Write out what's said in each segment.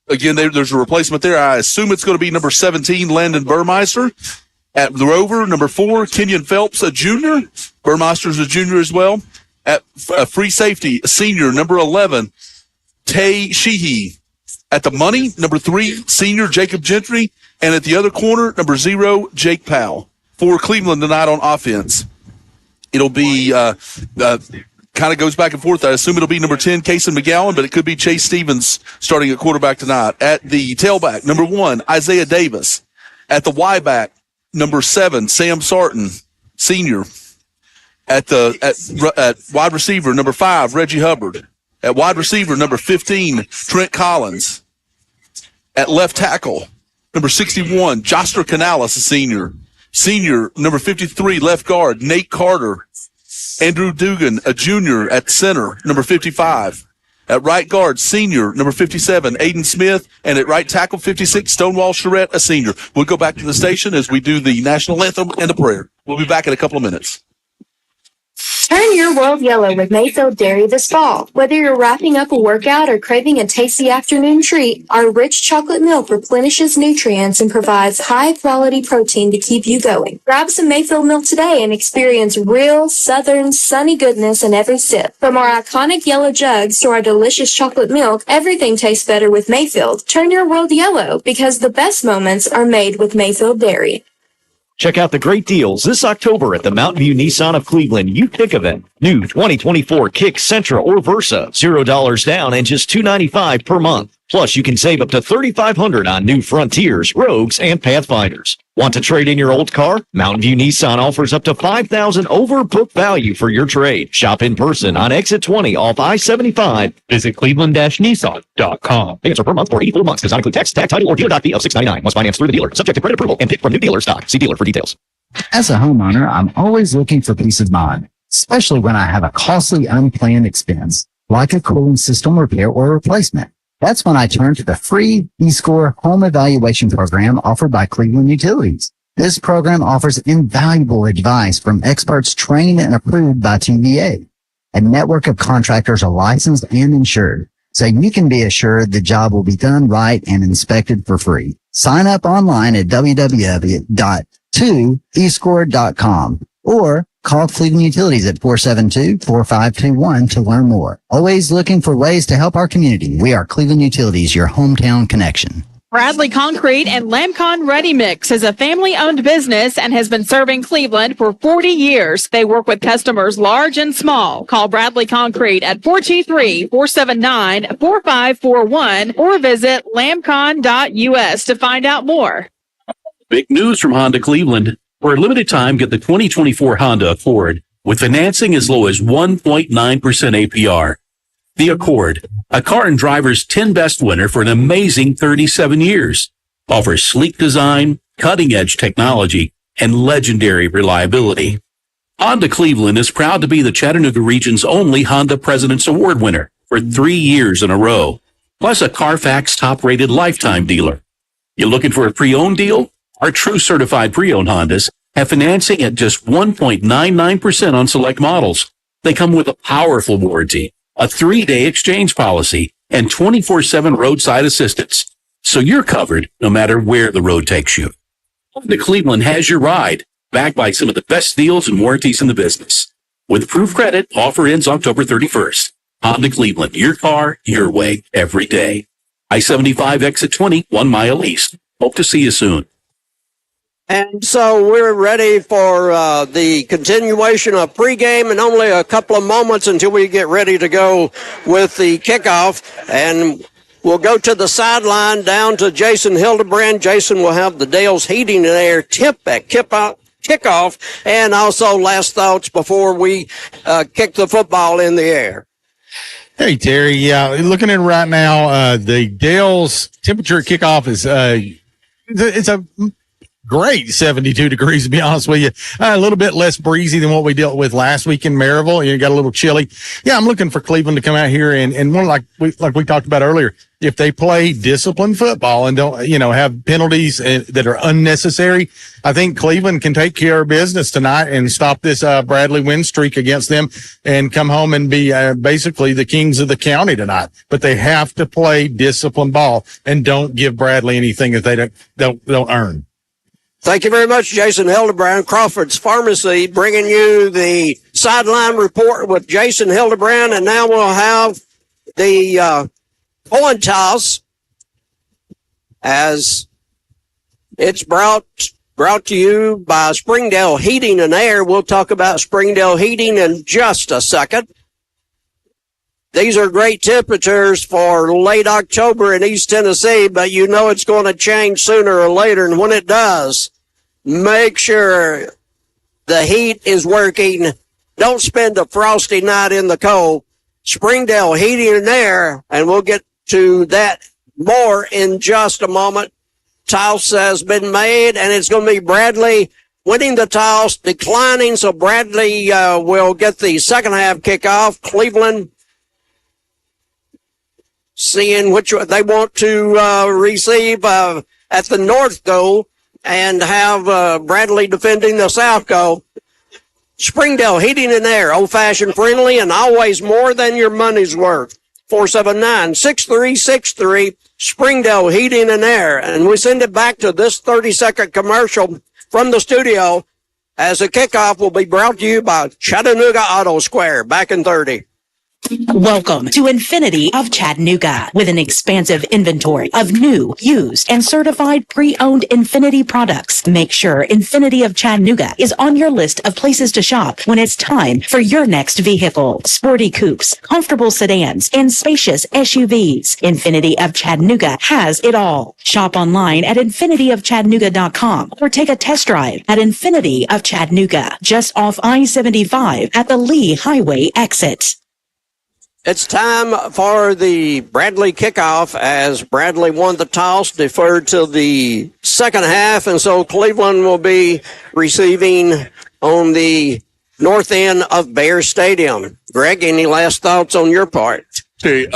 Again, there's a replacement there. I assume it's going to be number 17, Landon Burmeister. At the Rover, number 4, Kenyon Phelps, a junior. Burmeister's a junior as well. At free safety, a senior, number 11, Tay Sheehy. At the money, number 3, senior, Jacob Gentry. And at the other corner, number 0, Jake Powell. For Cleveland tonight on offense, it'll be kind of goes back and forth. I assume it'll be number 10, Kason McGowan, but it could be Chase Stevens starting at quarterback tonight. At the tailback, number 1, Isaiah Davis. At the Y-back, number 7, Sam Sarton, senior. At wide receiver, number 5, Reggie Hubbard. At wide receiver, number 15, Trent Collins. At left tackle, number 61, Joster Canales, a senior. Senior, number 53, left guard, Nate Carter. Andrew Dugan, a junior. At center, number 55. At right guard, senior, number 57, Aiden Smith. And at right tackle, 56, Stonewall Charette, a senior. We'll go back to the station as we do the national anthem and the prayer. We'll be back in a couple of minutes. Turn your world yellow with Mayfield Dairy this fall. Whether you're wrapping up a workout or craving a tasty afternoon treat, our rich chocolate milk replenishes nutrients and provides high-quality protein to keep you going. Grab some Mayfield milk today and experience real, southern, sunny goodness in every sip. From our iconic yellow jugs to our delicious chocolate milk, everything tastes better with Mayfield. Turn your world yellow because the best moments are made with Mayfield Dairy. Check out the great deals this October at the Mountain View Nissan of Cleveland Youth Pick event. New 2024 Kick, Sentra, or Versa. $0 down and just $295 per month. Plus, you can save up to $3,500 on new Frontiers, Rogues, and Pathfinders. Want to trade in your old car? Mountain View Nissan offers up to $5,000 over book value for your trade. Shop in person on Exit 20 off I-75. Visit cleveland-nissan.com. Payments are per month for 84 months. Does not include tax, title, or dealer doc fee of $6.99. Must finance through the dealer. Subject to credit approval and pick from new dealer stock. See dealer for details. As a homeowner, I'm always looking for peace of mind, especially when I have a costly unplanned expense, like a cooling system repair or replacement. That's when I turn to the free eScore home evaluation program offered by Cleveland Utilities. This program offers invaluable advice from experts trained and approved by TVA. A network of contractors are licensed and insured, so you can be assured the job will be done right and inspected for free. Sign up online at www.2escore.com or call Cleveland Utilities at 472-4521 to learn more. Always looking for ways to help our community. We are Cleveland Utilities, your hometown connection. Bradley Concrete and Lamcon Ready Mix is a family-owned business and has been serving Cleveland for 40 years. They work with customers large and small. Call Bradley Concrete at 423-479-4541 or visit lamcon.us to find out more. Big news from Honda Cleveland. For a limited time, get the 2024 Honda Accord with financing as low as 1.9% APR. The Accord, a Car and Driver's 10 Best winner for an amazing 37 years, offers sleek design, cutting-edge technology, and legendary reliability. Honda Cleveland is proud to be the Chattanooga region's only Honda President's Award winner for 3 years in a row, plus a Carfax top-rated lifetime dealer. You looking for a pre-owned deal? Our true certified pre-owned Hondas have financing at just 1.99% on select models. They come with a powerful warranty, a 3-day exchange policy, and 24/7 roadside assistance. So you're covered no matter where the road takes you. Honda Cleveland has your ride, backed by some of the best deals and warranties in the business. With Proof Credit, offer ends October 31st. Honda Cleveland, your car, your way, every day. I-75 exit 20, 1 mile east. Hope to see you soon. And so we're ready for the continuation of pregame, and only a couple of moments until we get ready to go with the kickoff. And we'll go to the sideline down to Jason Hildebrand. Jason will have the Dale's Heating and Air tip at kickoff, and also last thoughts before we kick the football in the air. Hey, Terry. Yeah, looking at it right now, the Dale's temperature at kickoff is it's a great 72 degrees, to be honest with you. A little bit less breezy than what we dealt with last week in Maryville. You got a little chilly. Yeah, I'm looking for Cleveland to come out here and one like we talked about earlier. If they play disciplined football and don't, have penalties that are unnecessary, I think Cleveland can take care of business tonight and stop this Bradley win streak against them and come home and be basically the kings of the county tonight. But they have to play disciplined ball and don't give Bradley anything that they don't earn. Thank you very much, Jason Hildebrand, Crawford's Pharmacy, bringing you the sideline report with Jason Hildebrand. And now we'll have the coin toss as it's brought to you by Springdale Heating and Air. We'll talk about Springdale Heating in just a second. These are great temperatures for late October in East Tennessee, but it's going to change sooner or later. And when it does, make sure the heat is working. Don't spend a frosty night in the cold. Springdale Heating and Air, and we'll get to that more in just a moment. Toss has been made, and it's going to be Bradley winning the toss, declining, so Bradley will get the second half kickoff. Cleveland seeing which they want to receive at the north goal and have Bradley defending the south goal. Springdale Heating and Air, old-fashioned friendly and always more than your money's worth. 479-6363, Springdale Heating and Air. And we send it back to this 30-second commercial from the studio as the kickoff will be brought to you by Chattanooga Auto Square. Back in 30. Welcome to Infinity of Chattanooga. With an expansive inventory of new, used, and certified pre-owned Infinity products, make sure Infinity of Chattanooga is on your list of places to shop when it's time for your next vehicle. Sporty coupes, comfortable sedans, and spacious SUVs. Infinity of Chattanooga has it all. Shop online at infinityofchattanooga.com or take a test drive at Infinity of Chattanooga, just off I-75 at the Lee Highway exit. It's time for the Bradley kickoff as Bradley won the toss, deferred to the second half, and so Cleveland will be receiving on the north end of Bear Stadium. Greg, any last thoughts on your part? Terry,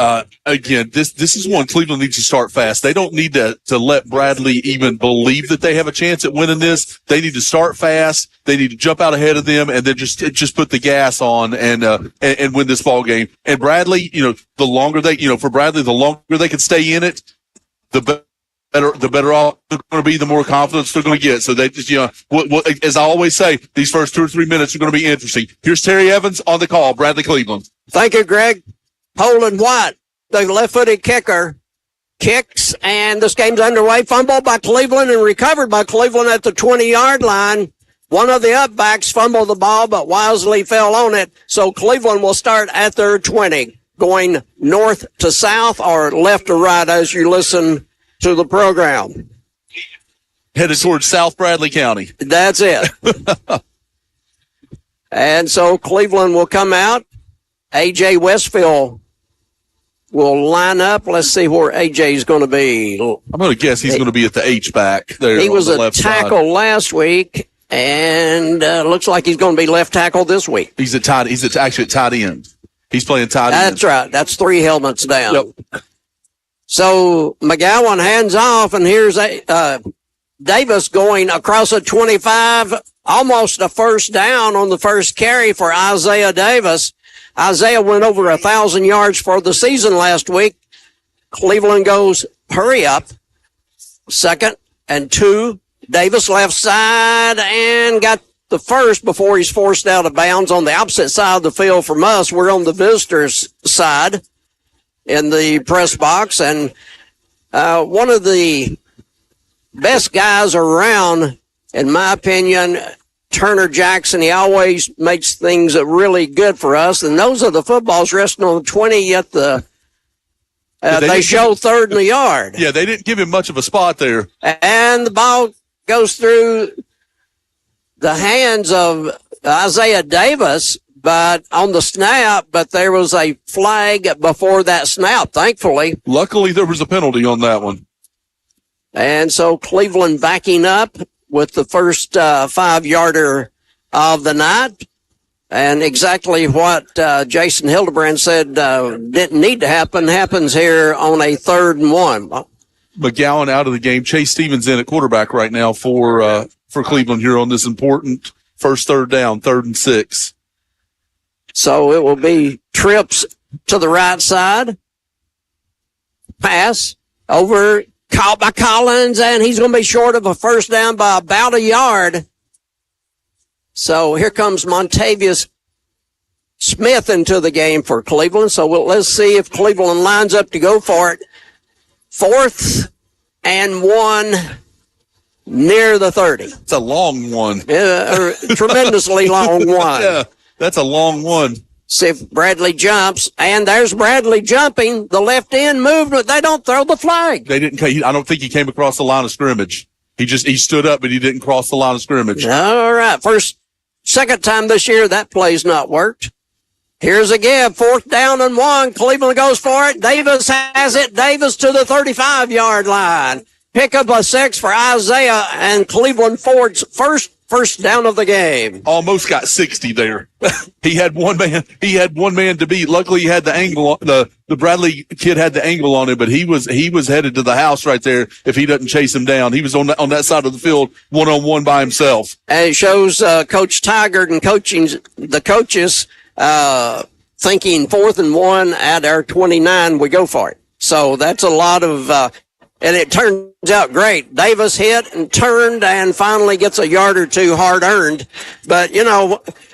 again, this is one Cleveland needs to start fast. They don't need to let Bradley even believe that they have a chance at winning this. They need to start fast. They need to jump out ahead of them and then just put the gas on and win this ball game. And Bradley, the longer they, for Bradley, the longer they can stay in it, the better off they're going to be, the more confidence they're going to get. So they just, as I always say, these first 2 or 3 minutes are going to be interesting. Here's Terry Evans on the call, Bradley Cleveland. Thank you, Greg. Poland White, the left-footed kicker, kicks, and this game's underway. Fumbled by Cleveland and recovered by Cleveland at the 20-yard line. One of the upbacks fumbled the ball, but wisely fell on it. So Cleveland will start at their 20, going north to south or left to right as you listen to the program. Headed towards South Bradley County. That's it. And so Cleveland will come out. A.J. Westfield will line up. Let's see where A.J. is going to be. I'm going to guess he's going to be at the H-back there. He was a tackle last week, and looks like he's going to be left tackle this week. He's actually at tight end. He's playing tight end. That's right. That's 3 helmets down. Yep. So McGowan hands off, and here's Davis going across a 25, almost a first down on the first carry for Isaiah Davis. Isaiah went over 1,000 yards for the season last week. Cleveland goes hurry up. 2nd and 2. Davis left side and got the first before he's forced out of bounds on the opposite side of the field from us. We're on the visitors' side in the press box. And one of the best guys around, in my opinion, Turner Jackson, he always makes things really good for us. And those are the footballs resting on 20 yet they show 3rd in the yard. Yeah, they didn't give him much of a spot there. And the ball goes through the hands of Isaiah Davis, but on the snap, but there was a flag before that snap, thankfully. Luckily, there was a penalty on that one. And so Cleveland backing up. with the first 5-yarder of the night. And exactly what Jason Hildebrand said didn't need to happen happens here on a 3rd and 1. McGowan out of the game. Chase Stevens in at quarterback right now for Cleveland here on this important first 3rd down, 3rd and 6. So it will be trips to the right side. Pass over, caught by Collins, and he's going to be short of a first down by about a yard. So here comes Montavious Smith into the game for Cleveland. So let's see if Cleveland lines up to go for it. 4th and 1 near the 30. It's a long one. Tremendously long one. Yeah, that's a long one. See if Bradley jumps, and there's Bradley jumping. The left end movement. They don't throw the flag. They didn't. I don't think he came across the line of scrimmage. He stood up, but he didn't cross the line of scrimmage. All right. Second time this year that play's not worked. Here's a give. 4th down and 1. Cleveland goes for it. Davis has it. Davis to the 35-yard line. Pick up a 6 for Isaiah, and Cleveland Ford's first down of the game. Almost got 60 there. He had one man to beat. Luckily, he had the angle. The Bradley kid had the angle on him, but he was headed to the house right there. If he doesn't chase him down, he was on that side of the field 1-on-1 by himself. And it shows Coach Tigert and the coaches thinking 4th and 1 at our 29. We go for it. So that's a lot of. And it turns out great. Davis hit and turned and finally gets a yard or two hard earned. But,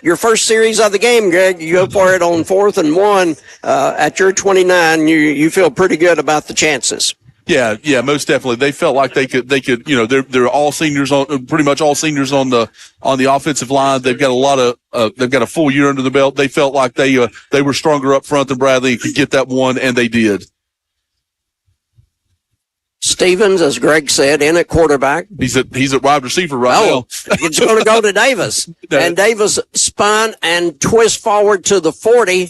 your first series of the game, Greg, you go for it on 4th and 1 at your 29. You feel pretty good about the chances. Yeah, most definitely. They felt like they could. They're all seniors pretty much all seniors on the offensive line. They've got they've got a full year under the belt. They felt like they were stronger up front than Bradley and could get that one, and they did. Stevens, as Greg said, in at quarterback. He's at wide receiver now. It's going to go to Davis. And Davis spun and twist forward to the 40,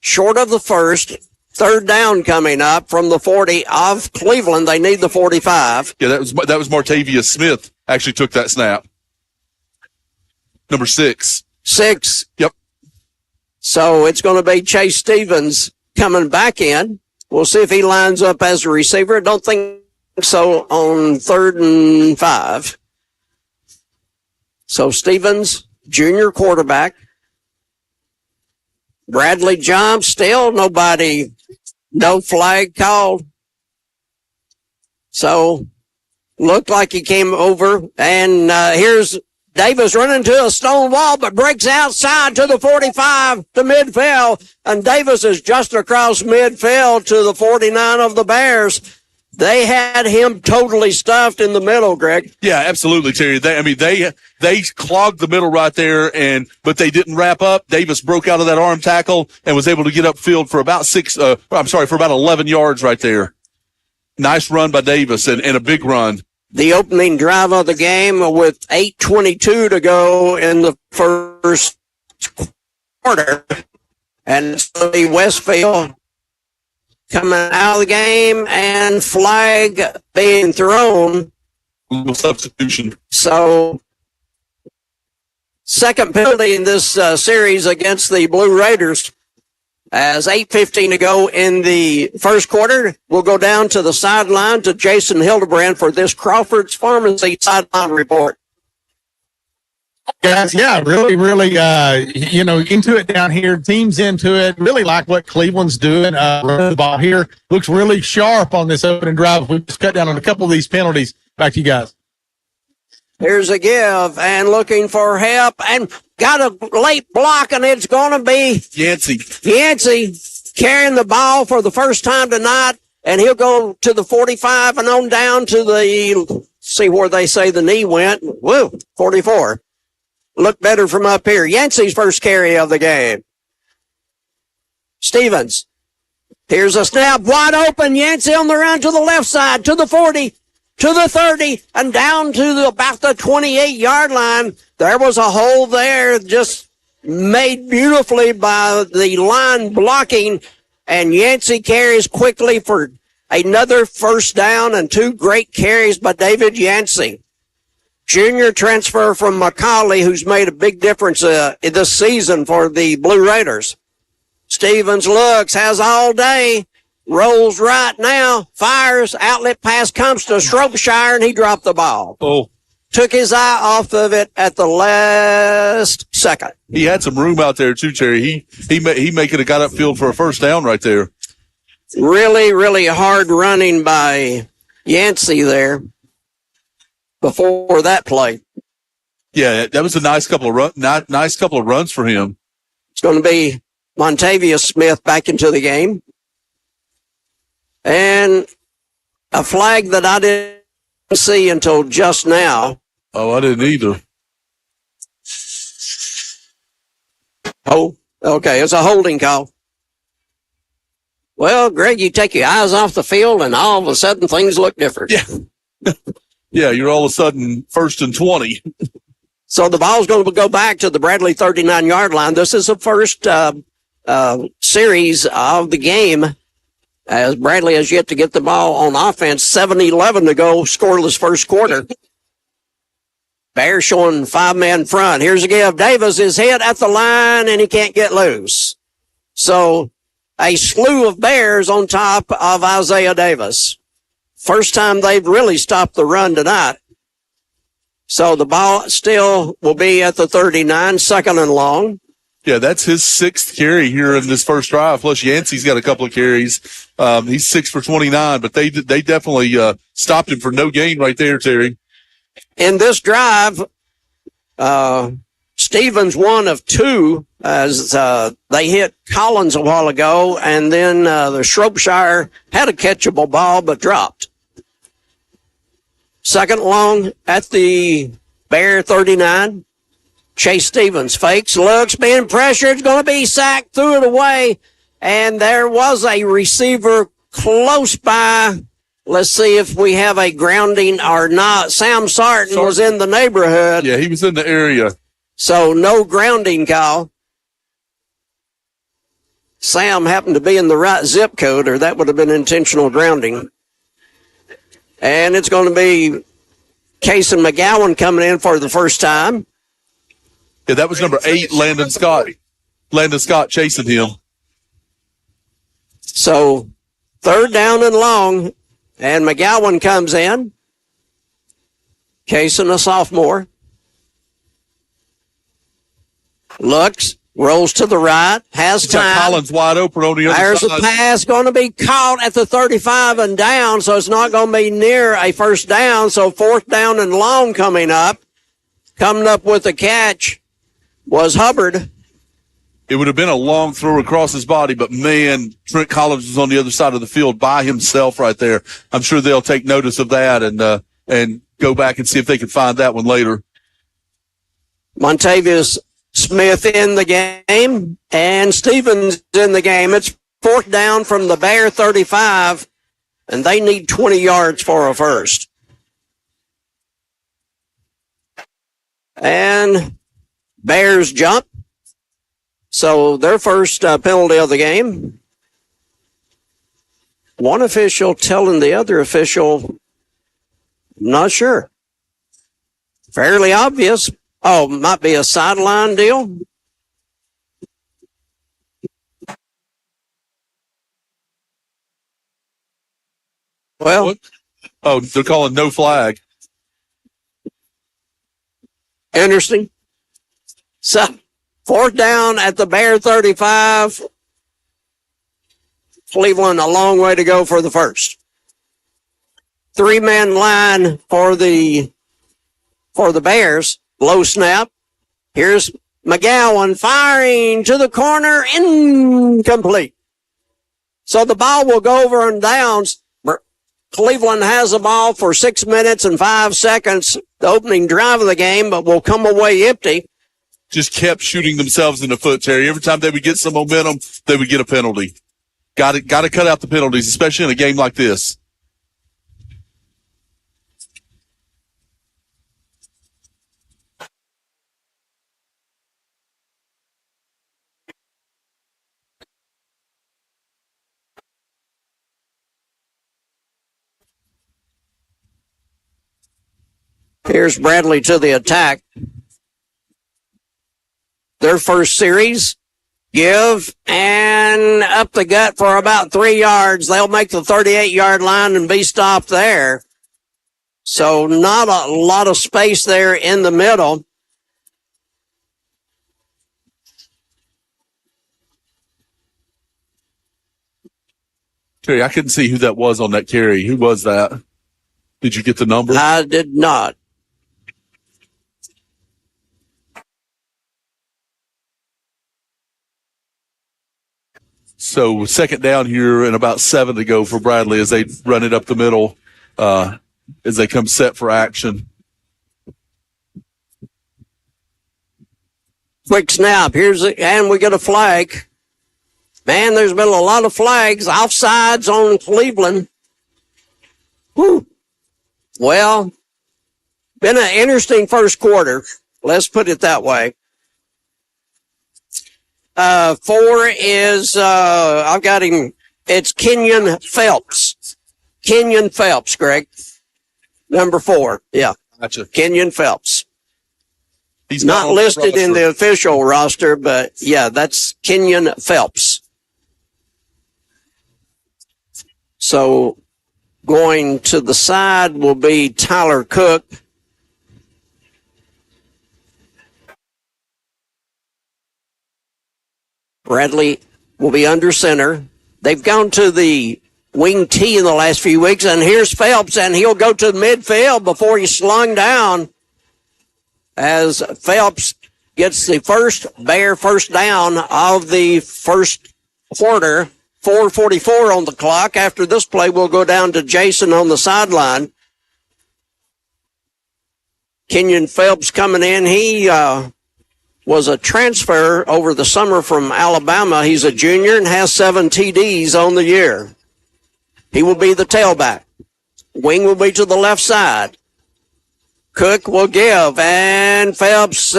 short of the first. 3rd down coming up from the 40 of Cleveland. They need the 45. Yeah, that was Martavius Smith actually took that snap. Number 6. 6. Yep. So it's going to be Chase Stevens coming back in. We'll see if he lines up as a receiver. Don't think so on 3rd and 5. So Stevens, junior quarterback. Bradley jumps, still no flag called. So looked like he came over, and here's Davis running to a stone wall, but breaks outside to the 45 to midfield, and Davis is just across midfield to the 49 of the Bears. They had him totally stuffed in the middle, Greg. Yeah, absolutely, Terry. They clogged the middle right there, but they didn't wrap up. Davis broke out of that arm tackle and was able to get upfield for about 11 yards right there. Nice run by Davis and a big run. The opening drive of the game with 8:22 to go in the first quarter, and it's going to be Westfield coming out of the game and flag being thrown. Substitution. So, second penalty in this series against the Blue Raiders. As 8:15 to go in the first quarter, we'll go down to the sideline to Jason Hildebrand for this Crawford's Pharmacy sideline report. Guys, yeah, really, into it down here. Teams into it. Really like what Cleveland's doing. Running the ball here looks really sharp on this opening drive. We've just cut down on a couple of these penalties. Back to you guys. Here's a give and looking for help and got a late block, and it's going to be Yancey carrying the ball for the first time tonight, and he'll go to the 45 and on down to the, see where they say the knee went. Woo, 44. Look better from up here. Yancey's first carry of the game. Stevens. Here's a snap wide open. Yancey on the run to the left side, to the 40, to the 30, and down to about the 28-yard line. There was a hole there just made beautifully by the line blocking, and Yancey carries quickly for another first down and 2 great carries by David Yancey. junior transfer from Macaulay, who's made a big difference in this season for the Blue Raiders. Stevens looks, has all day, rolls right now, fires, outlet pass comes to Shropshire, and he dropped the ball. Oh, Took his eye off of it at the last second. he had some room out there too, Terry. He may could have got upfield for a first down right there. Really, really hard running by Yancey there before that play. Yeah, that was a nice couple of runs for him. It's going to be Montavious Smith back into the game. And a flag that I didn't see until just now. Oh, I didn't either. Oh, okay. It's a holding call. Well, Greg, you take your eyes off the field and all of a sudden things look different. Yeah. Yeah, you're all of a sudden 1st and 20. So the ball's going to go back to the Bradley 39-yard line. This is the first series of the game, as Bradley has yet to get the ball on offense. 7-11 to go, scoreless first quarter. Bears showing 5-man front. Here's a give. Davis is hit at the line, and he can't get loose. So a slew of Bears on top of Isaiah Davis. First time they've really stopped the run tonight. So the ball still will be at the 39, second and long. Yeah, that's his 6th carry here in this first drive. Plus Yancey's got a couple of carries. He's 6 for 29, but they definitely stopped him for no gain right there, Terry. In this drive, Stevens 1 of 2 as they hit Collins a while ago, and then the Shropshire had a catchable ball but dropped. Second long at the Bear 39. Chase Stevens fakes, looks, being pressured, going to be sacked, threw it away, and there was a receiver close by. Let's see if we have a grounding or not. Sam Sarton was in the neighborhood. Yeah, he was in the area. So no grounding call. Sam happened to be in the right zip code, or that would have been intentional grounding. And it's going to be Kason McGowan coming in for the first time. Yeah, that was number 8, Landon Scott. Landon Scott chasing him. So third down and long, and McGowan comes in. Kason, a sophomore. Looks, rolls to the right, has time. Collins wide open on the other There's side. a pass going to be caught at the 35 and down, so it's not going to be near a first down. So fourth down and long coming up. Coming up with the catch was Hubbard. It would have been a long throw across his body, but man, Trent Collins was on the other side of the field by himself right there. I'm sure they'll take notice of that and go back and see if they can find that one later. Montavious Smith in the game and Stevens in the game. It's fourth down from the Bear 35, and they need 20 yards for a first. And Bears jump. So their first penalty of the game. One official telling the other official, not sure. Fairly obvious. Oh, might be a sideline deal. Well, What? Oh, they're calling no flag. interesting. So, fourth down at the Bear 35. Cleveland a long way to go for the first. 3-man line for the Bears. Low snap. Here's McGowan firing to the corner. Incomplete. So the ball will go over and downs. Cleveland has the ball for 6 minutes and 5 seconds, the opening drive of the game, but will come away empty. Just kept shooting themselves in the foot, Terry. Every time they would get some momentum, they would get a penalty. Got to cut out the penalties, especially in a game like this. Here's Bradley to the attack. Their first series, give, and up the gut for about 3 yards. They'll make the 38-yard line and be stopped there. So not a lot of space there in the middle. Terry, I couldn't see who that was on that carry. Who was that? Did you get the number? I did not. So second down here and about 7 to go for Bradley as they run it up the middle as they come set for action. Quick snap. And we get a flag. Man, there's been a lot of flags. Offsides on Cleveland. Whew. Well, been an interesting first quarter. Let's put it that way. 4 is, I've got him. It's Kenyon Phelps. Kenyon Phelps, Greg. Number 4. Yeah. Gotcha. Kenyon Phelps. He's not listed in the official roster, but yeah, that's Kenyon Phelps. So going to the side will be Tyler Cook. Bradley will be under center. They've gone to the wing T in the last few weeks, and here's Phelps, and he'll go to midfield before he's slung down as Phelps gets the first Bear first down of the first quarter. 4:44 on the clock. After this play, we'll go down to Jason on the sideline. Kenyon Phelps coming in. He was a transfer over the summer from Alabama. He's a junior and has 7 TDs on the year. He will be the tailback. Wing will be to the left side. Cook will give, and Phelps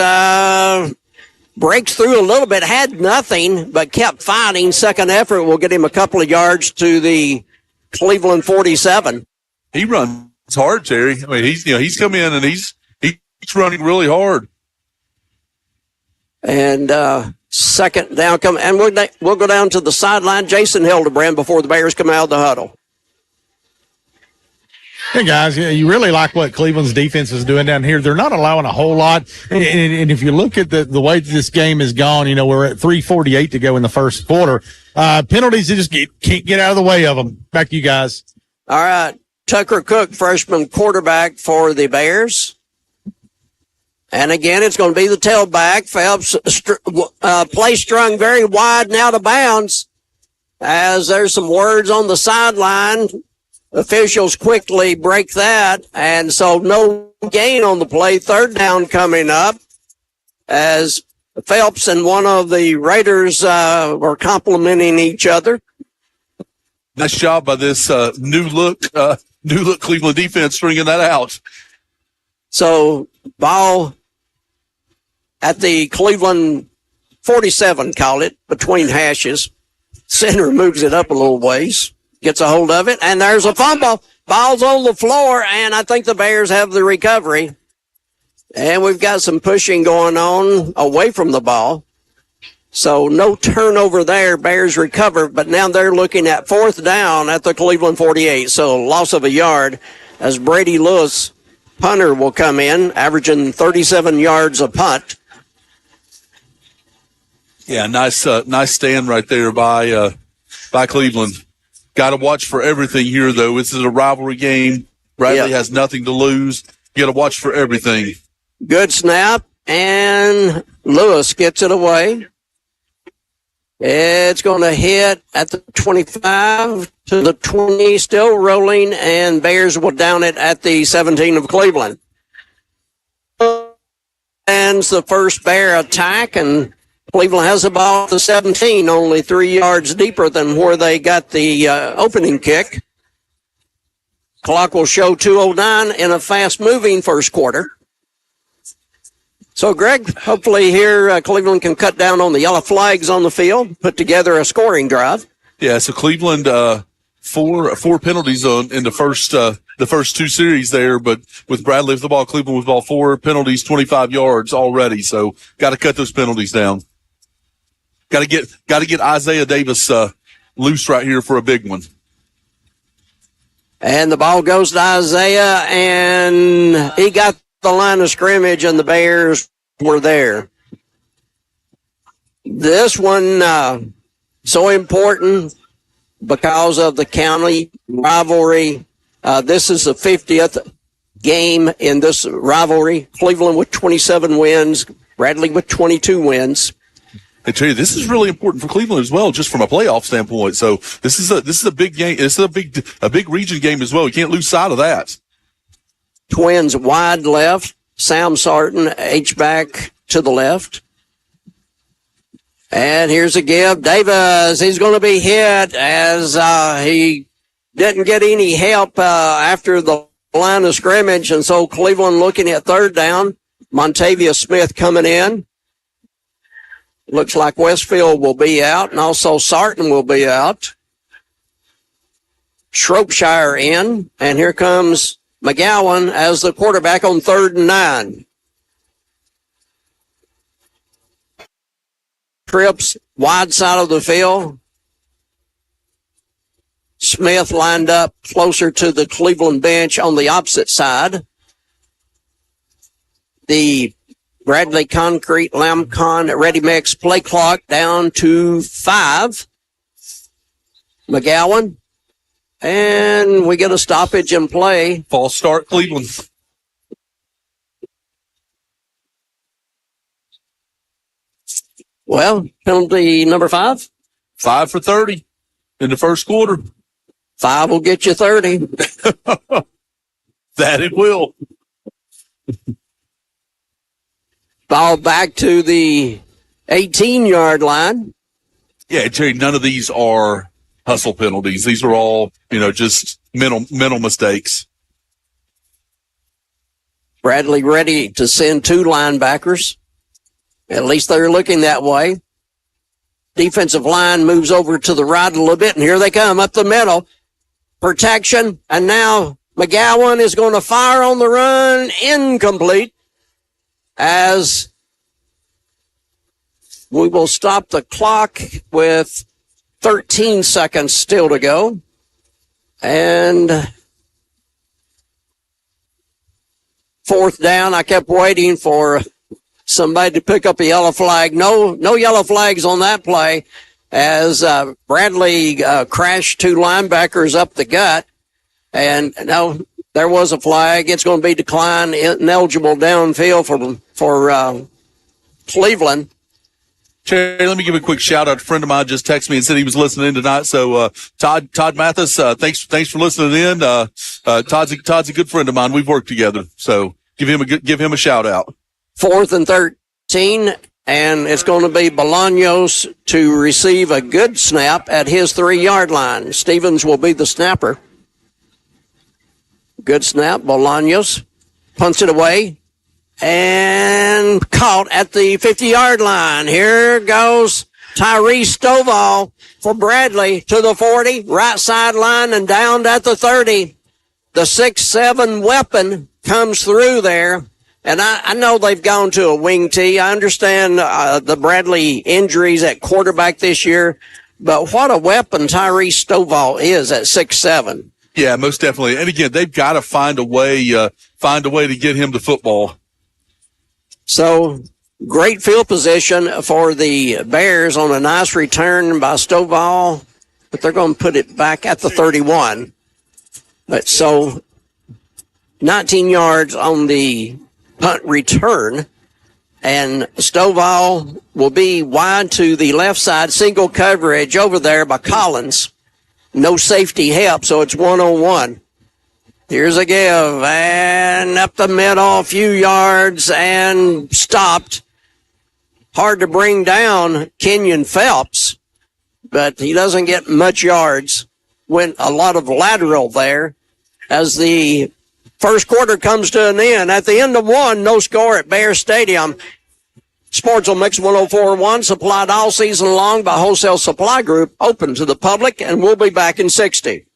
breaks through a little bit, had nothing, but kept fighting. Second effort will get him a couple of yards to the Cleveland 47. He runs hard, Terry. I mean, he's come in and he's running really hard. And second down come, and we'll go down to the sideline. Jason Hildebrand before the Bears come out of the huddle. Hey, guys, you really like what Cleveland's defense is doing down here. They're not allowing a whole lot. And if you look at the way this game has gone, we're at 3:48 to go in the first quarter. Penalties, they just can't get out of the way of them. Back to you guys. All right. Tucker Cook, freshman quarterback for the Bears. And again, it's going to be the tailback. Phelps play strung very wide and out of bounds as there's some words on the sideline. Officials quickly break that, and so no gain on the play. Third down coming up as Phelps and one of the Raiders were complimenting each other. Nice job by this new look Cleveland defense stringing that out. So ball at the Cleveland 47, call it, between hashes. Center moves it up a little ways. Gets a hold of it, and there's a fumble. Ball's on the floor, and I think the Bears have the recovery. And we've got some pushing going on away from the ball. So no turnover there. Bears recover, but now they're looking at 4th down at the Cleveland 48. So loss of a yard as Brady Lewis, punter, will come in, averaging 37 yards a punt. Yeah, nice stand right there by Cleveland. Got to watch for everything here, though. This is a rivalry game. Bradley has nothing to lose. You got to watch for everything. Good snap, and Lewis gets it away. It's going to hit at the 25 to the 20, still rolling, and Bears will down it at the 17 of Cleveland. And the first Bear attack, and Cleveland has the ball at the 17, only 3 yards deeper than where they got the opening kick. Clock will show 2:09 in a fast-moving first quarter. So, Greg, hopefully here Cleveland can cut down on the yellow flags on the field, put together a scoring drive. Yeah, so Cleveland four penalties in the first two series there, but with Bradley with the ball, Cleveland with the ball, 4 penalties, 25 yards already. So got to cut those penalties down. Got to get Isaiah Davis loose right here for a big one. And the ball goes to Isaiah, and he got the line of scrimmage, and the Bears were there. This one so important because of the county rivalry. This is the 50th game in this rivalry. Cleveland with 27 wins, Bradley with 22 wins. I tell you, this is really important for Cleveland as well, just from a playoff standpoint. So this is a big game. This is a big region game as well. You can't lose sight of that. Twins wide left. Sam Sarton H-back to the left. And here's a give. Davis, he's going to be hit as he didn't get any help after the line of scrimmage. And so Cleveland looking at third down. Montavious Smith coming in. Looks like Westfield will be out, and also Sarton will be out. Shropshire in, and here comes McGowan as the quarterback on 3rd and 9. Trips wide side of the field. Smith lined up closer to the Cleveland bench on the opposite side. The Bradley Concrete Lamcon Ready Mix play clock down to 5. McGowan. And we get a stoppage in play. False start, Cleveland. Well, penalty number 5. 5 for 30 in the first quarter. 5 will get you 30. That it will. Ball back to the 18-yard line. Yeah, Terry, none of these are hustle penalties. These are all, just mental mistakes. Bradley ready to send 2 linebackers. At least they're looking that way. Defensive line moves over to the right a little bit, and here they come up the middle. Protection, and now McGowan is going to fire on the run. Incomplete. As we will stop the clock with 13 seconds still to go. And 4th down, I kept waiting for somebody to pick up a yellow flag. No yellow flags on that play as Bradley crashed 2 linebackers up the gut. And no, there was a flag. It's going to be declined, ineligible downfield for Cleveland. Terry, let me give a quick shout out. A friend of mine just texted me and said he was listening in tonight. So Todd Mathis, thanks for listening in. Todd's a good friend of mine. We've worked together. So give him a shout out. 4th and 13, and it's going to be Bolaños to receive a good snap at his 3-yard line. Stevens will be the snapper. Good snap. Bolaños punts it away and caught at the 50-yard line. Here goes Tyrese Stovall for Bradley to the 40, right sideline and down at the 30. The 6'7" weapon comes through there. And I know they've gone to a wing tee. I understand the Bradley injuries at quarterback this year, but what a weapon Tyrese Stovall is at 6'7". Yeah, most definitely. And again, they've got to find a way to get him the football. So great field position for the Bears on a nice return by Stovall, but they're going to put it back at the 31. But so 19 yards on the punt return, and Stovall will be wide to the left side, single coverage over there by Collins. No safety help, so it's 1-on-1. Here's a give, and up the middle, a few yards, and stopped. Hard to bring down Kenyon Phelps, but he doesn't get much yards. Went a lot of lateral there as the first quarter comes to an end. At the end of 1, no score at Bear Stadium. Sportsal Mix 104.1, supplied all season long by Wholesale Supply Group, open to the public, and we'll be back in 60.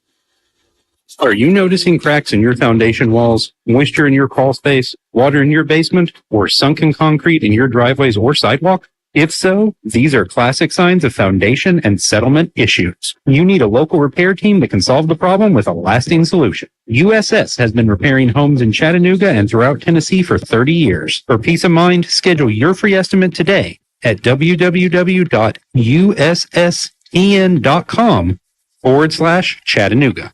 Are you noticing cracks in your foundation walls, moisture in your crawl space, water in your basement, or sunken concrete in your driveways or sidewalk? If so, these are classic signs of foundation and settlement issues. You need a local repair team that can solve the problem with a lasting solution. USS has been repairing homes in Chattanooga and throughout Tennessee for 30 years. For peace of mind, schedule your free estimate today at www.ussen.com/Chattanooga.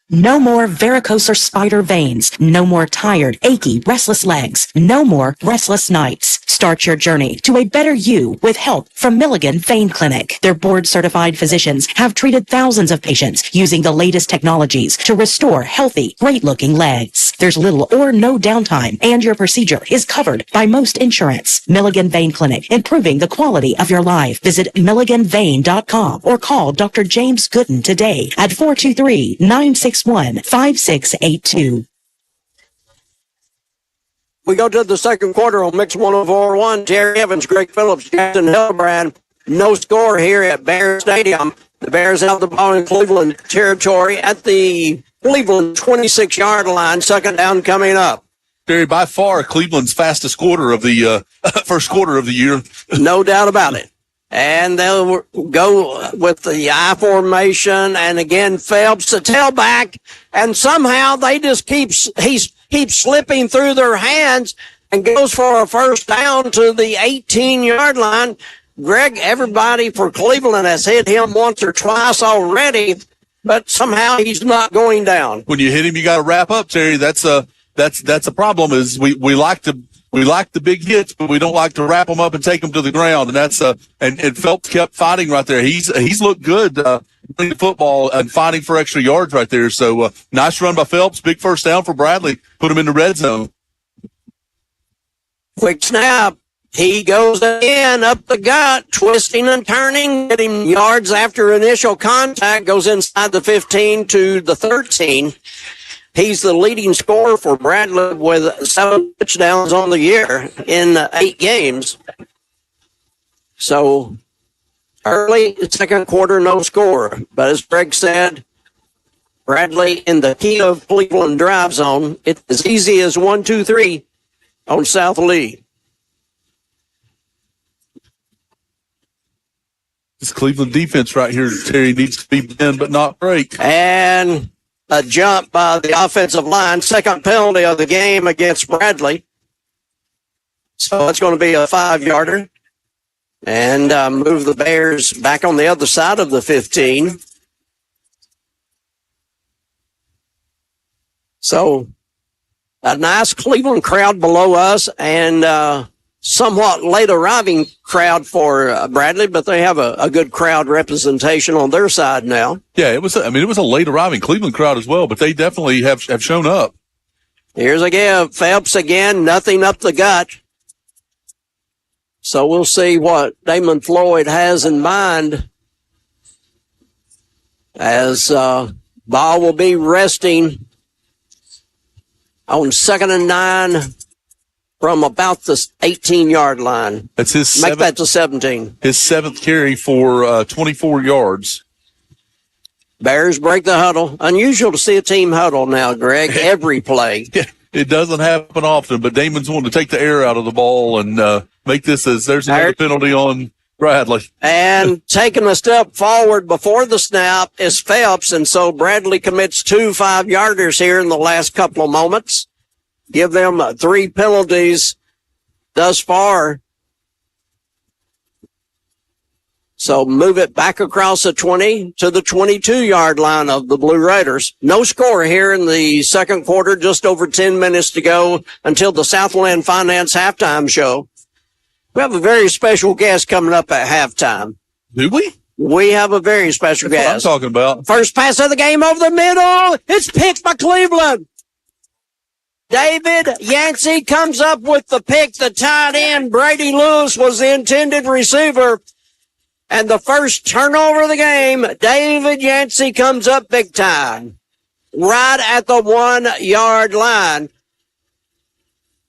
No more varicose or spider veins. No more tired, achy, restless legs. No more restless nights. Start your journey to a better you with help from Milligan Vein Clinic. Their board-certified physicians have treated thousands of patients using the latest technologies to restore healthy, great-looking legs. There's little or no downtime, and your procedure is covered by most insurance. Milligan Vein Clinic, improving the quality of your life. Visit milliganvein.com or call Dr. James Gooden today at 423-961-5682. We go to the second quarter on Mix 104.1. Jerry Evans, Greg Phillips, Jackson Hillebrand. No score here at Bear Stadium. The Bears have the ball in Cleveland territory at the Cleveland 26-yard line. Second down coming up. Barry, by far Cleveland's fastest quarter of the first quarter of the year. No doubt about it. And they'll go with the I formation. And again, Phelps, the tailback. And somehow they just keeps slipping through their hands and goes for a first down to the 18-yard line. Greg, everybody for Cleveland has hit him once or twice already, but somehow he's not going down. When you hit him, you got to wrap up, Terry. That's a problem. Is we like the big hits, but we don't like to wrap them up and take them to the ground. And that's and Phelps kept fighting right there. He's looked good playing the football and fighting for extra yards right there. So nice run by Phelps. Big first down for Bradley. Put him in the red zone. Quick snap. He goes again up the gut, twisting and turning, getting yards after initial contact, goes inside the 15 to the 13. He's the leading scorer for Bradley with 7 touchdowns on the year in 8 games. So early second quarter, no score. But as Greg said, Bradley in the key of Cleveland drive zone. It's as easy as 1, 2, 3 on South Lee. This Cleveland defense right here, Terry, needs to be bend but not break. And a jump by the offensive line. Second penalty of the game against Bradley. So it's going to be a 5-yarder. And move the Bears back on the other side of the 15. So a nice Cleveland crowd below us and somewhat late arriving crowd for Bradley, but they have a good crowd representation on their side now. Yeah, it was a late arriving Cleveland crowd as well, but they definitely have shown up. Here's again, Phelps again, nothing up the gut. So we'll see what Damon Floyd has in mind as ball will be resting on 2nd and 9 from about the 18-yard line. That's his Make that to 17. His 7th carry for 24 yards. Bears break the huddle. Unusual to see a team huddle now, Greg, every play. It doesn't happen often, but Damon's wanting to take the air out of the ball and make this as there's another penalty on Bradley. And taking a step forward before the snap is Phelps, and so Bradley commits 2 5-yarders here in the last couple of moments. Give them 3 penalties thus far. So move it back across the 20 to the 22-yard line of the Blue Raiders. No score here in the second quarter, just over 10 minutes to go until the Southland Finance halftime show. We have a very special guest coming up at halftime. Do we? We have a very special That's guest. what I'm talking about. First pass of the game over the middle. It's picked by Cleveland. David Yancey comes up with the pick. The tight end, Brady Lewis, was the intended receiver. And the first turnover of the game, David Yancey comes up big time. Right at the 1-yard line.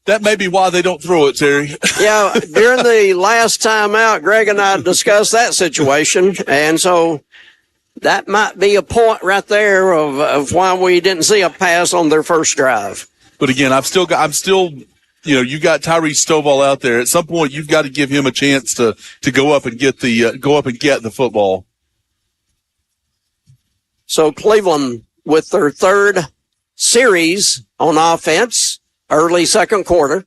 That may be why they don't throw it, Terry. Yeah, during the last time out, Greg and I discussed that situation. And so That might be a point right there of why we didn't see a pass on their first drive. But again, I'm still, you got Tyrese Stovall out there. At some point, you've got to give him a chance to go up and get the football. So Cleveland with their third series on offense, early second quarter.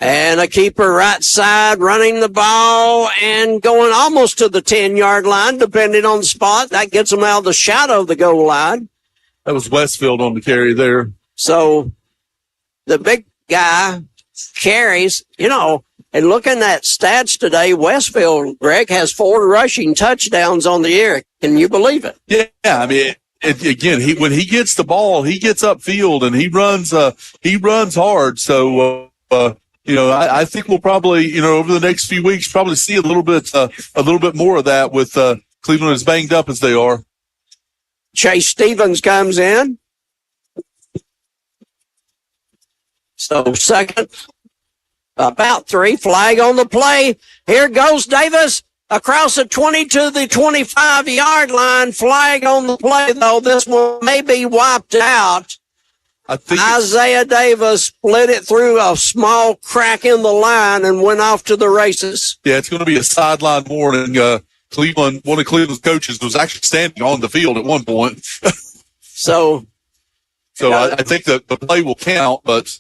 And a keeper right side running the ball and going almost to the 10-yard line, depending on the spot. That gets them out of the shadow of the goal line. That was Westfield on the carry there. So the big guy carries, and looking at stats today, Westfield, Greg, has 4 rushing touchdowns on the year. Can you believe it? Yeah, I mean, again, when he gets the ball, he gets upfield and he runs hard. So, I think we'll probably, over the next few weeks, probably see a little bit more of that with Cleveland as banged up as they are. Chase Stevens comes in. So second, about 3, flag on the play. Here goes Davis across the 20 to the 25-yard line. Flag on the play, though. This one may be wiped out. I think Isaiah Davis split it through a small crack in the line and went off to the races. Yeah, it's going to be a sideline warning. Cleveland, one of Cleveland's coaches was actually standing on the field at one point. So I think the play will count, but.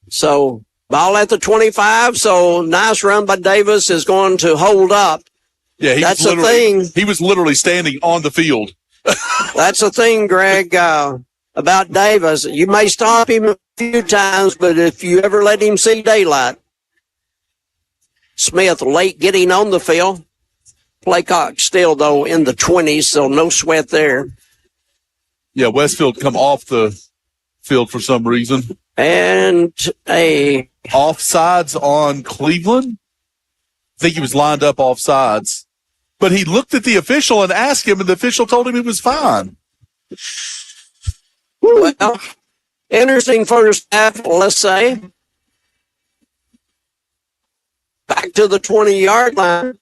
So ball at the 25. So nice run by Davis is going to hold up. Yeah, that's the thing. He was literally standing on the field. That's the thing, Greg, about Davis. You may stop him a few times, but if you ever let him see daylight. Smith late getting on the field. Play clock still, though, in the 20s, so no sweat there. Yeah, Westfield come off the field for some reason. And a offsides on Cleveland. I think he was lined up offsides. But he looked at the official and asked him, and the official told him he was fine. Well, interesting first half, let's say. Back to the 20-yard line.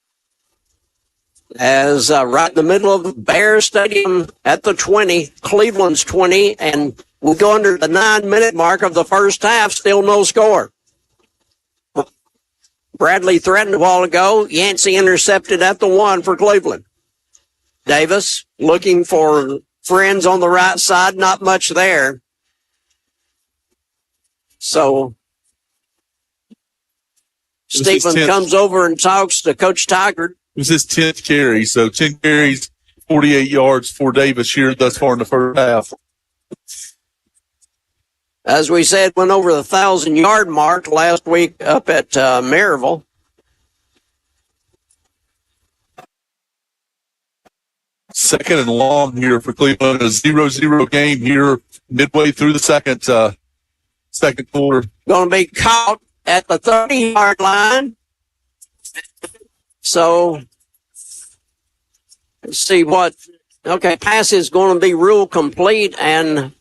As right in the middle of Bear Stadium at the 20, Cleveland's 20, and we'll go under the 9-minute mark of the first half, still no score. Bradley threatened a while ago. Yancey intercepted at the 1 for Cleveland. Davis looking for friends on the right side. Not much there. So Stephen comes over and talks to Coach Tigard. It was his 10th carry. So 10 carries, 48 yards for Davis here thus far in the first half. As we said, went over the 1,000-yard mark last week up at Maryville. Second and long here for Cleveland. A 0-0 game here midway through the second quarter. Going to be caught at the 30-yard line. So let's see what. Okay, pass is going to be ruled complete, and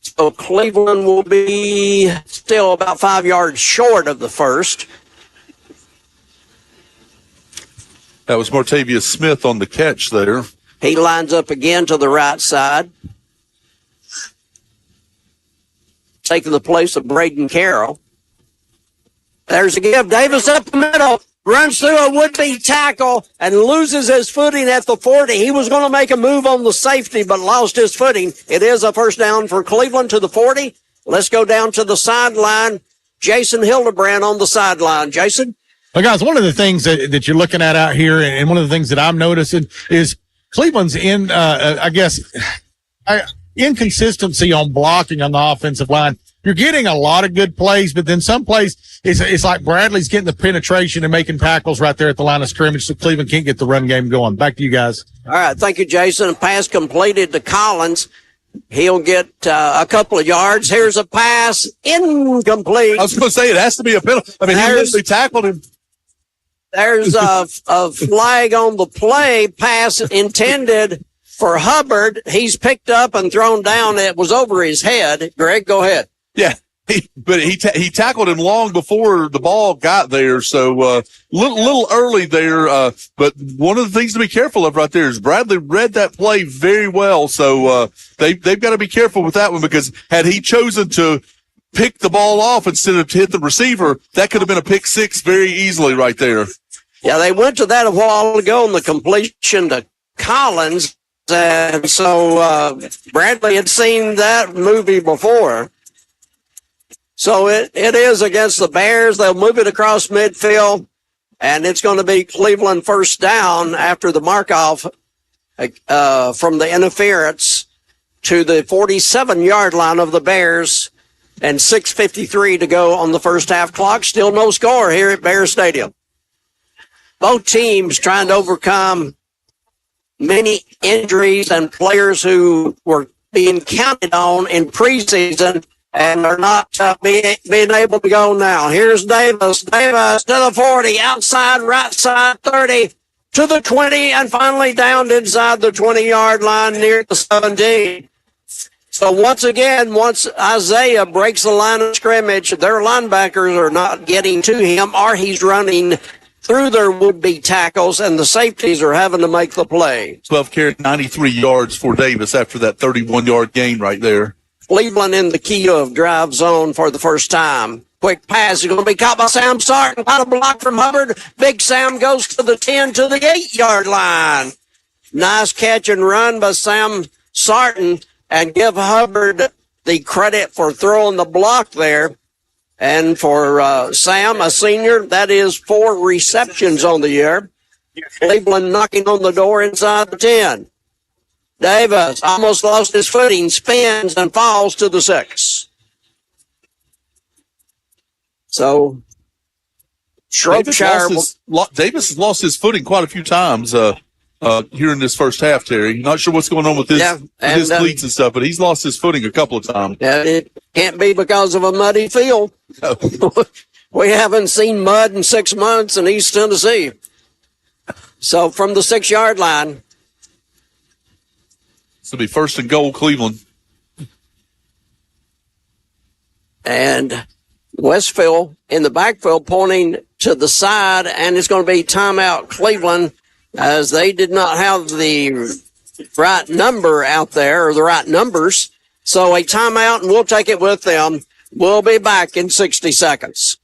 so Cleveland will be still about 5 yards short of the first. That was Martavius Smith on the catch there. He lines up again to the right side, taking the place of Braden Carroll. There's a give. Davis up the middle. Runs through a would-be tackle and loses his footing at the 40. He was going to make a move on the safety, but lost his footing. It is a first down for Cleveland to the 40. Let's go down to the sideline. Jason Hildebrand on the sideline. Jason? Well, guys, one of the things that you're looking at out here, and one of the things that I'm noticing is Cleveland's inconsistency on blocking on the offensive line. You're getting a lot of good plays, but then some plays, it's like Bradley's getting the penetration and making tackles right there at the line of scrimmage, so Cleveland can't get the run game going. Back to you guys. All right. Thank you, Jason. A pass completed to Collins. He'll get a couple of yards. Here's a pass incomplete. I was going to say it has to be a penalty. I mean, he literally tackled him. There's a flag on the play. Pass intended for Hubbard. He's picked up and thrown down. It was over his head. Greg, go ahead. Yeah. He tackled him long before the ball got there, so little early there. But one of the things to be careful of right there is Bradley read that play very well, so they've got to be careful with that one, because had he chosen to pick the ball off instead of hit the receiver, that could have been a pick six very easily right there. Yeah, they went to that a while ago in the completion to Collins, and so Bradley had seen that movie before. So it is against the Bears. They'll move it across midfield, and it's going to be Cleveland first down after the mark-off from the interference to the 47-yard line of the Bears, and 6:53 to go on the first half clock. Still no score here at Bear Stadium. Both teams trying to overcome many injuries and players who were being counted on in preseason and are not being able to go now. Here's Davis. Davis to the 40, outside, right side, 30, to the 20, and finally down inside the 20-yard line near the 17. So once again, once Isaiah breaks the line of scrimmage, their linebackers are not getting to him, or he's running through their would-be tackles, and the safeties are having to make the play. 12 carries, 93 yards for Davis after that 31-yard gain right there. Cleveland in the key of drive zone for the first time. Quick pass is going to be caught by Sam Sarton. Got a block from Hubbard. Big Sam goes to the 10 to the 8-yard line. Nice catch and run by Sam Sarton, and give Hubbard the credit for throwing the block there. And for Sam, a senior, that is 4 receptions on the year. Cleveland knocking on the door inside the 10. Davis almost lost his footing, spins, and falls to the 6. So, Shropshire. Davis has lost his footing quite a few times here in this first half, Terry. Not sure what's going on with his cleats and stuff, but he's lost his footing a couple of times. Yeah, it can't be because of a muddy field. No. We haven't seen mud in 6 months in East Tennessee. So, from the 6-yard line. This will be first and goal, Cleveland. And Westfield in the backfield pointing to the side, and it's going to be timeout Cleveland, as they did not have the right number out there, or the right numbers. So a timeout, and we'll take it with them. We'll be back in 60 seconds.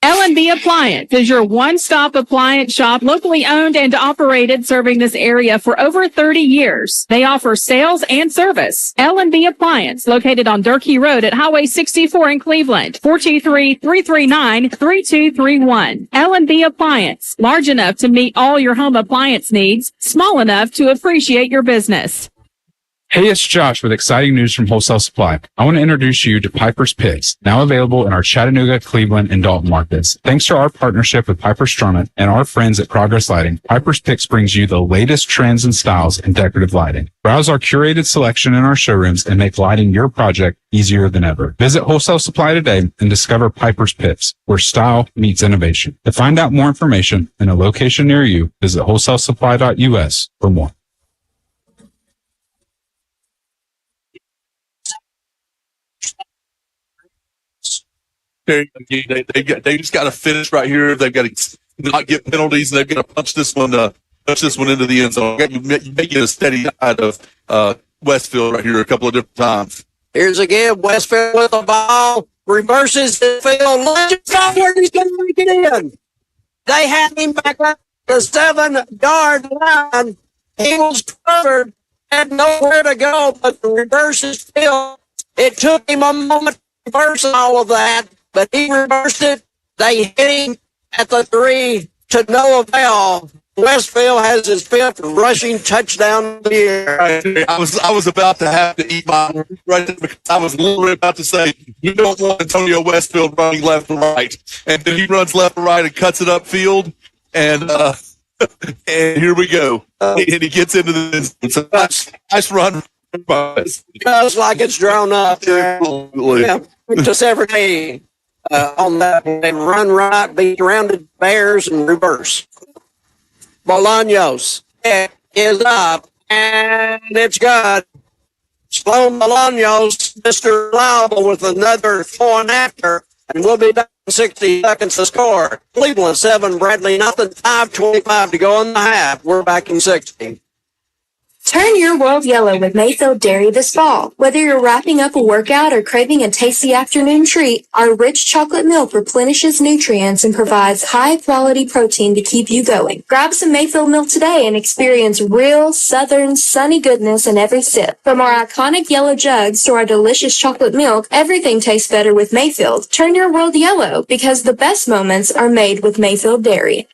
L&B Appliance is your one-stop appliance shop, locally owned and operated, serving this area for over 30 years. They offer sales and service. L&B Appliance, located on Durkee Road at Highway 64 in Cleveland, 423-339-3231. L&B Appliance, large enough to meet all your home appliance needs, small enough to appreciate your business. Hey, it's Josh with exciting news from Wholesale Supply. I want to introduce you to Piper's Picks, now available in our Chattanooga, Cleveland, and Dalton markets. Thanks to our partnership with Piper Strummett and our friends at Progress Lighting, Piper's Picks brings you the latest trends and styles in decorative lighting. Browse our curated selection in our showrooms and make lighting your project easier than ever. Visit Wholesale Supply today and discover Piper's Picks, where style meets innovation. To find out more information and a location near you, visit wholesalesupply.us for more. They just got to finish right here. They've got to not get penalties, and they've got to punch this one into the end zone. You may get a steady side of Westfield right here a couple of different times. Here's again Westfield with the ball, reverses the field. Legends got where he's going to make it in. They had him back up the 7-yard line. He was covered, had nowhere to go but to reverse his field. It took him a moment to reverse all of that, but he reversed it. They hit him at the 3 to no avail. Westfield has his 5th rushing touchdown of the year. I was about to have to eat my words right there, because I was literally about to say, you don't want Antonio Westfield running left and right. And then he runs left and right and cuts it upfield. And and here we go. And he gets into the nice run. Just like it's drawn up. Yeah, just every day on that. They run right, beat rounded bears, and reverse. Bolaños is up, and it's good. Sloan Bolaños, Mr. Reliable with another before and after, and we'll be back in 60 seconds to score. Cleveland 7, Bradley nothing, 5:25 to go in the half. We're back in 60. Turn your world yellow with Mayfield Dairy this fall. Whether you're wrapping up a workout or craving a tasty afternoon treat, our rich chocolate milk replenishes nutrients and provides high-quality protein to keep you going. Grab some Mayfield milk today and experience real, southern, sunny goodness in every sip. From our iconic yellow jugs to our delicious chocolate milk, everything tastes better with Mayfield. Turn your world yellow because the best moments are made with Mayfield Dairy.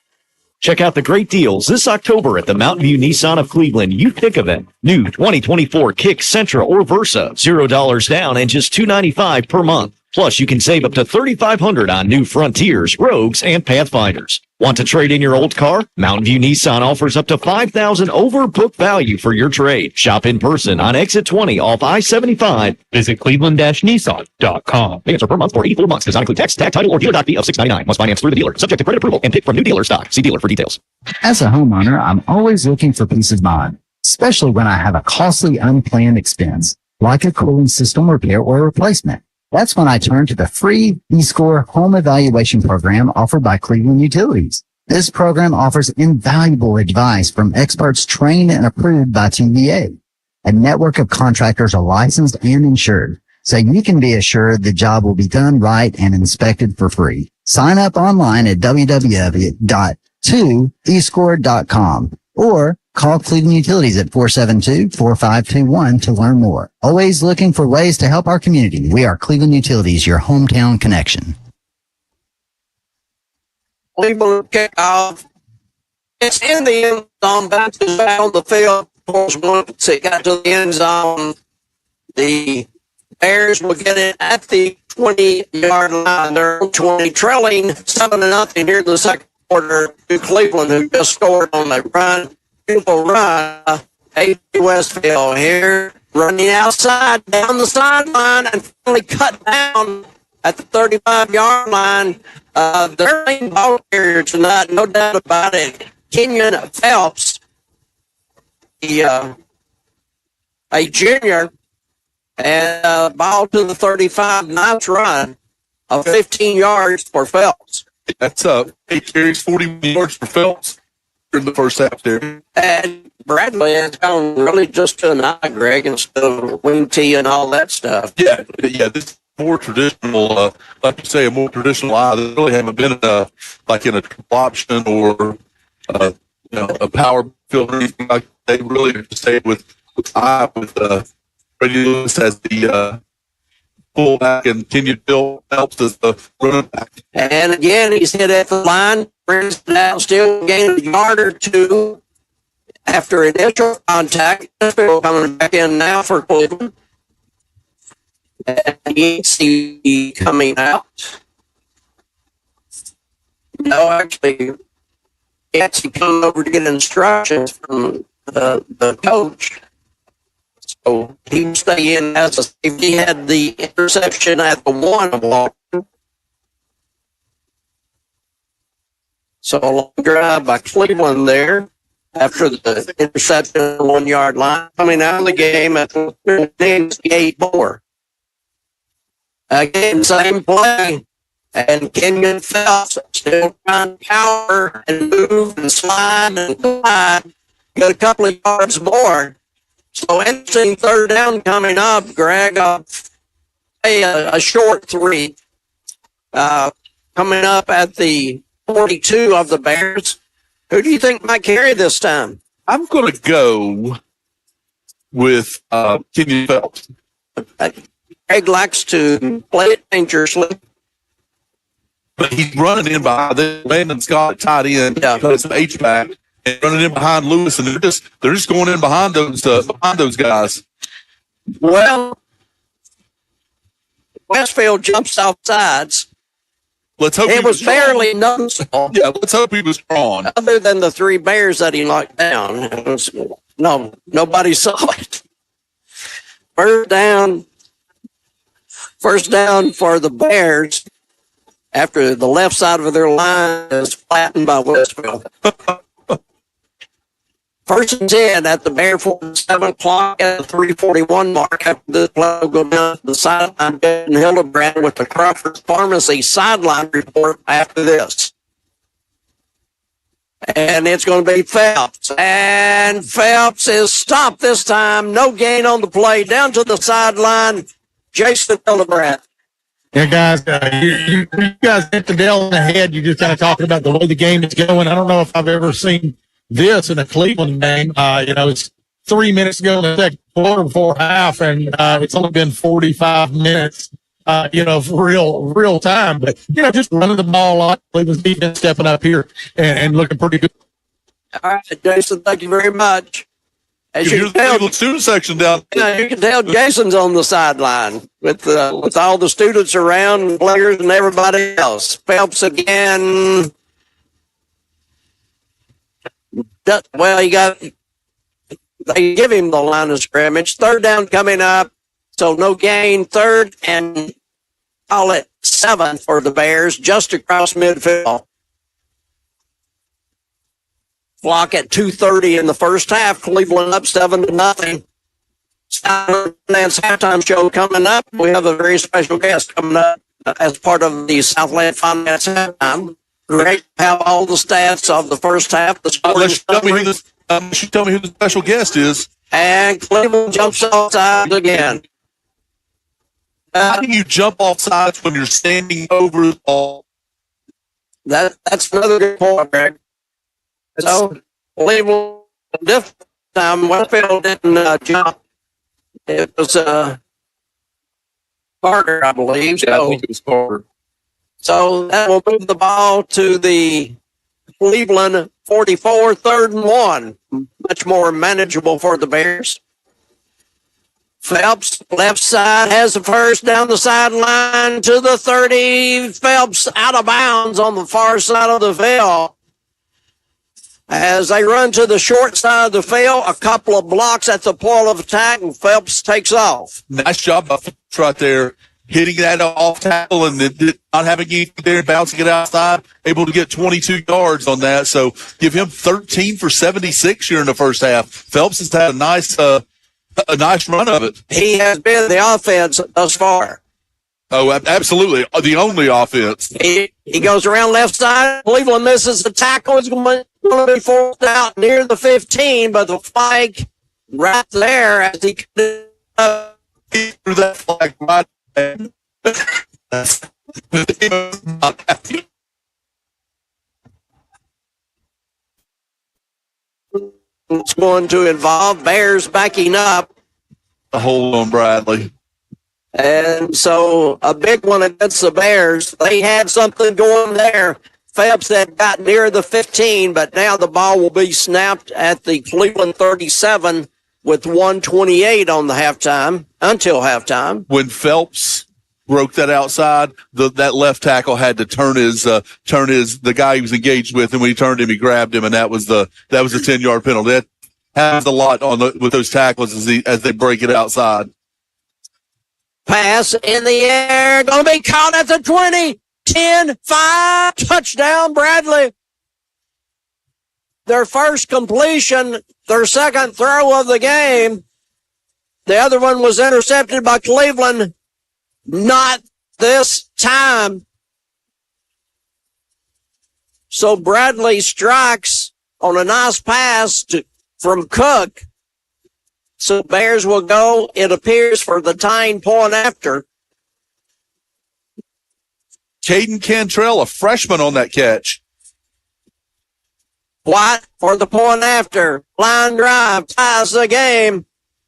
Check out the great deals this October at the Mountain View Nissan of Cleveland You Pick event. New 2024 Kick, Sentra, or Versa. $0 down and just $295 per month. Plus, you can save up to $3,500 on new Frontiers, Rogues, and Pathfinders. Want to trade in your old car? Mountain View Nissan offers up to $5,000 over book value for your trade. Shop in person on Exit 20 off I-75. Visit cleveland-nissan.com. Payments are per month for 84 months. Does not include tax, tag, title, or dealer fee of $699. Must finance through the dealer. Subject to credit approval and pick from new dealer stock. See dealer for details. As a homeowner, I'm always looking for peace of mind, especially when I have a costly unplanned expense, like a cooling system repair or replacement. That's when I turn to the free eScore home evaluation program offered by Cleveland Utilities. This program offers invaluable advice from experts trained and approved by TVA. A network of contractors are licensed and insured, so you can be assured the job will be done right and inspected for free. Sign up online at www.2escore.com or call Cleveland Utilities at 472-4521 to learn more. Always looking for ways to help our community. We are Cleveland Utilities, your hometown connection. Cleveland kickoff. It's in the end zone, bounces back on the field. Of course, once it got to the end zone, the Bears will get it at the 20-yard line. They're 20, trailing 7-0 here in the second quarter to Cleveland, who just scored on that run. Beautiful run. A.J. Westfield here, running outside, down the sideline, and finally cut down at the 35-yard line. Their main ball carrier tonight, no doubt about it, Kenyon Phelps, a junior, and ball to the 35. Nice run of 15 yards for Phelps. That's 8 carries, 41 yards for Phelps in the first half there. And Bradley has gone really just to an eye, Greg, instead of wing tee and all that stuff. Yeah, this is more traditional, like you say, a more traditional eye. They really haven't been in a triple option or a power field or anything like that. They really have stayed with eye with Brady Lewis as the fullback and Kenyon Phelps as the running back. And again, he's hit at the line, brings it down, still gained a yard or two after initial contact. Still coming back in now for Cleveland. And Yancey coming out. No, actually, Yancey coming over to get instructions from the coach. So he will stay in as a safety. He had the interception at the 1 of Walker. So a long drive by Cleveland there after the interception at the 1 yard line. Coming out of the game at the 8-4. Again, same play. And Kenyon Phelps still trying to power and move and slide and glide. Got a couple of yards more. So interesting third down coming up, Greg. A short 3 coming up at the 42 of the Bears. Who do you think might carry this time? I'm going to go with Kenyon Phelps. Greg likes to play it dangerously. But he's running in behind. Landon Scott tied in. Yeah, it's an H-back. And running in behind Lewis, and they're just going in behind those guys. Well, Westfield jumps off sides. Let's hope it was barely noticeable. Yeah, let's hope he was strong. Other than the 3 Bears that he knocked down, nobody saw it. First down for the Bears after the left side of their line is flattened by Westfield. First and 10 at the Bear 47 o'clock at the 3:41 mark. After this play will go down to the sideline. And Hildebrand with the Crawford Pharmacy sideline report after this. And it's going to be Phelps. And Phelps is stopped this time. No gain on the play. Down to the sideline. Jason Hildebrand. Yeah, guys, you guys hit the nail on the head. You're just kind of talking about the way the game is going. I don't know if I've ever seen this in a Cleveland game. It's 3 minutes ago in the second quarter before half, and it's only been 45 minutes, for real time. But, just running the ball a lot. Cleveland's defense stepping up here and looking pretty good. All right, Jason, thank you very much. As you can tell, student section down. You can tell Jason's on the sideline with all the students around and players and everybody else. Phelps again. Well, they give him the line of scrimmage. Third down coming up, so no gain. Third and call it 7 for the Bears, just across midfield. Clock at 2:30 in the first half. Cleveland up 7-0. Southland's halftime show coming up. We have a very special guest coming up as part of the Southland Finance halftime. Great to have all the stats of the first half. Unless you tell me who the special guest is. And Cleveland jumps offside again. How do you jump off sides when you're standing over the ball? That's another good point, Greg. So, Cleveland, this time, Westfield didn't jump. It was Carter, I believe. Yeah, I think it was Carter. So that will move the ball to the Cleveland 44, 3rd and 1. Much more manageable for the Bears. Phelps, left side, has the first down the sideline to the 30. Phelps out of bounds on the far side of the field. As they run to the short side of the field, a couple of blocks at the point of attack, and Phelps takes off. Nice job by Phelps right there, hitting that off tackle and then not having anything there, bouncing it outside, able to get 22 yards on that. So give him 13 for 76 here in the first half. Phelps has had a nice run of it. He has been the offense thus far. Oh, absolutely. The only offense. He goes around left side. Cleveland misses the tackle. It's going to be forced out near the 15, but the flag right there as he threw that flag right there. It's going to involve Bears backing up. Hold on, Bradley. And so a big one against the Bears. They had something going there. Phelps had got near the 15, but now the ball will be snapped at the Cleveland 37 with 1:28 on the halftime, until halftime. When Phelps broke that outside, that left tackle had to turn the guy he was engaged with, and when he turned him, he grabbed him, and that was a 10-yard penalty. That happens a lot with those tackles as they break it outside. Pass in the air, going to be caught at the 20, 10, 5, touchdown Bradley. Their first completion, their second throw of the game. The other one was intercepted by Cleveland. Not this time. So Bradley strikes on a nice pass from Cook. So Bears will go, it appears, for the tying point after. Caden Cantrell, a freshman on that catch. White for the point after. Line drive ties the game.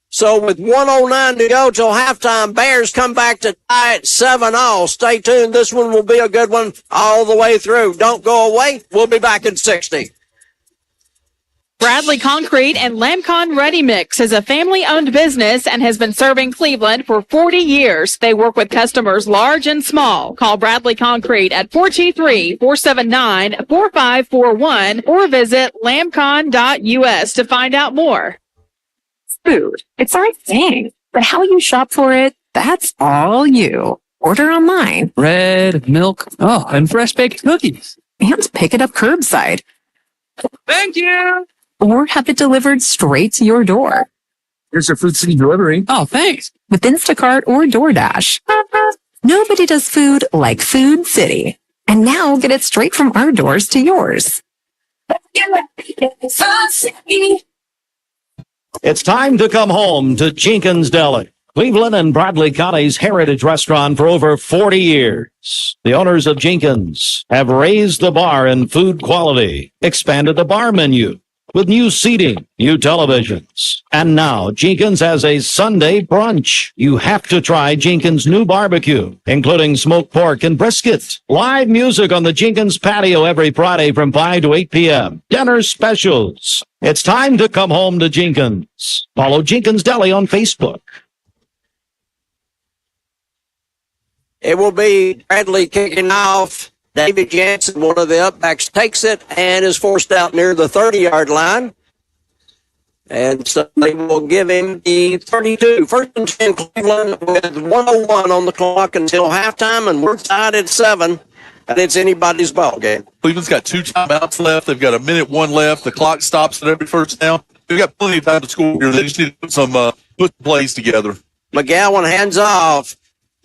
So with 1:09 to go till halftime, Bears come back to tie it 7-all. Stay tuned. This one will be a good one all the way through. Don't go away. We'll be back in 60. Bradley Concrete and Lamcon Ready Mix is a family-owned business and has been serving Cleveland for 40 years. They work with customers large and small. Call Bradley Concrete at 423-479-4541 or visit lamcon.us to find out more. Food. It's our thing. But how you shop for it, that's all you. Order online. Bread, milk, and fresh baked cookies. And pick it up curbside. Thank you. or have it delivered straight to your door. Here's your Food City delivery. Oh, thanks. With Instacart or DoorDash. Nobody does food like Food City. And now get it straight from our doors to yours. It's time to come home to Jenkins Deli, Cleveland and Bradley County's heritage restaurant for over 40 years. The owners of Jenkins have raised the bar in food quality, expanded the bar menu with new seating, new televisions. And now Jenkins has a Sunday brunch. You have to try Jenkins' new barbecue, including smoked pork and brisket. Live music on the Jenkins patio every Friday from 5 to 8 p.m. Dinner specials. It's time to come home to Jenkins. Follow Jenkins Deli on Facebook. It will be Bradley kicking off. David Jansen, one of the upbacks, takes it and is forced out near the 30-yard line. And so they will give him the 32. First and 10 Cleveland with 1:01 on the clock until halftime, and we're tied at 7. And it's anybody's ball game. Cleveland's got 2 timeouts left. They've got a minute 1 left. The clock stops at every first down. They've got plenty of time to score here. They just need to put some plays together. McGowan hands off.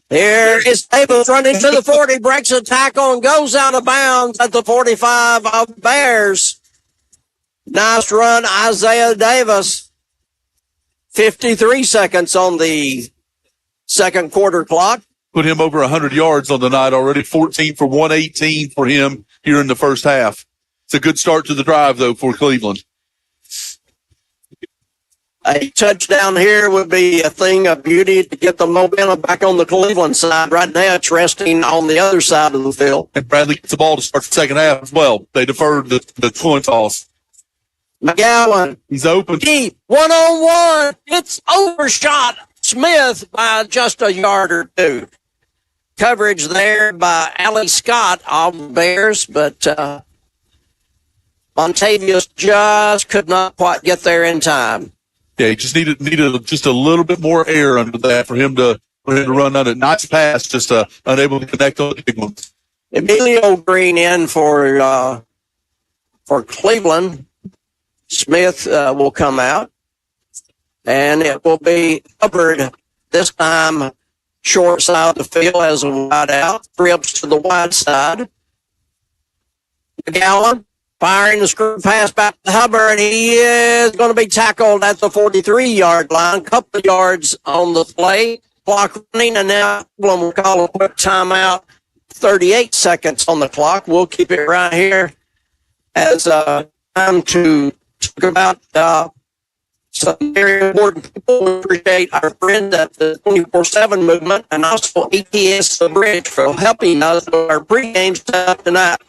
Here is Davis running to the 40, breaks a tackle and goes out of bounds at the 45 of Bears. Nice run, Isaiah Davis. 53 seconds on the second quarter clock. Put him over 100 yards on the night already. 14 for 118 for him here in the first half. It's a good start to the drive, though, for Cleveland. A touchdown here would be a thing of beauty to get the momentum back on the Cleveland side. Right now, it's resting on the other side of the field. And Bradley gets the ball to start the second half as well. They deferred the coin toss. McGowan. He's open. Deep. 1-on-1. It's overshot Smith by just a yard or 2. Coverage there by Allie Scott of the Bears, but Montavious just could not quite get there in time. Yeah, he just needed just a little bit more air under that for him to run on it. Nice pass, just unable to connect on the big ones. Emilio Green in for Cleveland. Smith will come out, and it will be Hubbard this time short side of the field as a wide out. Trips to the wide side. McGowan firing the screen pass back to Hubbard. He is going to be tackled at the 43-yard line. Couple of yards on the play. Clock running, and now we'll call a quick timeout. 38 seconds on the clock. We'll keep it right here as time to talk about some very important people. We appreciate our friend at the 24/7 movement and also ATS The Bridge for helping us with our pregame stuff tonight.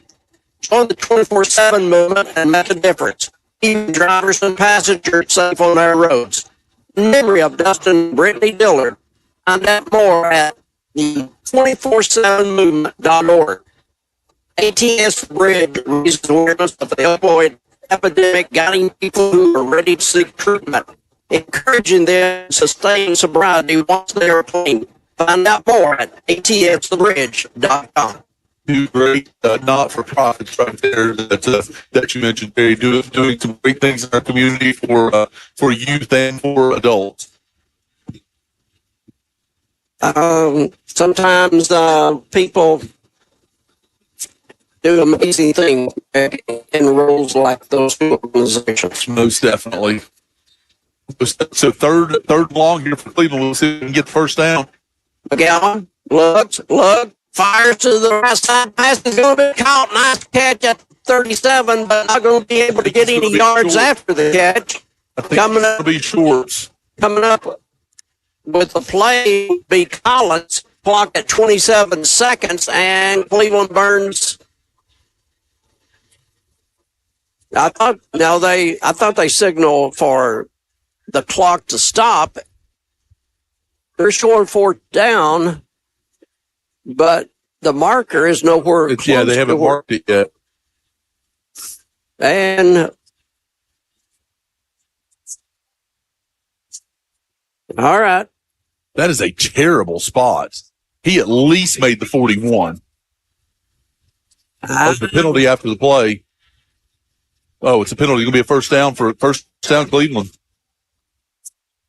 Join the 24/7 movement and make a difference. Keep drivers and passengers safe on our roads. In memory of Dustin and Brittany Dillard. Find out more at the 247movement.org. ATS Bridge raises awareness of the opioid epidemic, guiding people who are ready to seek treatment, encouraging them to sustain sobriety once they are clean. Find out more at atsthebridge.com. 2 great not-for-profits right there that you mentioned, Barry, doing some great things in our community for youth and for adults. Sometimes people do amazing things in roles like those two organizations. Most definitely. So third long here for Cleveland. We'll see if we can get the first down. McGowan looks, fires to the right side. Pass is going to be caught. Nice catch at 37, but not going to be able to get any yards after the catch. Coming up, be Schwartz. Coming up with the play, be Collins. Clock at 27 seconds, and Cleveland Burns. I thought they signaled for the clock to stop. They're showing 4th down, but the marker is nowhere close. Yeah, they haven't marked it yet. And all right. That is a terrible spot. He at least made the 41. That was the penalty after the play. Oh, it's a penalty. It's going to be a first down Cleveland.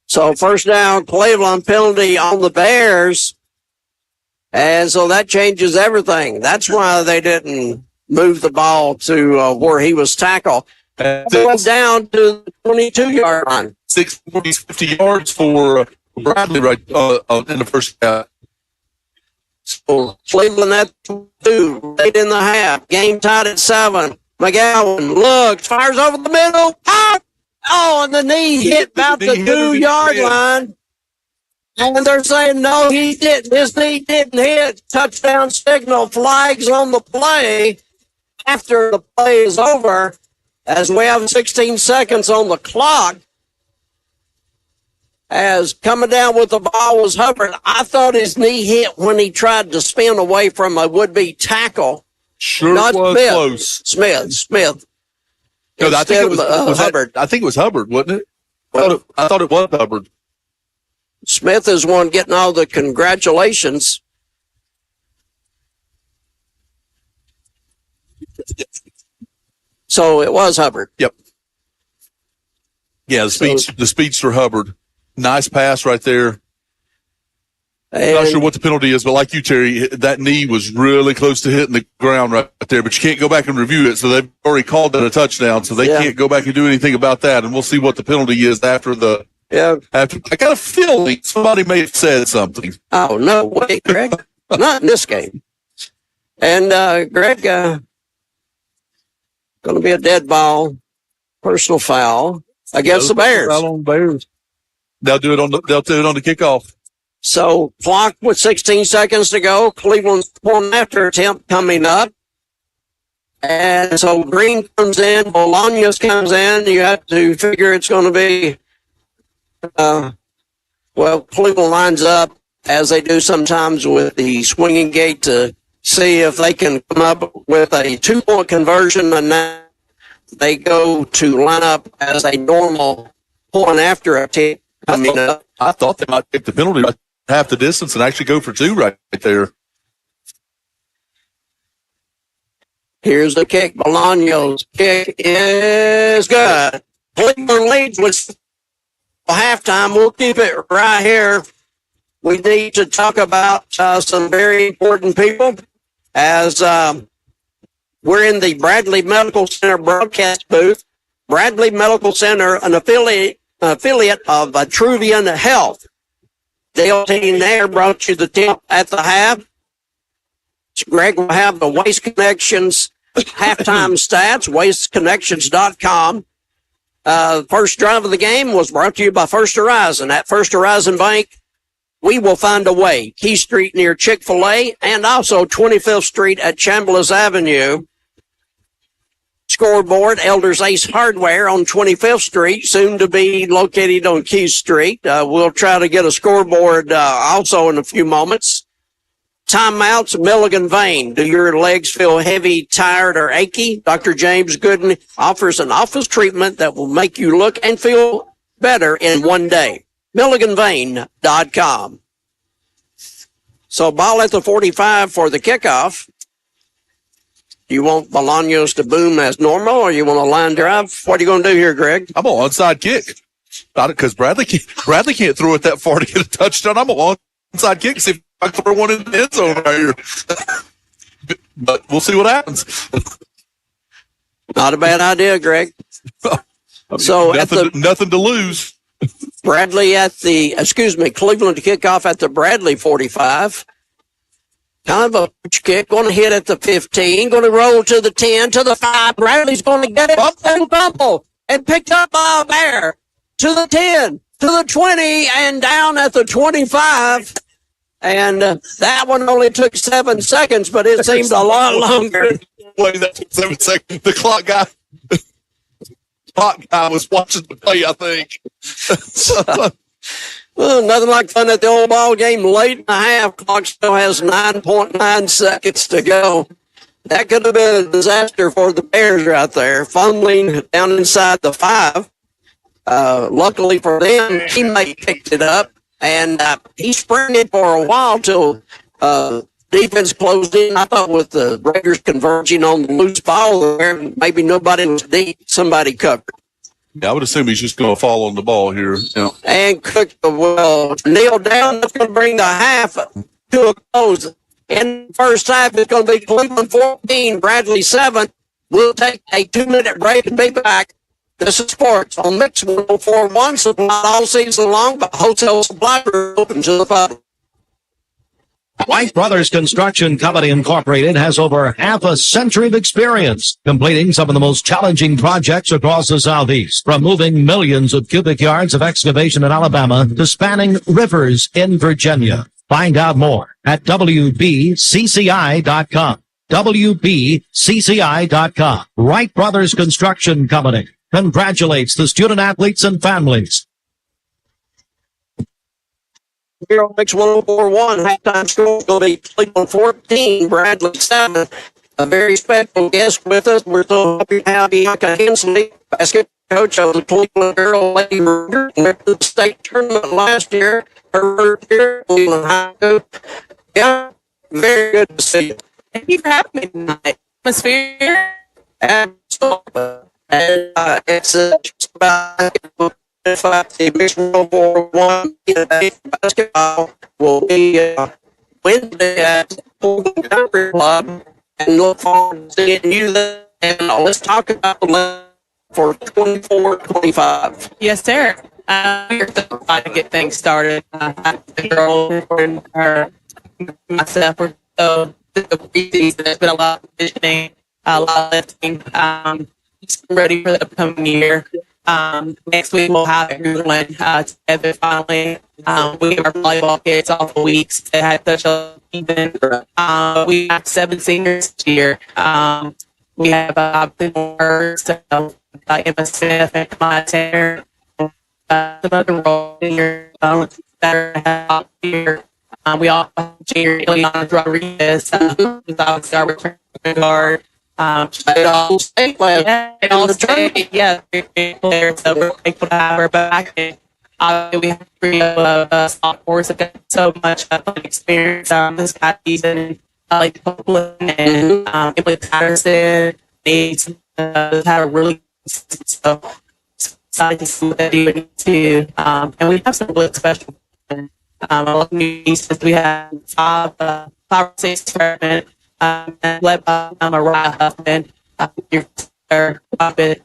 So first down, Cleveland, penalty on the Bears. And so that changes everything. That's why they didn't move the ball to where he was tackled. Down to the 22-yard line. 50 yards for Bradley right in the first half. So Cleveland at 2, late in the half. Game tied at 7. McGowan looks, fires over the middle. Oh, and the knee hit about the 2-yard line. And they're saying, no, he didn't. His knee didn't hit. Touchdown signal, flags on the play after the play is over, as we have 16 seconds on the clock. As coming down with the ball was Hubbard. I thought his knee hit when he tried to spin away from a would-be tackle. Sure Not was Smith. close. Smith. No, I think it was Hubbard. I think it was Hubbard, wasn't it? I thought it was Hubbard. Smith is one getting all the congratulations. So it was Hubbard. Yep. Yeah, the speedster Hubbard. Nice pass right there. Not sure what the penalty is, but like you, Terry, that knee was really close to hitting the ground right there. But you can't go back and review it, so they've already called that a touchdown, so they can't go back and do anything about that. And we'll see what the penalty is after the. Yeah. After I got a feeling somebody may have said something. Oh no, wait, Greg, not in this game. And Greg, going to be a dead ball, personal foul against the Bears. Foul on the Bears. They'll do it on the kickoff. So clock with 16 seconds to go. Cleveland's point after attempt coming up. And so Green comes in, Bolaños comes in. You have to figure it's going to be, Cleveland lines up as they do sometimes with the swinging gate to see if they can come up with a 2-point conversion. And now they go to line up as a normal point after attempt coming up. I thought they might take the penalty right half the distance and actually go for 2 right there. Here's the kick. Bolaños' kick is good. Cleveland leads with halftime. We'll keep it right here. We need to talk about some very important people as we're in the Bradley Medical Center broadcast booth. Bradley Medical Center, an affiliate of Vitruvian Health. Dale team there brought you the tip at the half. Greg will have the Waste Connections halftime stats, wasteconnections.com. First drive of the game was brought to you by First Horizon. At First Horizon Bank, we will find a way. Key Street near Chick-fil-A and also 25th Street at Chambliss Avenue. Scoreboard, Elders Ace Hardware on 25th Street, soon to be located on Key Street. We'll try to get a scoreboard also in a few moments. Timeouts, Milligan Vein. Do your legs feel heavy, tired, or achy? Dr. James Gooden offers an office treatment that will make you look and feel better in one day. MilliganVein.com. So ball at the 45 for the kickoff. Do you want Bolaños to boom as normal, or you want a line drive? What are you going to do here, Greg? I'm on onside kick. Because Bradley can't throw it that far to get a touchdown. I'm on onside kick. See if I can throw one in the end zone right here. But we'll see what happens. Not a bad idea, Greg. So nothing to lose. Cleveland to kick off at the Bradley 45. Kind of a pitch kick, going to hit at the 15, going to roll to the 10, to the 5. Bradley's going to get it and fumble and picked up by a Bear to the 10, to the 20, and down at the 25. And that one only took 7 seconds, but it seemed a lot longer. Wait, that took 7 seconds. The clock guy was watching the play, I think. Well, nothing like fun at the old ball game. Late in the half, clock still has 9.9 seconds to go. That could have been a disaster for the Bears right there, fumbling down inside the 5. Luckily for them, teammate picked it up, and he sprinted for a while till defense closed in. I thought with the Raiders converging on the loose ball there, maybe nobody was deep. Somebody covered. Yeah, I would assume he's just going to fall on the ball here. Yeah. And Cook will kneel down. That's going to bring the half to a close. In the first half, it's going to be Cleveland 14, Bradley 7. We'll take a 2-minute break and be back. This is sports on Mix 104.1, supplied all season long, but wholesale supply are open to the public. White Brothers Construction Company Incorporated has over half a century of experience completing some of the most challenging projects across the Southeast, from moving millions of cubic yards of excavation in Alabama to spanning rivers in Virginia. Find out more at WBCCI.com. WBCCI.com. Wright Brothers Construction Company congratulates the student athletes and families. Here on Mix 104.1, halftime score is going to be Cleveland 14, Bradley 7. A very special guest with us. We're so happy to have Bianca Hensley, basketball coach of the Cleveland Girl Lady Raiders. Went to the state tournament last year. Her first year, Cleveland High School. Yeah, very good to see you. Thank you for having me tonight. Atmosphere. Absolutely. And it's just about the Mix 104.1 basketball will be Wednesday at Fulton Country Club, and look forward to seeing you there. And let's talk about the line for 24-25. Yes, sir. We're trying to get things started. The girl and myself are so the preseason. There's been a lot of conditioning, a lot of lifting. Just ready for the upcoming year. Next week we'll have everyone together finally. We have our volleyball kids all the weeks. They had such a season. We have 7 seniors this year. We have Words, Emma Smith, and Kamai Tanner. Some other role seniors that are out here. We also have junior Ileana Rodriguez, who's obviously our return guard. All state yeah, big player, so we're thankful to have her back. And we have 3 sophomores that got so much experience this past season, like Copeland and Emily Patterson. They had a really so excited to see what they're doing too. And we have some really special. A lot of new pieces. We have 5 or 6 freshmen. Led by Mariah Huffman, your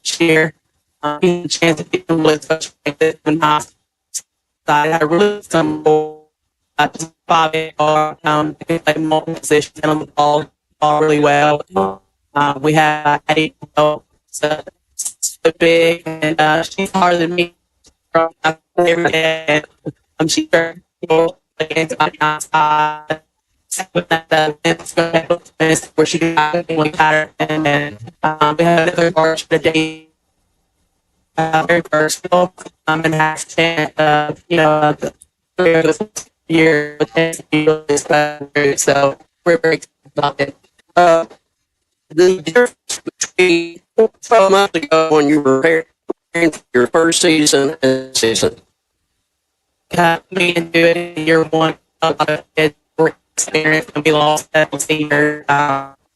cheer, a chance to get them with such like this and I really some 5 or they play multiple positions and on the ball really well. We have Addie, so big and she's harder than me every day. She's very against my outside. With that, it's going to where she got one pattern, and then we have another guard today, very versatile, and has chance, the year, so we're very excited about it. The difference between 12 months ago when you were preparing for your first season and season. Me and do it in year 1, a lot of kids experience and we lost that senior.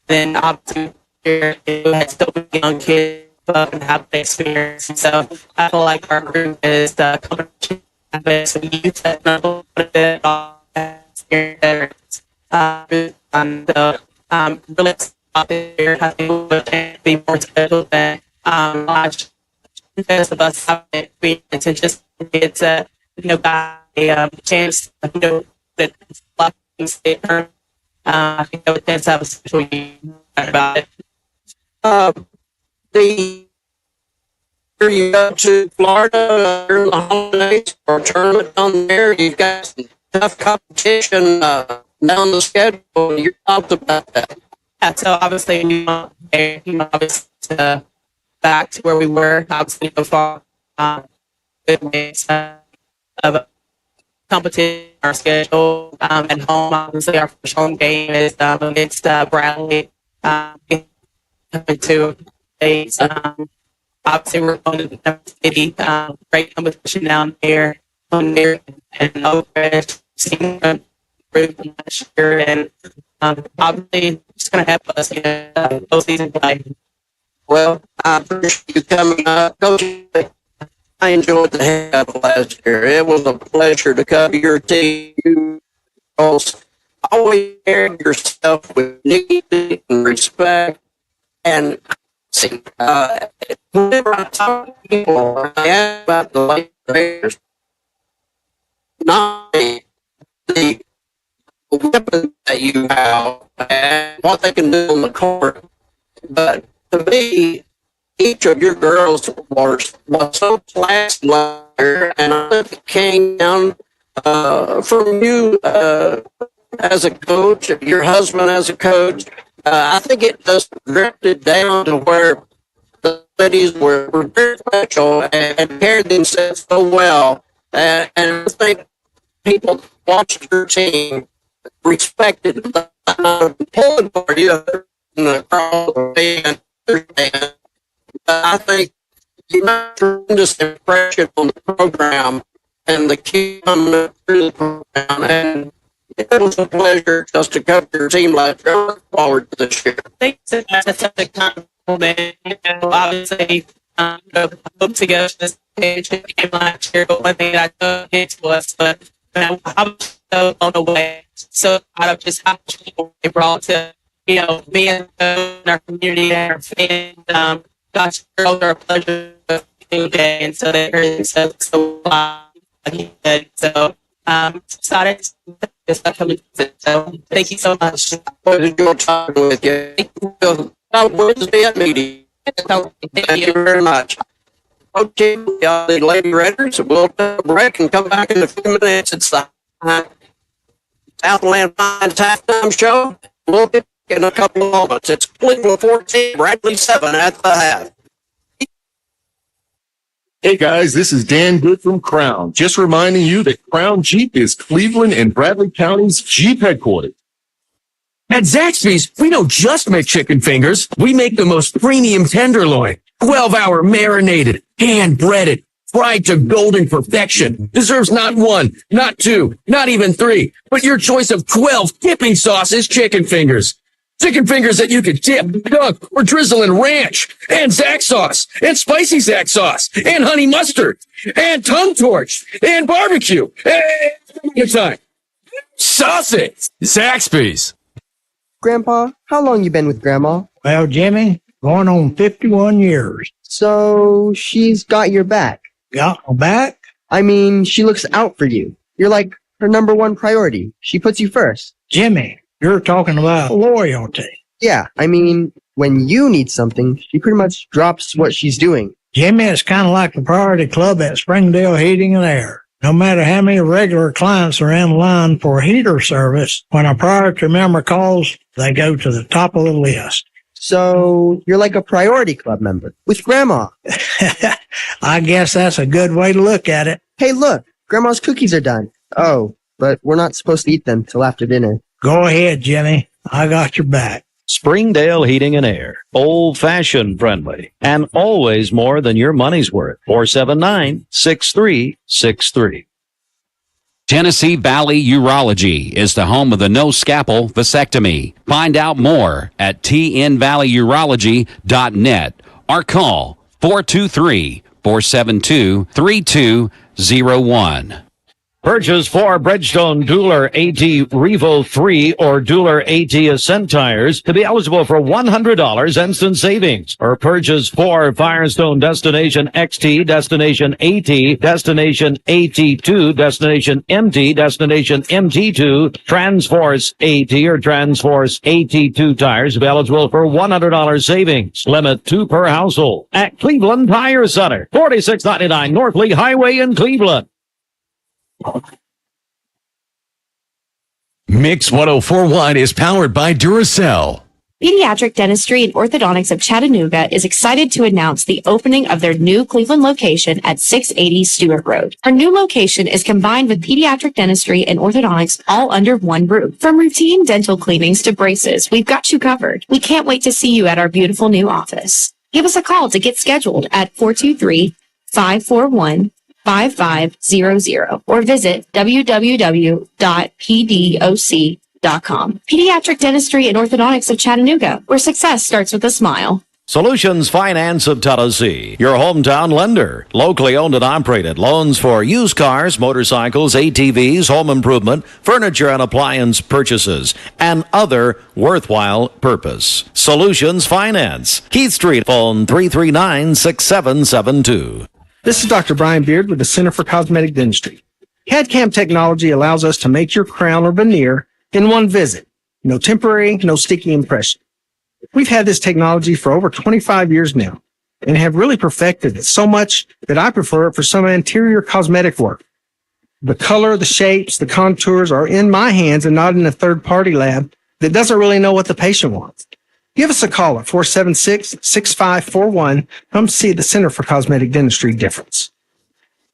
Then obviously who had still been young kids and have the experience. So I feel like our group is coming to best of youth that know a bit of experience. And really excited here. I think we'll be more special than last year of us having experience and just get to got a chance that I think that would tend to have a special year about it. You go to Florida during the holidays for a tournament down there. You've got some tough competition down the schedule. You talked about that. Yeah, so obviously we want to back to where we were. Obviously before good ways of competition, our schedule at home. Obviously, our first home game is against Bradley. Coming to states. Obviously, we're going to the city. Great competition down there. And over seeing group last year, and obviously it's going to help us get postseason play. Well, I appreciate you coming up. Coach, I enjoyed the heck out of last year. It was a pleasure to cover your team. You always carried yourself with dignity and respect. And see, whenever I talk to people, I ask about the late players, not the weapons that you have and what they can do on the court, but to me, each of your girls was so classy, and I think it came down from you as a coach, your husband as a coach. I think it just drifted down to where the ladies were very special and carried themselves so well. And I think people watching your team respected the pulling party of the crowd and I think you made a tremendous impression on the program and the key coming through the program. And it was a pleasure just to cover your team last year. I look forward to this year. Thanks so much. That's such a compliment. Obviously, I hope to go to this page game last year, but one thing that I took into us, but I was so blown away. So out of just how much people they brought to, me and our community and our fans. Gosh, girls are a pleasure day, and so they're so so excited to come visit. So thank you so much. What is your time with you? Wednesday at meeting. Thank you very much. Okay, the Lady Raiders, we'll take a break and come back in a few minutes. It's the Southland Fines halftime show. We'll be in a couple of moments. It's Cleveland 14, Bradley 7 at the half. Hey guys, this is Dan Good from Crown. Just reminding you that Crown Jeep is Cleveland and Bradley County's Jeep headquarters. At Zaxby's, we don't just make chicken fingers. We make the most premium tenderloin, 12-hour marinated, hand-breaded, fried to golden perfection. Deserves not one, not two, not even three, but your choice of 12 dipping sauces chicken fingers. Chicken fingers that you could dip, dunk, or drizzle in ranch, and Zax sauce, and spicy Zax sauce, and honey mustard, and tongue torch, and barbecue. Good time. Sausage. Zaxby's. Grandpa, how long you been with Grandma? Well, Jimmy, going on 51 years. So she's got your back. Got my back? I mean, she looks out for you. You're like her number one priority. She puts you first. Jimmy, you're talking about loyalty. Yeah, I mean, when you need something, she pretty much drops what she's doing. Jimmy, it's kind of like the Priority Club at Springdale Heating and Air. No matter how many regular clients are in line for heater service, when a Priority member calls, they go to the top of the list. So you're like a Priority Club member with Grandma. I guess that's a good way to look at it. Hey, look, Grandma's cookies are done. Oh, but we're not supposed to eat them till after dinner. Go ahead, Jimmy. I got your back. Springdale Heating and Air. Old-fashioned friendly. And always more than your money's worth. 479-6363. Tennessee Valley Urology is the home of the no scalpel vasectomy. Find out more at tnvalleyurology.net or call 423-472-3201. Purchase 4 Bridgestone Dueler AT Revo 3 or Dueler AT Ascent tires to be eligible for $100 instant savings. Or purchase 4 Firestone Destination XT, Destination AT, Destination AT2, Destination MT, Destination MT2, Transforce AT or Transforce AT2 tires to be eligible for $100 savings. Limit 2 per household at Cleveland Tire Center, 4699 North Lee Highway in Cleveland. Mix 104.1 is powered by Duracell. Pediatric Dentistry and Orthodontics of Chattanooga is excited to announce the opening of their new Cleveland location at 680 Stewart Road. Our new location is combined with pediatric dentistry and orthodontics all under one roof. From routine dental cleanings to braces, we've got you covered. We can't wait to see you at our beautiful new office. Give us a call to get scheduled at 423-541-5500 or visit www.pdoc.com. pediatricdentistry.com. Pediatric Dentistry and Orthodontics of Chattanooga, where success starts with a smile. Solutions Finance of Tennessee, your hometown lender. Locally owned and operated. Loans for used cars, motorcycles, ATVs, home improvement, furniture and appliance purchases, and other worthwhile purpose. Solutions Finance. Keith Street, phone 339-6772. This is Dr. Brian Beard with the Center for Cosmetic Dentistry. CAD-CAM technology allows us to make your crown or veneer in one visit. No temporary, no sticky impression. We've had this technology for over 25 years now and have really perfected it so much that I prefer it for some interior cosmetic work. The color, the shapes, the contours are in my hands and not in a third-party lab that doesn't really know what the patient wants. Give us a call at 476-6541. Come see the Center for Cosmetic Dentistry difference.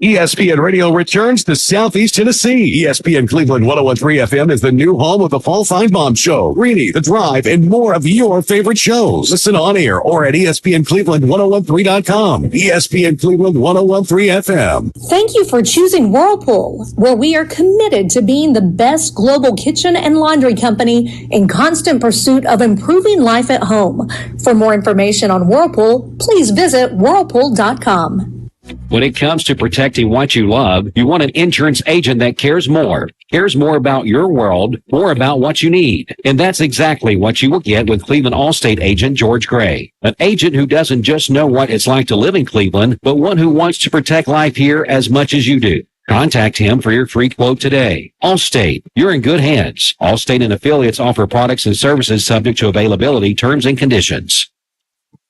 ESPN Radio returns to Southeast Tennessee. ESPN Cleveland 101.3 FM is the new home of the Paul Feinbaum Show, Greeny, The Drive, and more of your favorite shows. Listen on air or at ESPNCleveland1013.com. ESPN Cleveland 101.3 FM. Thank you for choosing Whirlpool, where we are committed to being the best global kitchen and laundry company in constant pursuit of improving life at home. For more information on Whirlpool, please visit whirlpool.com. When it comes to protecting what you love, you want an insurance agent that cares more about your world, more about what you need. And that's exactly what you will get with Cleveland Allstate agent George Gray. An agent who doesn't just know what it's like to live in Cleveland, but one who wants to protect life here as much as you do. Contact him for your free quote today. Allstate, you're in good hands. Allstate and affiliates offer products and services subject to availability, terms, and conditions.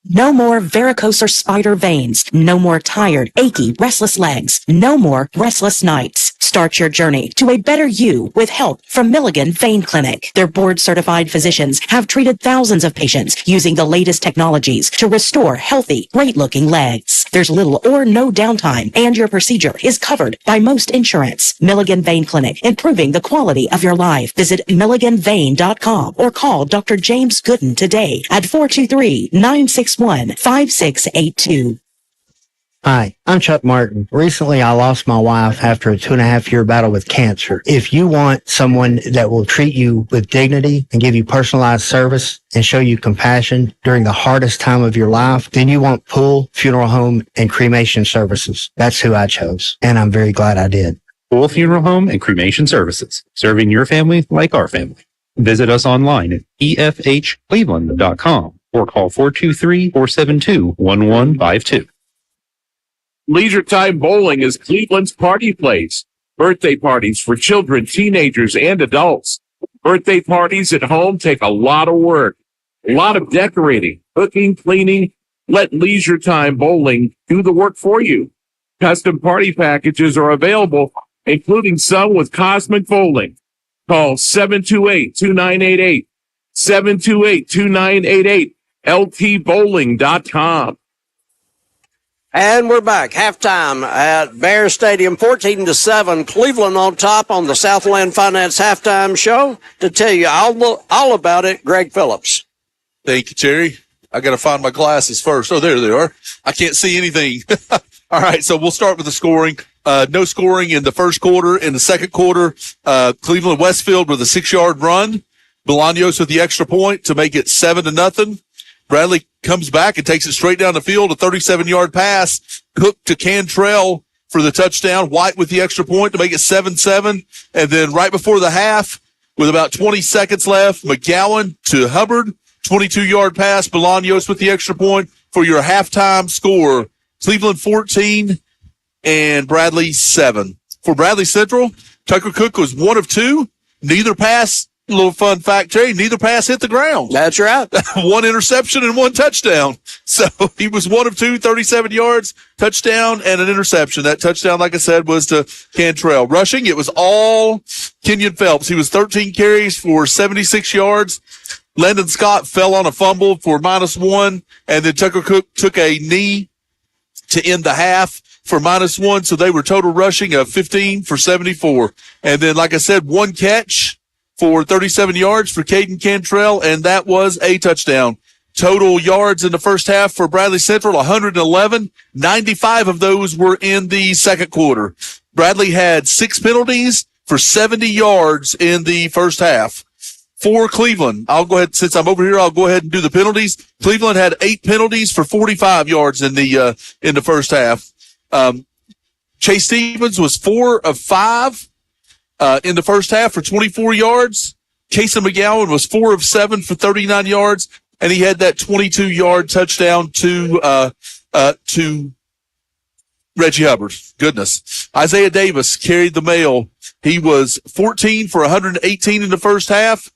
No more varicose or spider veins. No more tired, achy, restless legs. No more restless nights. Start your journey to a better you with help from Milligan Vein Clinic. Their board-certified physicians have treated thousands of patients using the latest technologies to restore healthy, great-looking legs. There's little or no downtime, and your procedure is covered by most insurance. Milligan Vein Clinic, improving the quality of your life. Visit milliganvein.com or call Dr. James Gooden today at 423-961-5682. Hi, I'm Chuck Martin. Recently, I lost my wife after a 2.5-year battle with cancer. If you want someone that will treat you with dignity and give you personalized service and show you compassion during the hardest time of your life, then you want Pool Funeral Home and Cremation Services. That's who I chose, and I'm very glad I did. Pool Funeral Home and Cremation Services, serving your family like our family. Visit us online at efhcleveland.com or call 423-472-1152. Leisure Time Bowling is Cleveland's party place. Birthday parties for children, teenagers, and adults. Birthday parties at home take a lot of work, a lot of decorating, cooking, cleaning. Let Leisure Time Bowling do the work for you. Custom party packages are available, including some with Cosmic Bowling. Call 728-2988, 728-2988, ltbowling.com. And we're back. Halftime at Bear Stadium, 14-7. Cleveland on top on the Southland Finance Halftime Show. To tell you all about it, Greg Phillips. Thank you, Terry. I got to find my glasses first. Oh, there they are. I can't see anything. All right, so we'll start with the scoring. No scoring in the first quarter. In the second quarter, Cleveland Westfield with a 6-yard run. Bolaños with the extra point to make it 7-0. Bradley comes back and takes it straight down the field, a 37-yard pass. Cook to Cantrell for the touchdown. White with the extra point to make it 7-7. And then right before the half, with about 20 seconds left, McGowan to Hubbard, 22-yard pass. Bolaños with the extra point for your halftime score. Cleveland 14 and Bradley 7. For Bradley Central, Tucker Cook was 1 of 2. Neither pass. A little fun fact, Terry, neither pass hit the ground. That's right. 1 interception and 1 touchdown. So he was 1 of 2, 37 yards, touchdown, and an interception. That touchdown, like I said, was to Cantrell. Rushing, it was all Kenyon Phelps. He was 13 carries for 76 yards. Landon Scott fell on a fumble for -1, and then Tucker Cook took a knee to end the half for -1. So they were total rushing of 15 for 74. And then, like I said, 1 catch for 37 yards for Caden Cantrell, and that was a touchdown. Total yards in the first half for Bradley Central, 111. 95 of those were in the second quarter. Bradley had 6 penalties for 70 yards in the first half. for Cleveland. I'll go ahead, since I'm over here, I'll go ahead and do the penalties. Cleveland had 8 penalties for 45 yards in the first half. Chase Stevens was 4 of 5 in the first half for 24 yards. Casey McGowan was 4 of 7 for 39 yards, and he had that 22-yard touchdown to Reggie Hubbard. Goodness. Isaiah Davis carried the mail. He was 14 for 118 in the first half.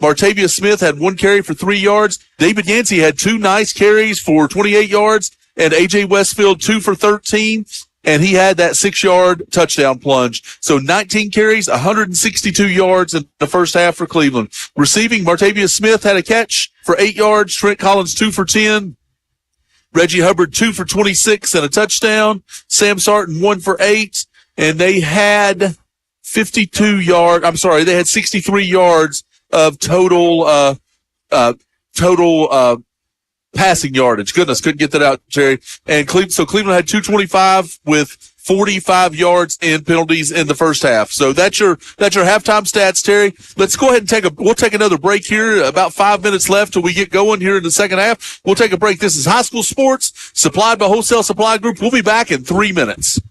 Martavius Smith had 1 carry for 3 yards. David Yancey had 2 nice carries for 28 yards, and A.J. Westfield 2 for 13. And he had that 6-yard touchdown plunge. So 19 carries, 162 yards in the first half for Cleveland. Receiving, Martavius Smith had a catch for 8 yards. Trent Collins 2 for 10. Reggie Hubbard 2 for 26 and a touchdown. Sam Sarton 1 for 8. And they had 63 yards of total passing yardage. Goodness, couldn't get that out, Jerry. And Cleveland had 225 with 45 yards in penalties in the first half. So that's your halftime stats, Terry. Let's go ahead and we'll take another break here. About 5 minutes left till we get going here in the second half. We'll take a break. This is High School Sports, supplied by Wholesale Supply Group. We'll be back in 3 minutes.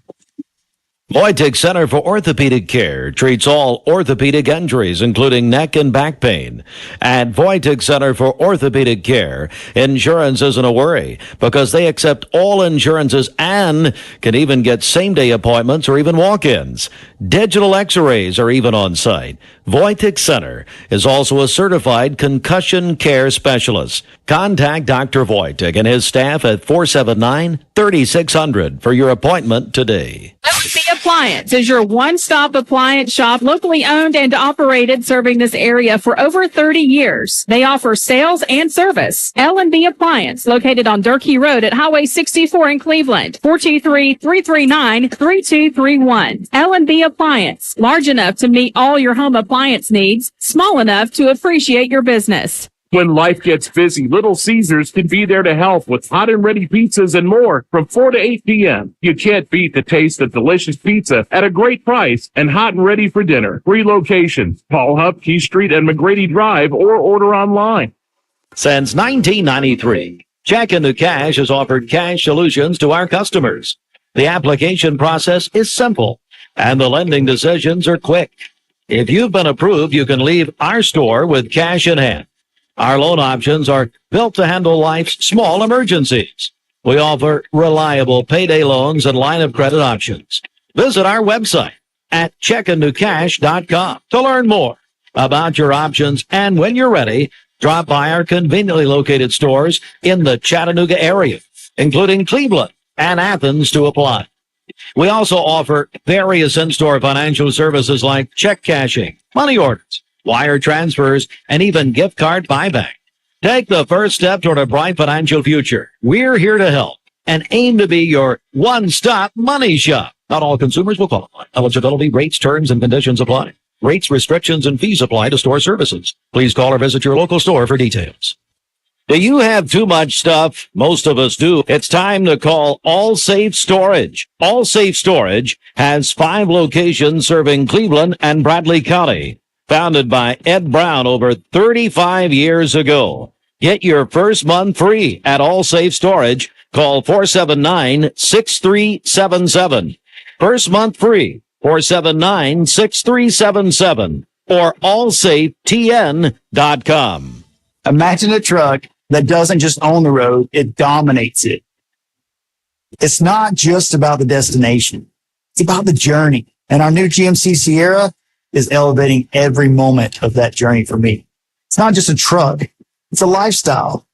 Voitech Center for Orthopedic Care treats all orthopedic injuries, including neck and back pain. At Voitech Center for Orthopedic Care, insurance isn't a worry because they accept all insurances and can even get same-day appointments or even walk-ins. Digital x-rays are even on site. Voitech Center is also a certified concussion care specialist. Contact Dr. Voitech and his staff at 479-3600 for your appointment today. L&B Appliance is your one-stop appliance shop, locally owned and operated, serving this area for over 30 years. They offer sales and service. L&B Appliance, located on Durkee Road at Highway 64 in Cleveland, 423-339-3231. L&B Appliance, large enough to meet all your home appliance needs, small enough to appreciate your business. When life gets busy, Little Caesars can be there to help with hot and ready pizzas and more from 4 to 8 p.m. You can't beat the taste of delicious pizza at a great price and hot and ready for dinner. 3 locations, Paul Hupp, Key Street, and McGrady Drive, or order online. Since 1993, Check Into Cash has offered cash solutions to our customers. The application process is simple, and the lending decisions are quick. If you've been approved, you can leave our store with cash in hand. Our loan options are built to handle life's small emergencies. We offer reliable payday loans and line of credit options. Visit our website at checkintocash.com to learn more about your options. And when you're ready, drop by our conveniently located stores in the Chattanooga area, including Cleveland and Athens, to apply. We also offer various in-store financial services like check cashing, money orders, wire transfers, and even gift card buyback. Take the first step toward a bright financial future. We're here to help and aim to be your one-stop money shop. Not all consumers will qualify. Eligibility, rates, terms, and conditions apply. Rates, restrictions, and fees apply to store services. Please call or visit your local store for details. Do you have too much stuff? Most of us do. It's time to call All Safe Storage. All Safe Storage has 5 locations serving Cleveland and Bradley County. Founded by Ed Brown over 35 years ago. Get your first month free at All Safe Storage. Call 479-6377. First month free, 479-6377. Or allsafetn.com. Imagine a truck that doesn't just own the road, it dominates it. It's not just about the destination. It's about the journey. And our new GMC Sierra is elevating every moment of that journey for me. It's not just a truck. It's a lifestyle.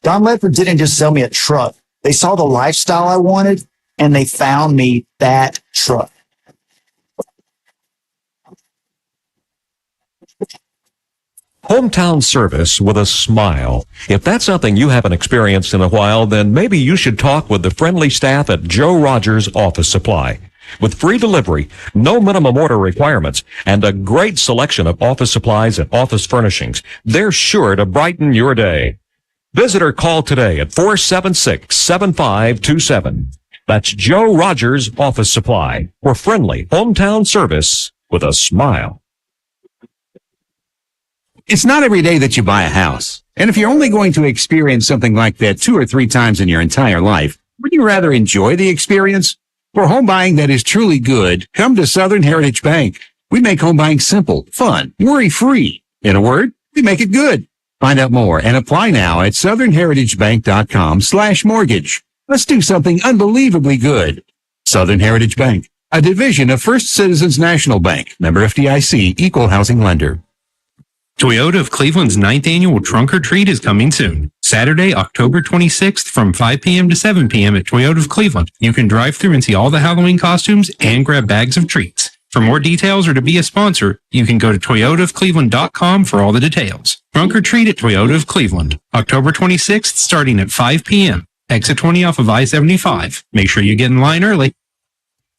Don Ledford didn't just sell me a truck. They saw the lifestyle I wanted, and they found me that truck. Hometown service with a smile. If that's something you haven't experienced in a while, then maybe you should talk with the friendly staff at Joe Rogers Office Supply. With free delivery, no minimum order requirements, and a great selection of office supplies and office furnishings, they're sure to brighten your day. Visit or call today at 476-7527. That's Joe Rogers Office Supply for friendly hometown service with a smile. It's not every day that you buy a house. And if you're only going to experience something like that 2 or 3 times in your entire life, would you rather enjoy the experience? For home buying that is truly good, come to Southern Heritage Bank. We make home buying simple, fun, worry-free. In a word, we make it good. Find out more and apply now at southernheritagebank.com/mortgage. Let's do something unbelievably good. Southern Heritage Bank, a division of First Citizens National Bank, member FDIC, equal housing lender. Toyota of Cleveland's 9th annual Trunk or Treat is coming soon. Saturday, October 26th from 5 p.m. to 7 p.m. at Toyota of Cleveland. You can drive through and see all the Halloween costumes and grab bags of treats. For more details or to be a sponsor, you can go to toyotaofcleveland.com for all the details. Trunk or Treat at Toyota of Cleveland, October 26th starting at 5 p.m. Exit 20 off of I-75. Make sure you get in line early.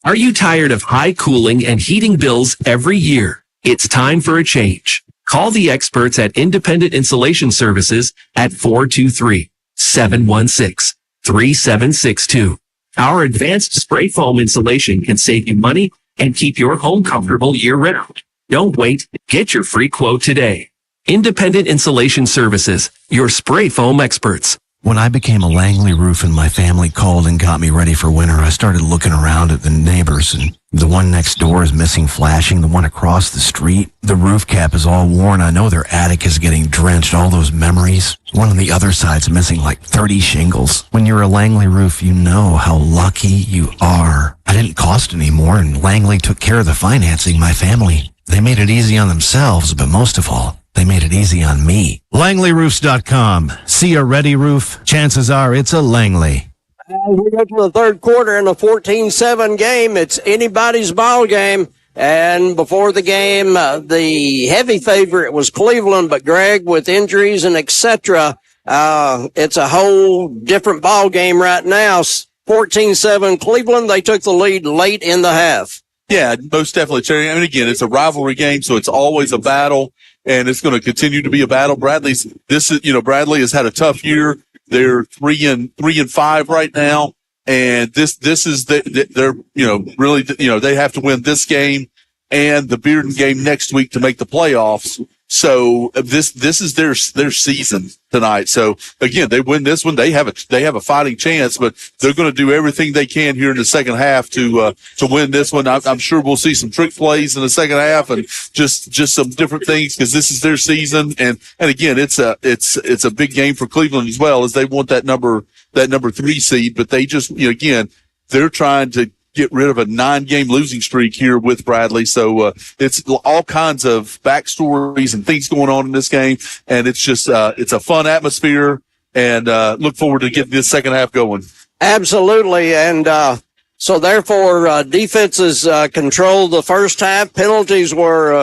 Are you tired of high cooling and heating bills every year? It's time for a change. Call the experts at Independent Insulation Services at 423-716-3762. Our advanced spray foam insulation can save you money and keep your home comfortable year-round. Don't wait. Get your free quote today. Independent Insulation Services, your spray foam experts. When I became a Langley roof and my family called and got me ready for winter, I started looking around at the neighbors, and the one next door is missing flashing, the one across the street, the roof cap is all worn. I know their attic is getting drenched, all those memories. One on the other side's missing like 30 shingles. When you're a Langley roof, you know how lucky you are. I didn't cost any more, and Langley took care of the financing. My family, they made it easy on themselves, but most of all, they made it easy on me. LangleyRoofs.com. See a ready roof? Chances are it's a Langley. We go to the third quarter in a 14-7 game. It's anybody's ball game. And before the game, the heavy favorite was Cleveland, but Greg, with injuries and etc., it's a whole different ball game right now. 14-7 Cleveland. They took the lead late in the half. Yeah, most definitely, Terry. I mean, again, it's a rivalry game, so it's always a battle, and it's going to continue to be a battle. Bradley has had a tough year. They're 3-5 right now, and this is they're really they have to win this game and the Bearden game next week to make the playoffs. So this is their season tonight. So again, they win this one, they have a fighting chance, but they're going to do everything they can here in the second half to win this one. I'm sure we'll see some trick plays in the second half and just some different things because this is their season. And again, it's a big game for Cleveland as well, as they want that number 3 seed, but they just again, they're trying to get rid of a 9-game losing streak here with Bradley. So, it's all kinds of backstories and things going on in this game. And it's just, it's a fun atmosphere, and, look forward to getting this second half going. Absolutely. And, so therefore, defenses, controlled the first half. Penalties were,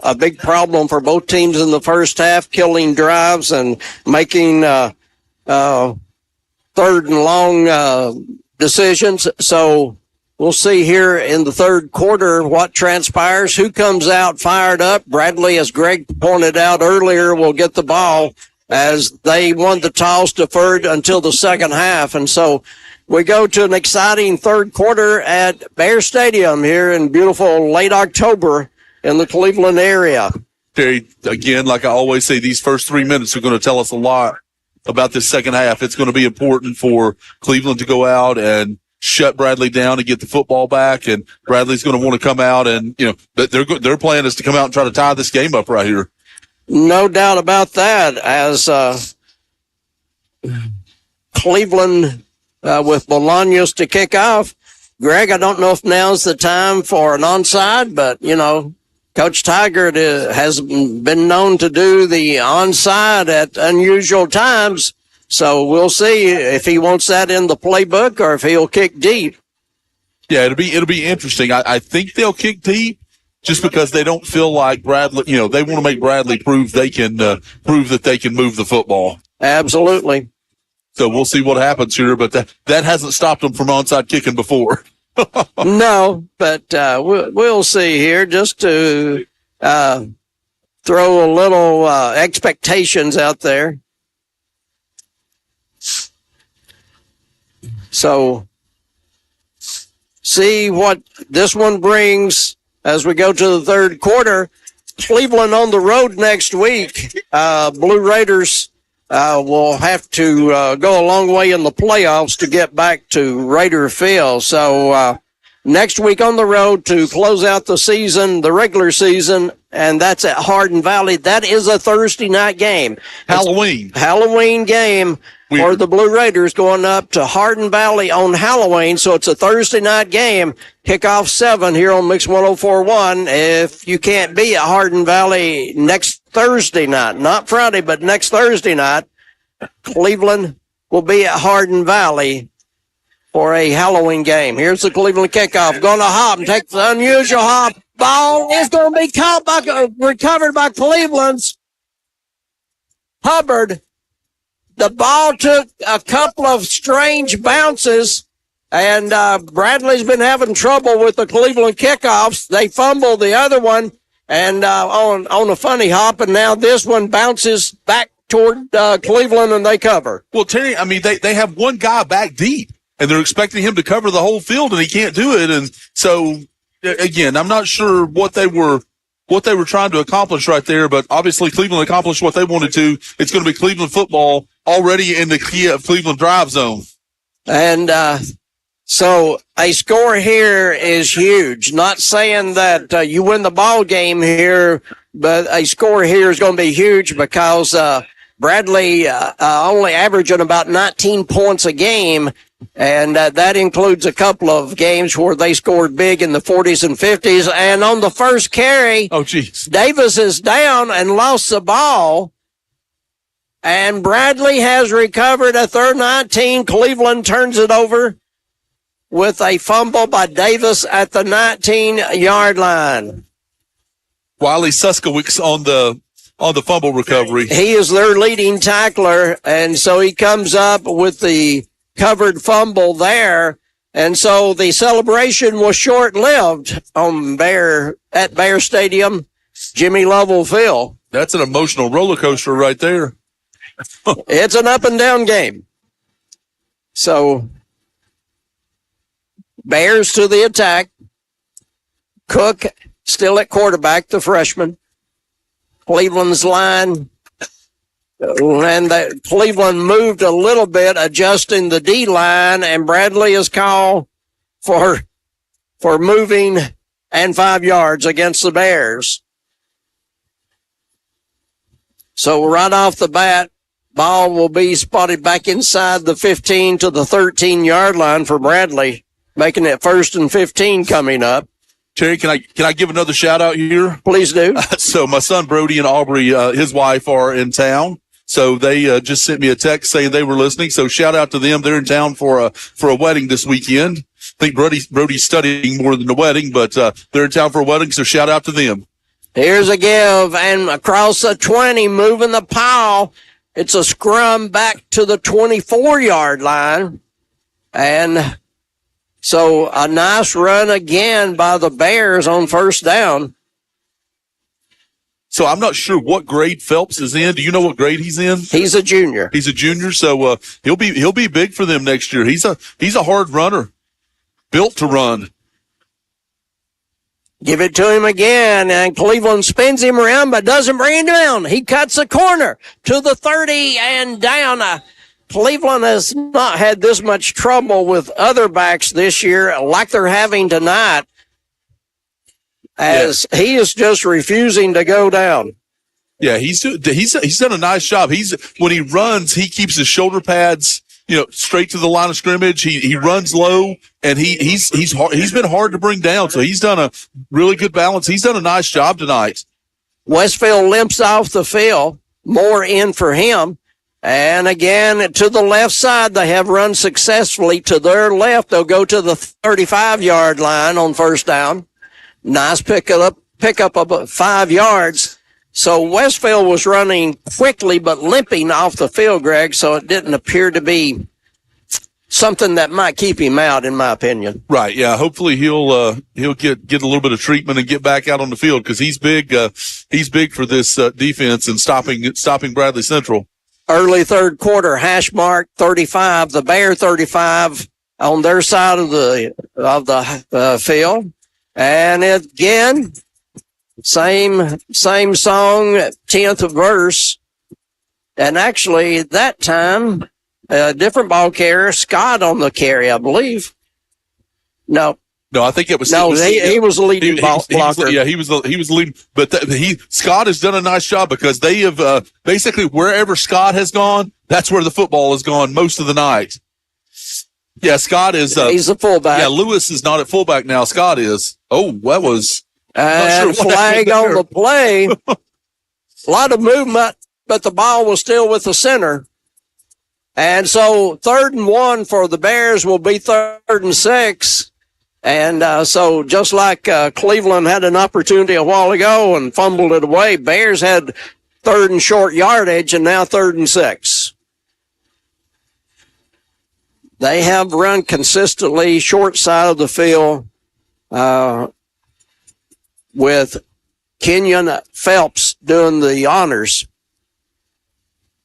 a big problem for both teams in the first half, killing drives and making, third and long, decisions. So, we'll see here in the third quarter what transpires, who comes out fired up. Bradley, as Greg pointed out earlier, will get the ball as they won the toss, deferred until the second half. And so we go to an exciting third quarter at Bear Stadium here in beautiful late October in the Cleveland area. Terry, again, like I always say, these first 3 minutes are going to tell us a lot about this second half. It's going to be important for Cleveland to go out and shut Bradley down and get the football back, and Bradley's going to want to come out and their plan is to come out and try to tie this game up right here. No doubt about that. As Cleveland with Bolaños to kick off, Greg, I don't know if now's the time for an onside, but Coach Tigert has been known to do the onside at unusual times. So we'll see if he wants that in the playbook or if he'll kick deep. Yeah, it'll be interesting. I think they'll kick deep just because they don't feel like Bradley, they want to make Bradley prove that they can move the football. Absolutely. So we'll see what happens here, but that hasn't stopped them from onside kicking before. No, but we'll see here just to throw a little expectations out there. So see what this one brings as we go to the third quarter. Cleveland on the road next week. Blue Raiders will have to go a long way in the playoffs to get back to Raider Field. So next week on the road to close out the season, the regular season, and that's at Hardin Valley. That is a Thursday night game. Halloween game for the Blue Raiders going up to Hardin Valley on Halloween. So it's a Thursday night game. Kickoff 7 here on Mix 104.1. If you can't be at Hardin Valley next Thursday night, not Friday, but next Thursday night, Cleveland will be at Hardin Valley for a Halloween game. Here's the Cleveland kickoff. Going to hop and take the unusual hop. Ball is going to be recovered by Cleveland's Hubbard. The ball took a couple of strange bounces, and Bradley's been having trouble with the Cleveland kickoffs. They fumbled the other one, and on a funny hop, and now this one bounces back toward Cleveland, and they cover. Well, Terry, I mean, they have one guy back deep, and they're expecting him to cover the whole field, and he can't do it. And so, again, I'm not sure what they were trying to accomplish right there, but obviously Cleveland accomplished what they wanted to. It's going to be Cleveland football already in the Cleveland drive zone. And so a score here is huge. Not saying that you win the ball game here, but a score here is going to be huge because Bradley only averaging about 19 points a game, and that includes a couple of games where they scored big in the 40s and 50s. And on the first carry, Davis is down and lost the ball, and Bradley has recovered a third 19. Cleveland turns it over with a fumble by Davis at the 19-yard line. Wiley Suskiewicz on the fumble recovery. He is their leading tackler, and so he comes up with the covered fumble there. And so the celebration was short-lived at Bear Stadium, Jimmy Lovell Field. That's an emotional roller coaster right there. It's an up and down game. So Bears to the attack. Cook still at quarterback, the freshman. Cleveland's line, and Cleveland moved a little bit, adjusting the D line, and Bradley is called for moving and 5 yards against the Bears. So right off the bat, ball will be spotted back inside the 15 to the 13-yard line for Bradley, making it 1st and 15 coming up. Terry, can I give another shout out here? Please do. So my son Brody and Aubrey, his wife, are in town. So they just sent me a text saying they were listening. So shout out to them. They're in town for a wedding this weekend. I think Brody's studying more than the wedding, but they're in town for a wedding. So shout out to them. Here's a give, and across the 20, moving the pile. It's a scrum back to the 24-yard line. And so a nice run again by the Bears on first down. So I'm not sure what grade Phelps is in. Do you know what grade he's in? He's a junior. He's a junior, so he'll be big for them next year. He's a hard runner, built to run. Give it to him again, and Cleveland spins him around, but doesn't bring him down. He cuts a corner to the 30 and down. Cleveland has not had this much trouble with other backs this year like they're having tonight, as he is just refusing to go down. Yeah, he's done a nice job. When he runs, he keeps his shoulder pads, straight to the line of scrimmage. He runs low, and he's been hard to bring down. So he's done a really good balance. He's done a nice job tonight. Westfield limps off the field. More in for him. And again, to the left side, they have run successfully. To their left, they'll go to the 35-yard line on first down. Nice pickup of 5 yards. So Westfield was running quickly but limping off the field, Greg, so it didn't appear to be something that might keep him out, in my opinion. Right, yeah. Hopefully he'll get a little bit of treatment and get back out on the field, because he's big for this defense and stopping Bradley Central. Early third quarter, hash mark 35, the Bear 35 on their side of the field. And again, Same song, 10th verse. And actually, that time, a different ball carrier, Scott on the carry, I believe. No, I think it was. No, he was the leading blocker. He was the leading. But Scott has done a nice job because they have basically wherever Scott has gone, that's where the football has gone most of the night. Yeah, Scott is. He's the fullback. Yeah, Lewis is not at fullback now. Scott is. Oh, that was. And flag on the play. A lot of movement, but the ball was still with the center. And so 3rd and 1 for the Bears will be 3rd and 6. And so just like Cleveland had an opportunity a while ago and fumbled it away, Bears had 3rd and short yardage and now 3rd and 6. They have run consistently short side of the field with Kenyon Phelps doing the honors.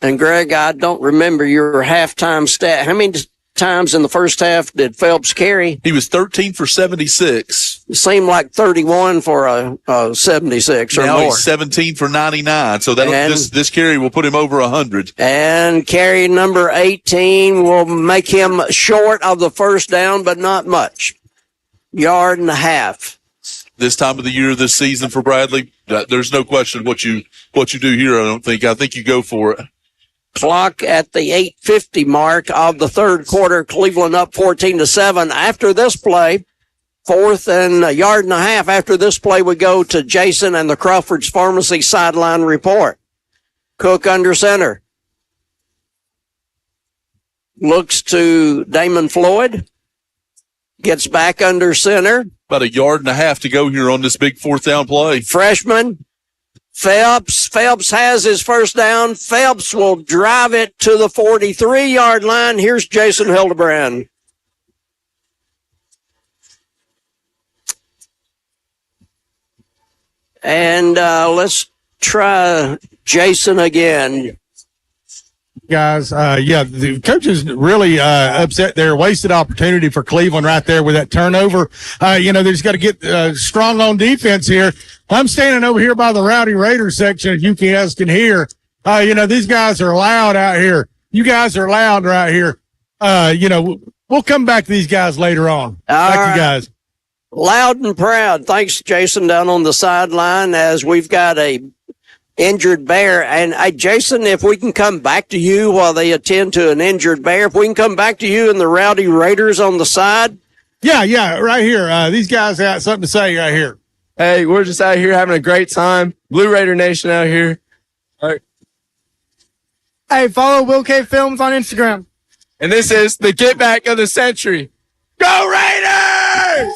And Greg, I don't remember your halftime stat. How many times in the first half did Phelps carry? He was 13 for 76. It seemed like 31 for a 76 or now more. He's 17 for 99. So this carry will put him over 100. And carry number 18 will make him short of the first down, but not much. 1.5 yards. This time of the year, this season for Bradley, there's no question what you do here. I think you go for it. Clock at the 8:50 mark of the third quarter. Cleveland up 14-7. After this play, 4th and 1.5 yards. After this play, we go to Jason and the Crawford's Pharmacy sideline report. Cook under center. Looks to Damon Floyd. Gets back under center. About 1.5 yards to go here on this big 4th down play. Freshman Phelps. Phelps has his first down. Phelps will drive it to the 43-yard line. Here's Jason Hildebrand. And let's try Jason again. Guys, the coaches really upset there. Wasted opportunity for Cleveland right there with that turnover. They just got to get strong on defense here. I'm standing over here by the Rowdy Raiders section, as you guys can hear. These guys are loud out here. You guys are loud right here. We'll come back to these guys later on. Thank you, guys. Loud and proud. Thanks, Jason, down on the sideline as we've got a injured Bear. And Jason, if we can come back to you while they attend to an injured Bear, if we can come back to you and the Rowdy Raiders on the side. Yeah, right here. These guys got something to say right here. Hey, we're just out here having a great time. Blue Raider Nation out here. All right. Hey, follow Will K Films on Instagram. And this is the get back of the century. Go Raiders!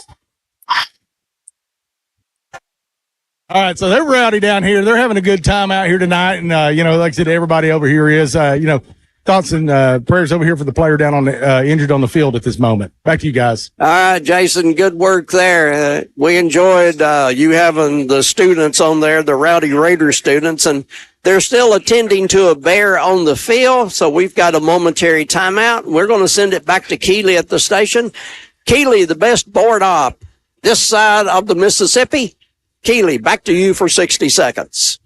All right, so they're rowdy down here. They're having a good time out here tonight. And, like I said, everybody over here is, thoughts and prayers over here for the player down on the injured on the field at this moment. Back to you guys. All right, Jason, good work there. We enjoyed you having the students on there, the Rowdy Raider students, and they're still attending to a Bear on the field. So we've got a momentary timeout. We're going to send it back to Keeley at the station. Keeley, the best board op this side of the Mississippi. Keeley, back to you for 60 seconds.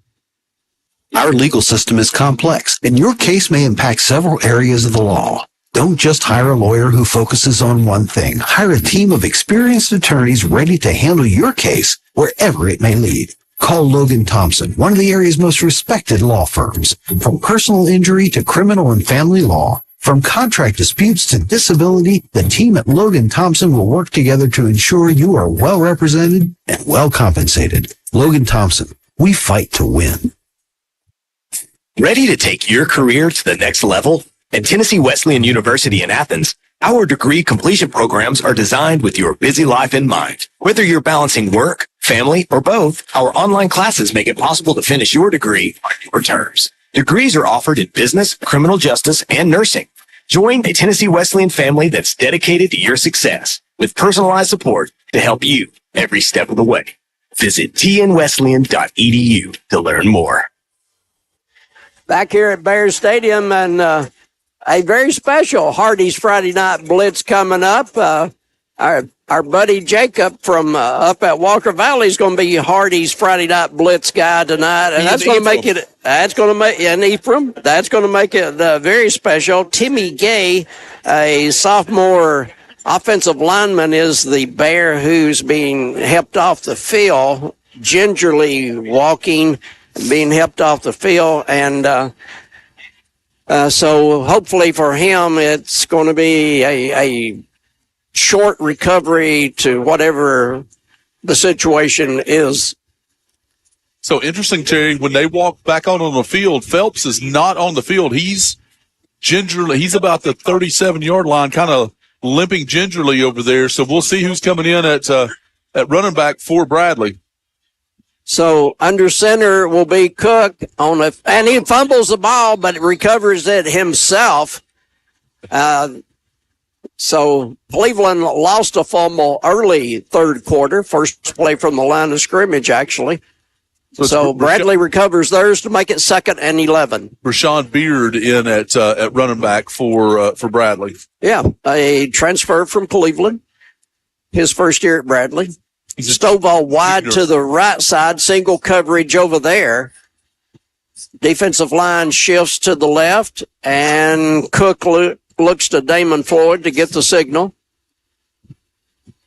Our legal system is complex, and your case may impact several areas of the law. Don't just hire a lawyer who focuses on one thing. Hire a team of experienced attorneys ready to handle your case wherever it may lead. Call Logan Thompson, one of the area's most respected law firms. From personal injury to criminal and family law, from contract disputes to disability, the team at Logan Thompson will work together to ensure you are well represented and well compensated. Logan Thompson, we fight to win. Ready to take your career to the next level? At Tennessee Wesleyan University in Athens, our degree completion programs are designed with your busy life in mind. Whether you're balancing work, family, or both, our online classes make it possible to finish your degree on your terms. Degrees are offered in business, criminal justice, and nursing. Join a Tennessee Wesleyan family that's dedicated to your success with personalized support to help you every step of the way. Visit tnwesleyan.edu to learn more. Back here at Bears Stadium, and a very special Hardee's Friday Night Blitz coming up. Our buddy Jacob from up at Walker Valley is going to be Hardy's Friday Night Blitz guy tonight, and that's going to make it. And Ephraim. That's going to make it very special. Timmy Gay, a sophomore offensive lineman, is the Bear who's being helped off the field, gingerly walking, being helped off the field, and so hopefully for him, it's going to be a short recovery to whatever the situation is. So interesting, Terry, when they walk back on the field, Phelps is not on the field. He's about the 37-yard line, kind of limping gingerly over there. So we'll see who's coming in at running back for Bradley. So under center will be Cook and he fumbles the ball, but recovers it himself. So Cleveland lost a fumble early third quarter, first play from the line of scrimmage, actually. So Bradley recovers theirs to make it 2nd and 11. Rashawn Beard in at running back for Bradley. Yeah, a transfer from Cleveland. His first year at Bradley. Stovall wide to the right side, single coverage over there. Defensive line shifts to the left, and Cook looks to Damon Floyd to get the signal.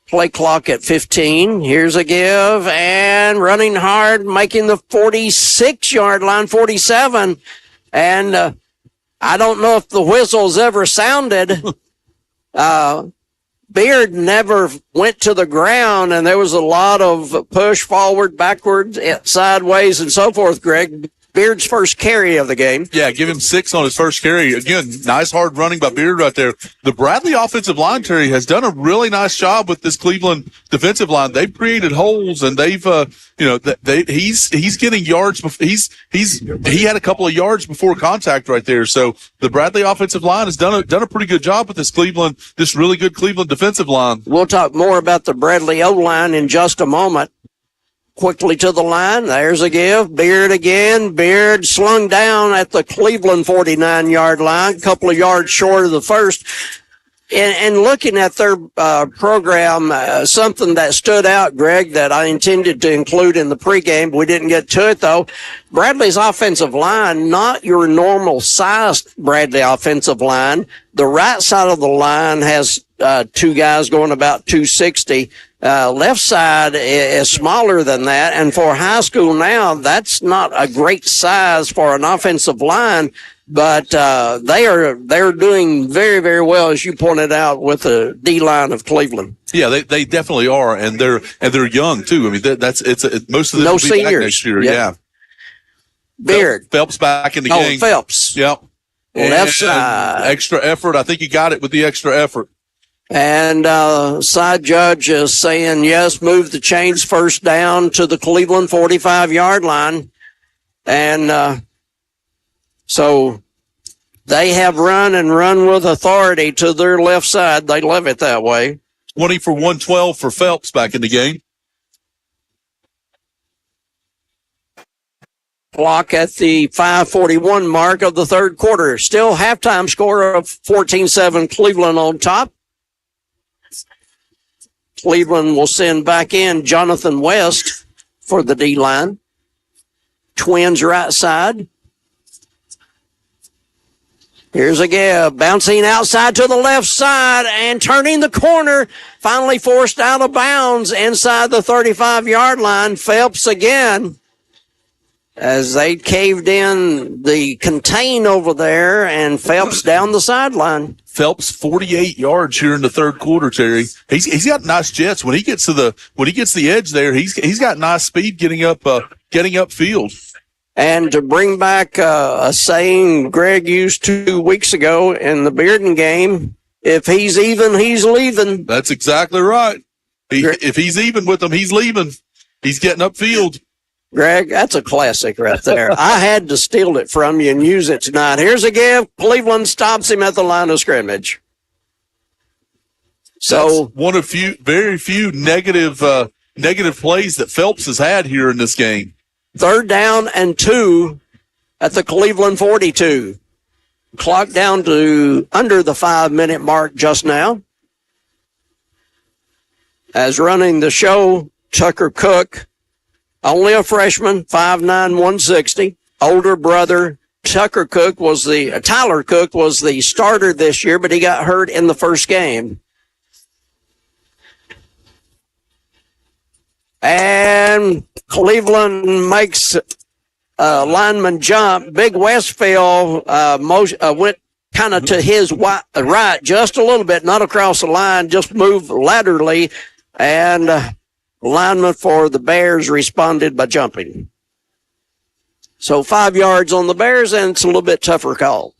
Play clock at 15. Here's a give, and running hard, making the 46-yard line, 47. And I don't know if the whistle's ever sounded. Beard never went to the ground, and there was a lot of push forward, backwards, sideways, and so forth, Greg. Beard's first carry of the game. Yeah, give him 6 on his first carry. Again, nice hard running by Beard right there. The Bradley offensive line, Terry, has done a really nice job with this Cleveland defensive line. They've created holes, and they've, he's getting yards. He had a couple of yards before contact right there. So the Bradley offensive line has done a pretty good job with this really good Cleveland defensive line. We'll talk more about the Bradley O-line in just a moment. Quickly to the line. There's a give. Beard again. Beard slung down at the Cleveland 49-yard line, a couple of yards short of the first. And looking at their program, something that stood out, Greg, that I intended to include in the pregame. We didn't get to it, though. Bradley's offensive line, not your normal sized Bradley offensive line. The right side of the line has two guys going about 260. Left side is smaller than that. And for high school now, that's not a great size for an offensive line. But they're doing very, very well, as you pointed out, with the D line of Cleveland. Yeah, they definitely are, and they're young too. I mean, most of them no will be seniors back next year. Yep. Yeah, Beard Phelps back in the game. Phelps. Yep. Left side. Extra effort. I think you got it with the extra effort. And side judge is saying yes. Move the chains first down to the Cleveland 45-yard line, and so they have run with authority to their left side. They love it that way. 20 for 112 for Phelps back in the game. Clock at the 5:41 mark of the third quarter. Still halftime score of 14-7, Cleveland on top. Cleveland will send back in Jonathan West for the D-line. Twins right side. Here's a give, bouncing outside to the left side and turning the corner, finally forced out of bounds inside the 35-yard line. Phelps again, as they caved in the contain over there, and Phelps down the sideline. Phelps 48 yards here in the third quarter, Terry. He's got nice jets. When he gets the edge there, he's got nice speed getting upfield. And to bring back a saying Greg used 2 weeks ago in the Bearden game, if he's even, he's leaving. That's exactly right. If he's even with them, he's leaving. He's getting upfield. Greg, that's a classic right there. I had to steal it from you and use it tonight. Here's a give. Cleveland stops him at the line of scrimmage. So that's one of very few negative plays that Phelps has had here in this game. 3rd down and 2 at the Cleveland 42. Clock down to under the 5-minute mark just now. As running the show, Tucker Cook, only a freshman, 5'9", 160. Older brother, Tyler Cook was the starter this year, but he got hurt in the first game. And Cleveland makes a lineman jump. Big Westfield went kind of to his right just a little bit, not across the line, just moved laterally. And lineman for the Bears responded by jumping. So 5 yards on the Bears, and it's a little bit tougher call.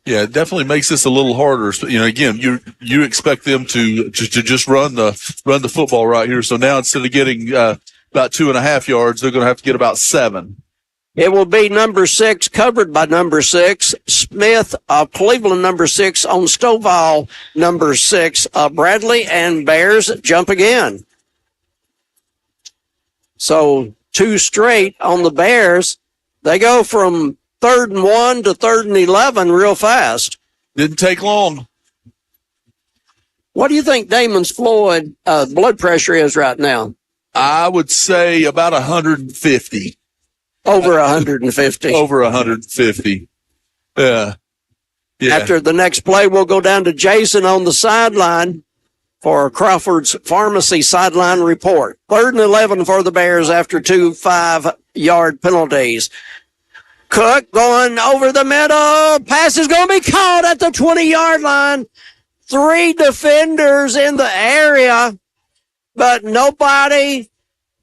Yeah, it definitely makes this a little harder. You know, again, you expect them to just run the football right here. So now instead of getting about 2.5 yards, they're going to have to get about 7. It will be number 6, covered by number 6, Smith of Cleveland, number 6 on Stovall, number 6 Bradley, and Bears jump again. So 2 straight on the Bears. They go from 3rd and 1 to 3rd and 11 real fast. Didn't take long. What do you think Damon's Floyd blood pressure is right now? I would say about 150. Over 150. Over 150. Yeah. After the next play, we'll go down to Jason on the sideline for Crawford's Pharmacy sideline report. 3rd and 11 for the Bears after 2 5-yard penalties. Cook going over the middle. Pass is going to be caught at the 20-yard line. 3 defenders in the area, but nobody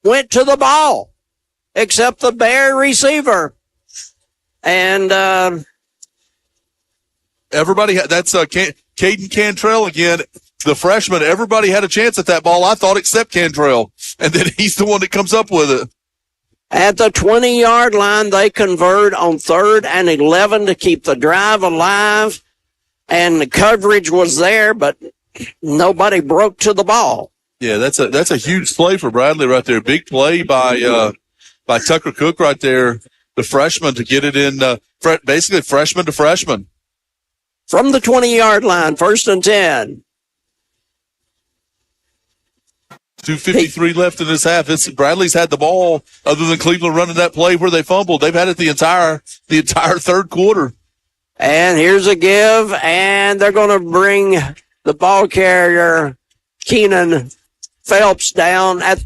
went to the ball except the Bear receiver. And everybody, that's Caden Cantrell again, the freshman. Everybody had a chance at that ball, I thought, except Cantrell. And then he's the one that comes up with it. At the 20-yard line, they convert on 3rd and 11 to keep the drive alive. And the coverage was there, but nobody broke to the ball. Yeah, that's a huge play for Bradley right there. Big play by Tucker Cook right there, the freshman, to get it in, basically freshman to freshman. From the 20-yard line, 1st and 10. 2:53 left in this half. Bradley's had the ball, other than Cleveland running that play where they fumbled. They've had it the entire 3rd quarter. And here's a give, and they're going to bring the ball carrier, Keenan Phelps, down at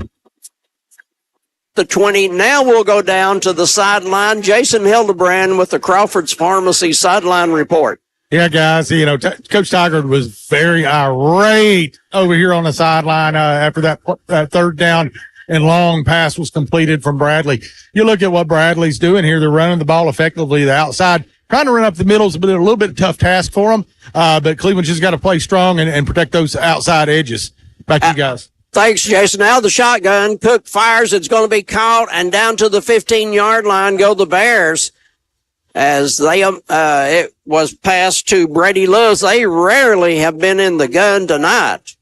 the 20. Now we'll go down to the sideline. Jason Hildebrand with the Crawford's Pharmacy sideline report. Yeah, guys, Coach Tigard was very irate over here on the sideline after that 3rd down and long pass was completed from Bradley. You look at what Bradley's doing here. They're running the ball effectively the outside. Trying to run up the middle is a little bit tough task for them, but Cleveland's just got to play strong and protect those outside edges. Back to you guys. Thanks, Jason. Now the shotgun. Cook fires. It's going to be caught, and down to the 15-yard line go the Bears. As it was passed to Brady Lewis. They rarely have been in the gun tonight.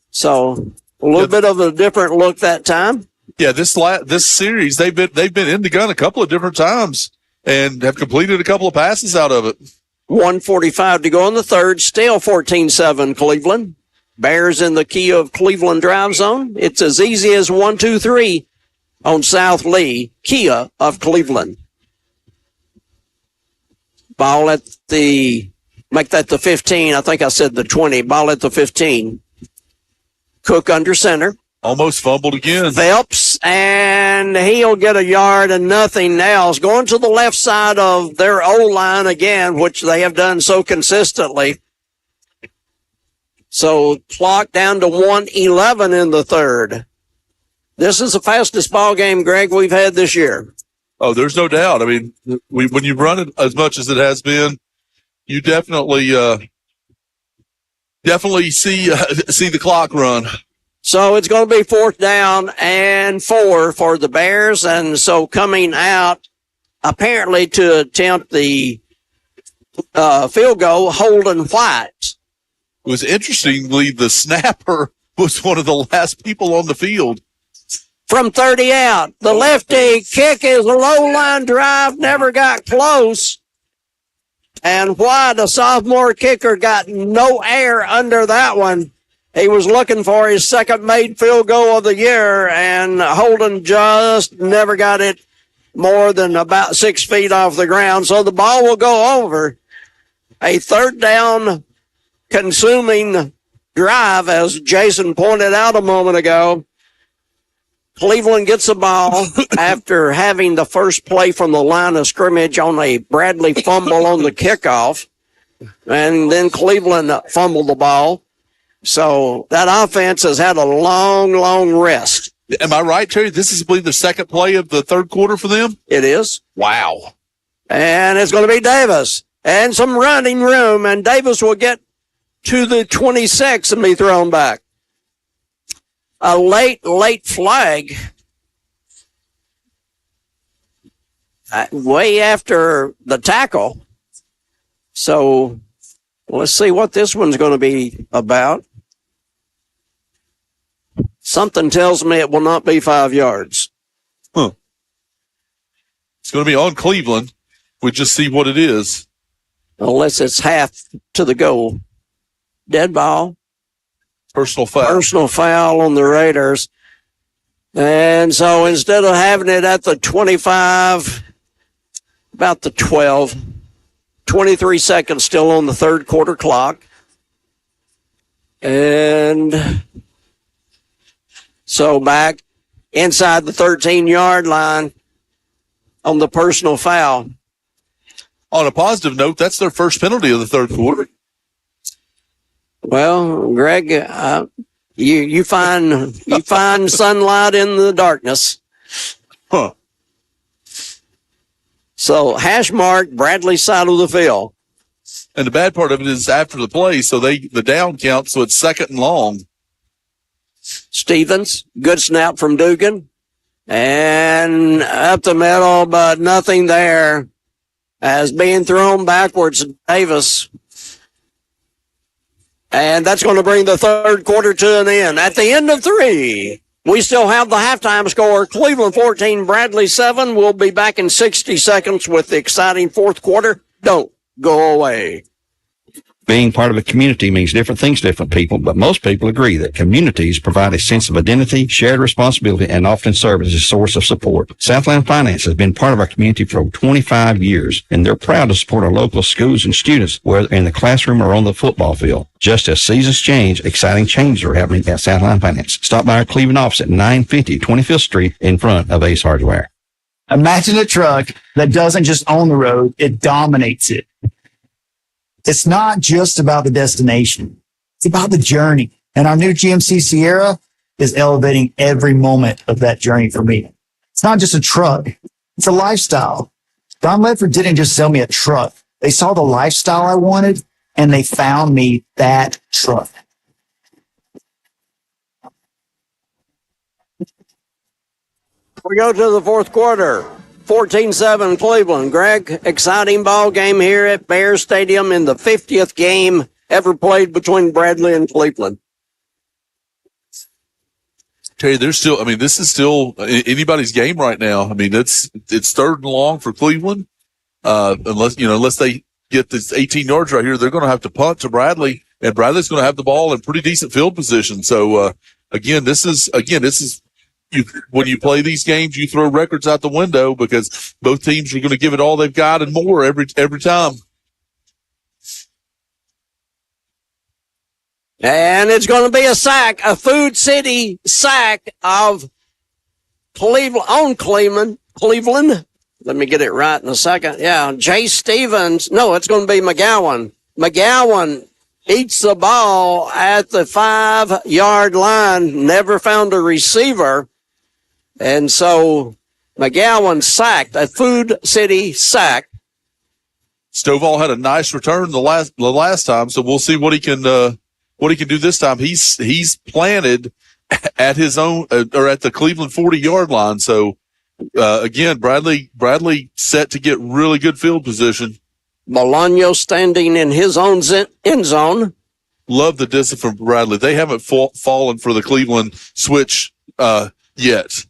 So a little bit of a different look that time. Yeah, this series, they've been in the gun a couple of different times and have completed a couple of passes out of it. 1:45 to go in the 3rd. Still 14-7 Cleveland. Bears in the key of Cleveland drive zone. It's as easy as 1, 2, 3 on South Lee, Kia of Cleveland. Ball at make that the 15. I think I said the 20. Ball at the 15. Cook under center. Almost fumbled again. Phelps, and he'll get 1 yard and nothing else. Going to the left side of their O-line again, which they have done so consistently. So clock down to 1:11 in the 3rd. This is the fastest ball game, Greg, we've had this year. Oh, there's no doubt. I mean, when you run it as much as it has been, you definitely see the clock run. So it's going to be 4th down and 4 for the Bears. And so coming out, apparently to attempt the field goal, Holden White. It was interestingly, the snapper was one of the last people on the field. From 30 out, the lefty kick is a low line drive, never got close. And White, a sophomore kicker, got no air under that one. He was looking for his second made field goal of the year, and Holden just never got it more than about 6 feet off the ground. So the ball will go over. A third down consuming drive, as Jason pointed out a moment ago. Cleveland gets the ball after having the first play from the line of scrimmage on a Bradley fumble on the kickoff. And then Cleveland fumbled the ball. So that offense has had a long rest. Am I right, Terry? This is, I believe, the second play of the third quarter for them? It is. Wow. And it's going to be Davis. And some running room, and Davis will get to the 26 and be thrown back. A late flag. Way after the tackle. So let's see what this one's going to be about. Something tells me it will not be 5 yards. Huh. It's going to be on Cleveland. We just see what it is. Unless it's half to the goal. Dead ball. Personal foul. Personal foul on the Raiders. And so instead of having it at the 25, about the 12, 23 seconds still on the third quarter clock. And so back inside the 13-yard line on the personal foul. On a positive note, that's their first penalty of the third quarter. Well, Greg, you find sunlight in the darkness. Huh. So hash mark Bradley's side of the field. And the bad part of it is after the play, so the down count, so it's second and long. Stevens, good snap from Dugan. And up the middle, but nothing there. As being thrown backwards, Davis. And that's going to bring the third quarter to an end. At the end of 3, we still have the halftime score. Cleveland 14, Bradley 7. We'll be back in 60 seconds with the exciting fourth quarter. Don't go away. Being part of a community means different things to different people, but most people agree that communities provide a sense of identity, shared responsibility, and often serve as a source of support. Southland Finance has been part of our community for over 25 years, and they're proud to support our local schools and students, whether in the classroom or on the football field. Just as seasons change, exciting changes are happening at Southland Finance. Stop by our Cleveland office at 950 25th Street in front of Ace Hardware. Imagine a truck that doesn't just own the road, it dominates it. It's not just about the destination. It's about the journey. And our new GMC Sierra is elevating every moment of that journey for me. It's not just a truck. It's a lifestyle. Don Ledford didn't just sell me a truck. They saw the lifestyle I wanted and they found me that truck. We go to the fourth quarter. 14-7 Cleveland. Greg, exciting ball game here at Bears Stadium in the 50th game ever played between Bradley and Cleveland. Terry, this is still anybody's game right now. I mean, it's third and long for Cleveland. Unless they get this 18 yards right here, they're going to have to punt to Bradley, and Bradley's going to have the ball in pretty decent field position. So, again, this is when you play these games, you throw records out the window because both teams are going to give it all they've got and more every time. And it's going to be a sack, a Food City sack of Cleveland. Let me get it right in a second. Yeah, Jay Stevens. No, it's going to be McGowan. McGowan eats the ball at the 5-yard line, never found a receiver. And so McGowan sacked, a Food City sack. Stovall had a nice return the last time, so we'll see what he can do this time. He's planted at his own or at the Cleveland 40-yard line. So again, Bradley set to get really good field position. Bolaño standing in his own end zone. Love the discipline from Bradley. They haven't fallen for the Cleveland switch yet.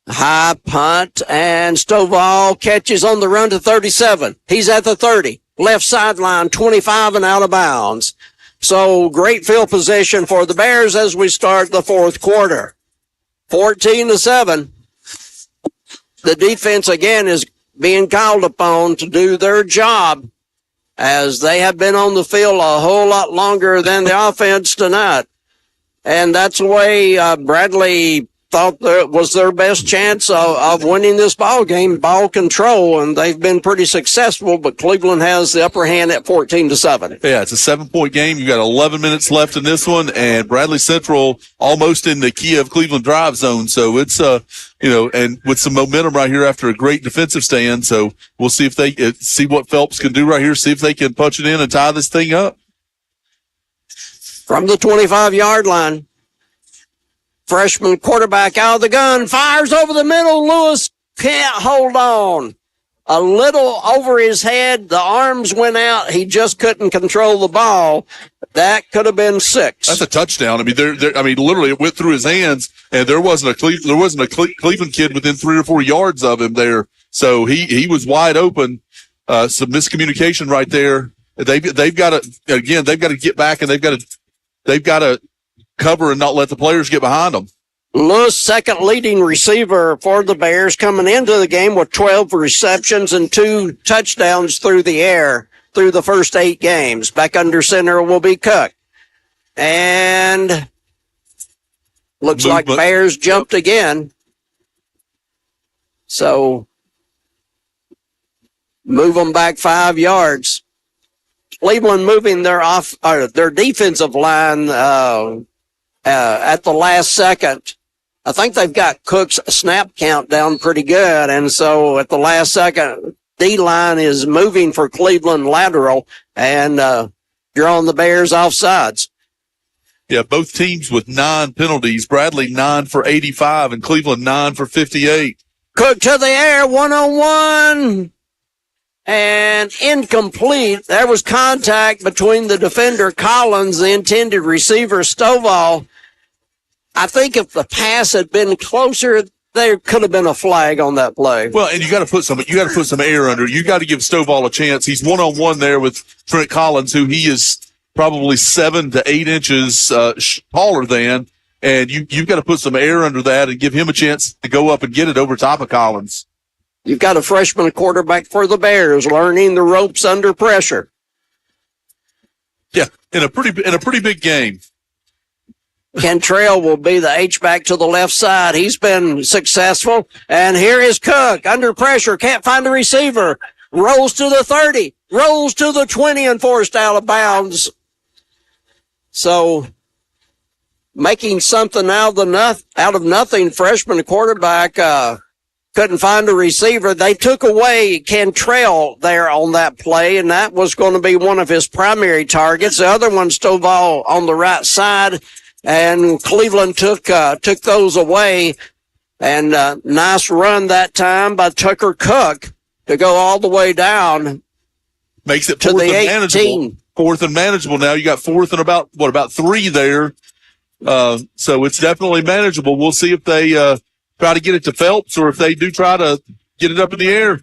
High punt, and Stovall catches on the run to 37. He's at the 30. Left sideline, 25 and out of bounds. So great field position for the Bears as we start the fourth quarter. 14-7. The defense again is being called upon to do their job as they have been on the field a whole lot longer than the offense tonight. And that's the way Bradley thought that was their best chance of winning this ball game, ball control, and they've been pretty successful, but Cleveland has the upper hand at 14-7. Yeah, it's a 7-point game. You got 11 minutes left in this one, and Bradley Central almost in the Kiev Cleveland drive zone. So it's, and with some momentum right here after a great defensive stand. So we'll see if they see what Phelps can do right here, see if they can punch it in and tie this thing up. From the 25-yard line, freshman quarterback out of the gun, fires over the middle. Lewis can't hold on. A little over his head. The arms went out. He just couldn't control the ball. That could have been 6. That's a touchdown. I mean, literally it went through his hands, and there wasn't a Cleveland kid within 3 or 4 yards of him there. So he was wide open. Some miscommunication right there. They've got to get back, and they've got to cover and not let the players get behind them. Lewis, second leading receiver for the Bears, coming into the game with 12 receptions and 2 touchdowns through the air through the first 8 games. Back under center will be Cook. And looks like Bears jumped again. So move them back 5 yards. Cleveland moving their defensive line at the last second. I think they've got Cook's snap count down pretty good, and so at the last second, D-line is moving for Cleveland lateral, and drawing the Bears offsides. Yeah, both teams with 9 penalties. Bradley 9 for 85, and Cleveland 9 for 58. Cook to the air, 1-on-1. And incomplete. There was contact between the defender Collins, the intended receiver Stovall. I think if the pass had been closer, there could have been a flag on that play. Well, and you got to put some air under. You got to give Stovall a chance. He's 1-on-1 there with Trent Collins, who he is probably 7 to 8 inches taller than, and you've got to put some air under that and give him a chance to go up and get it over top of Collins. You've got a freshman quarterback for the Bears learning the ropes under pressure. Yeah, in a pretty big game. Cantrell will be the H-back to the left side. He's been successful. And here is Cook under pressure. Can't find a receiver. Rolls to the 30. Rolls to the 20 and forced out of bounds. So making something out of nothing, freshman quarterback couldn't find a receiver. They took away Cantrell there on that play, and that was going to be one of his primary targets. The other one, Stovall, on the right side. And Cleveland took those away, and nice run that time by Tucker Cook to go all the way down. Makes it to the 18. Fourth and manageable now. You got fourth and about 3 there. So it's definitely manageable. We'll see if they try to get it to Phelps or if they do try to get it up in the air.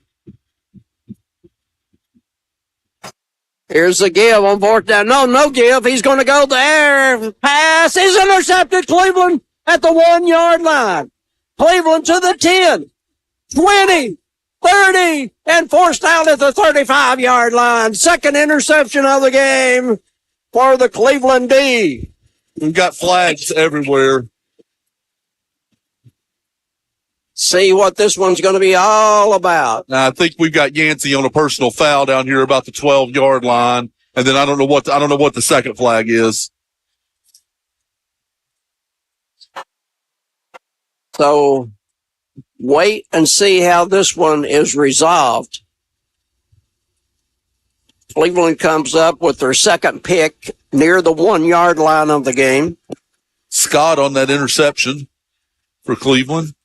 Here's the give on 4th down. No give. He's going to go there. Pass is intercepted. Cleveland at the 1-yard line. Cleveland to the 10, 20, 30, and forced out at the 35-yard line. Second interception of the game for the Cleveland D. We've got flags everywhere. See what this one's going to be all about. Now, I think we've got Yancey on a personal foul down here about the 12-yard line, and then I don't know what the second flag is. So wait and see how this one is resolved. Cleveland comes up with their second pick near the 1-yard line of the game. Scott on that interception for Cleveland.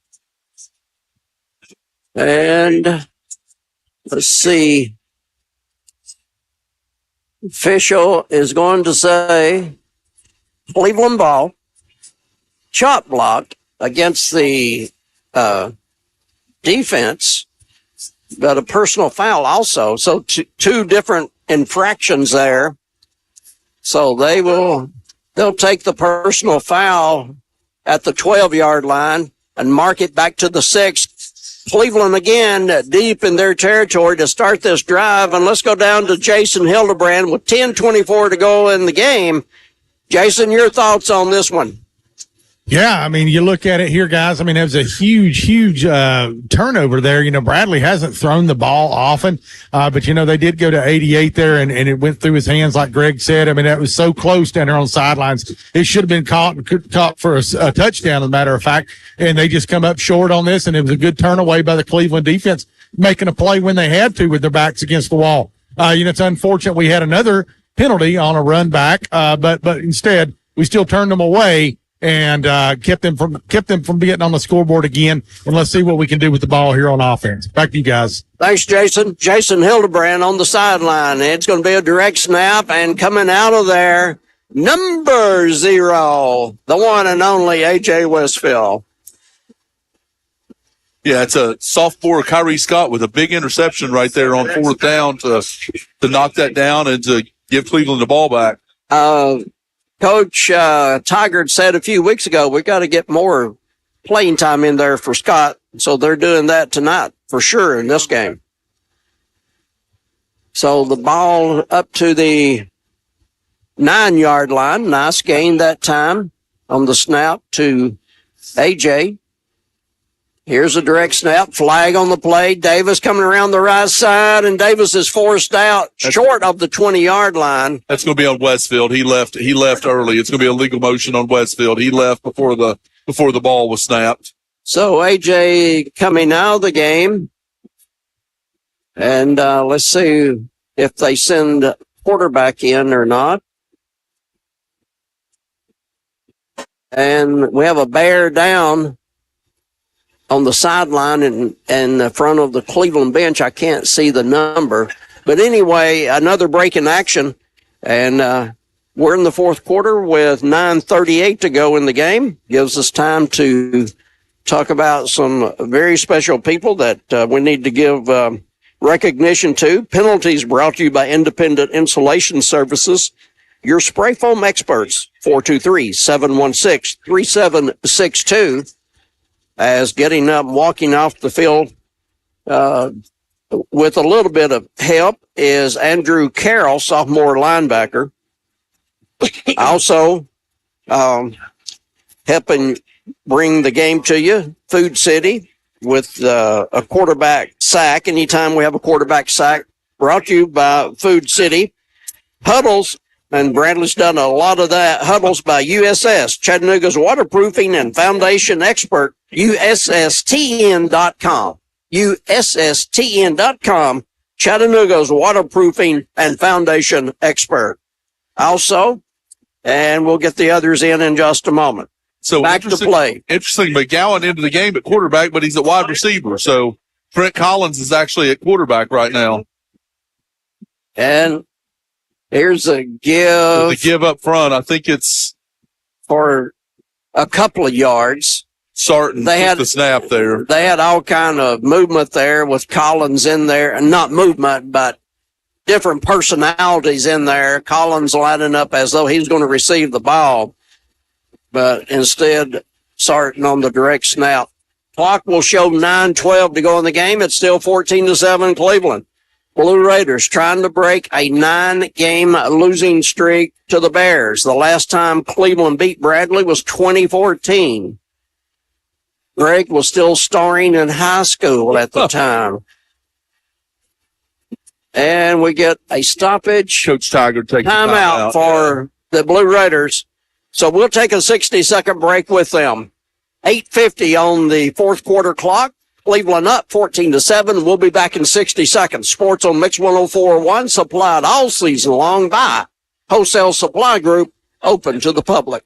And let's see. Official is going to say Cleveland ball, chop block against the defense, but a personal foul also. So two different infractions there. So they'll take the personal foul at the 12-yard line and mark it back to the 6. Cleveland again deep in their territory to start this drive. And let's go down to Jason Hildebrand with 10:24 to go in the game. Jason, your thoughts on this one? Yeah, I mean, you look at it here, guys. I mean, it was a huge turnover there. You know, Bradley hasn't thrown the ball often, but, you know, they did go to 88 there, and it went through his hands, like Greg said. I mean, that was so close down there on the sidelines. It should have been caught for a touchdown, as a matter of fact, and they just come up short on this, and it was a good turn away by the Cleveland defense, making a play when they had to with their backs against the wall. You know, it's unfortunate we had another penalty on a run back, but instead we still turned them away and kept them from getting on the scoreboard again. And let's see what we can do with the ball here on offense. Back to you guys. Thanks, Jason. Jason Hildebrand on the sideline. It's going to be a direct snap, and coming out of there, number 0, the one and only A.J. Westfield. Yeah, it's a sophomore Kyrie Scott with a big interception right there on 4th down to knock that down and to give Cleveland the ball back. Coach Tigard said a few weeks ago, we got to get more playing time in there for Scott. So they're doing that tonight for sure in this game. So the ball up to the 9-yard line. Nice gain that time on the snap to AJ. Here's a direct snap, flag on the play. Davis coming around the right side, and Davis is forced out short of the 20-yard line. That's going to be on Westfield. He left early. It's going to be a legal motion on Westfield. He left before the ball was snapped. So AJ coming out of the game, and let's see if they send quarterback in or not. And we have a bear down on the sideline and in front of the Cleveland bench. I can't see the number. But anyway, another break in action. And we're in the fourth quarter with 9:38 to go in the game. Gives us time to talk about some very special people that we need to give recognition to. Penalties brought to you by Independent Insulation Services. Your spray foam experts, 423-716-3762. As getting up, walking off the field with a little bit of help is Andrew Carroll, sophomore linebacker. Also helping bring the game to you, Food City, with a quarterback sack. Anytime we have a quarterback sack, brought to you by Food City. Huddles, and Bradley's done a lot of that. Huddles by USS, Chattanooga's waterproofing and foundation expert. USSTN.com. USSTN.com. Chattanooga's waterproofing and foundation expert. Also, and we'll get the others in just a moment. So back to play. Interesting, McGowan into the game at quarterback, but he's at wide receiver. So Trent Collins is actually at quarterback right now. And here's a give. The give up front. I think it's for a couple of yards. Sarton took the snap there. They had all kind of movement there with Collins in there, and not movement, but different personalities in there. Collins lining up as though he was going to receive the ball, but instead Sarton on the direct snap. Clock will show 9:12 to go in the game. It's still 14-7 Cleveland. Blue Raiders trying to break a 9-game losing streak to the Bears. The last time Cleveland beat Bradley was 2014. Greg was still starring in high school at the time. And we get a stoppage. Coach Tiger taking timeout for the Blue Raiders. So we'll take a 60-second break with them. 8:50 on the fourth quarter clock. Cleveland up 14-7. We'll be back in 60 seconds. Sports on Mix 104.1, supplied all season long by Wholesale Supply Group, open to the public.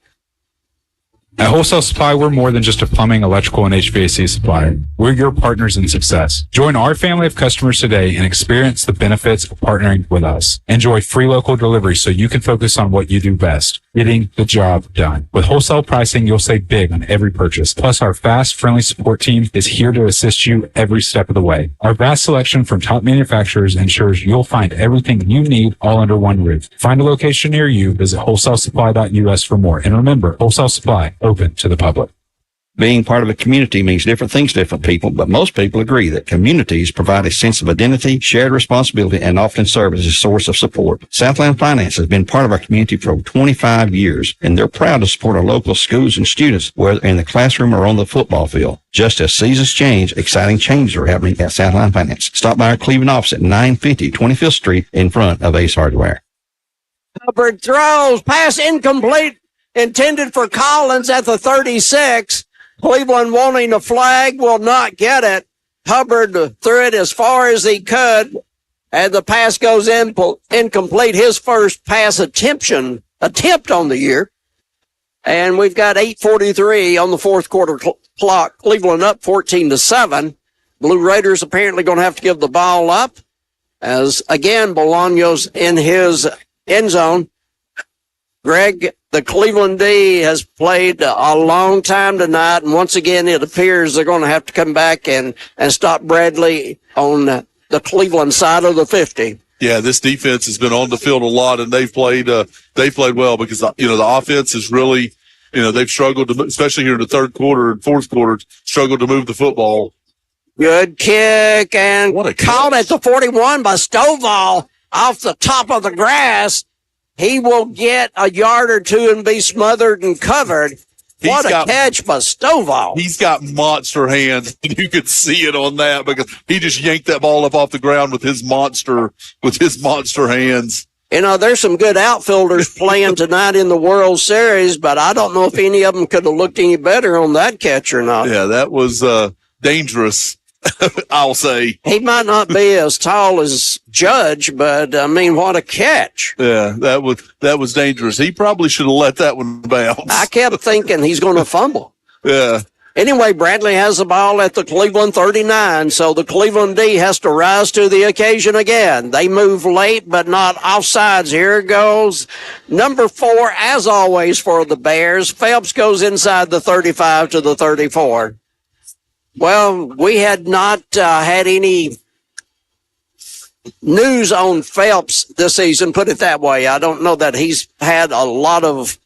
At Wholesale Supply, we're more than just a plumbing, electrical, and HVAC supplier. We're your partners in success. Join our family of customers today and experience the benefits of partnering with us. Enjoy free local delivery so you can focus on what you do best. getting the job done. With wholesale pricing, you'll save big on every purchase. Plus, our fast, friendly support team is here to assist you every step of the way. Our vast selection from top manufacturers ensures you'll find everything you need all under one roof. Find a location near you. Visit wholesalesupply.us for more. And remember, Wholesale Supply, open to the public. Being part of a community means different things to different people, but most people agree that communities provide a sense of identity, shared responsibility, and often serve as a source of support. Southland Finance has been part of our community for over 25 years, and they're proud to support our local schools and students, whether in the classroom or on the football field. Just as seasons change, exciting changes are happening at Southland Finance. Stop by our Cleveland office at 950 25th Street in front of Ace Hardware. Hubbard throws, pass incomplete, intended for Collins at the 36. Cleveland wanting a flag, will not get it. Hubbard threw it as far as he could, and the pass goes incomplete. His first pass attempt on the year. And we've got 8:43 on the fourth quarter clock. Cleveland up 14-7. Blue Raiders apparently going to have to give the ball up, as again Bolaños in his end zone. Greg, the Cleveland D has played a long time tonight, and once again it appears they're going to have to come back and stop Bradley on the Cleveland side of the 50. Yeah, this defense has been on the field a lot, and they've played well because, the offense is really, they've struggled to, especially here in the third quarter and fourth quarter, struggled to move the football. Good kick, and caught at the 41 by Stovall off the top of the grass. He will get a yard or two and be smothered and covered. What a catch by Stovall. He's got monster hands. You could see it on that because he just yanked that ball up off the ground with his monster hands. There's some good outfielders playing tonight in the World Series, but I don't know if any of them could have looked any better on that catch or not. Yeah, that was dangerous. I'll say. He might not be as tall as Judge, but what a catch. Yeah, that was dangerous. He probably should have let that one bounce. I kept thinking he's going to fumble. Yeah. Anyway, Bradley has the ball at the Cleveland 39, so the Cleveland D has to rise to the occasion again. They move late, but not offsides. Here goes number 4, as always, for the Bears. Phelps goes inside the 35 to the 34. Well, we had not had any news on Phelps this season, put it that way. I don't know that he's had a lot of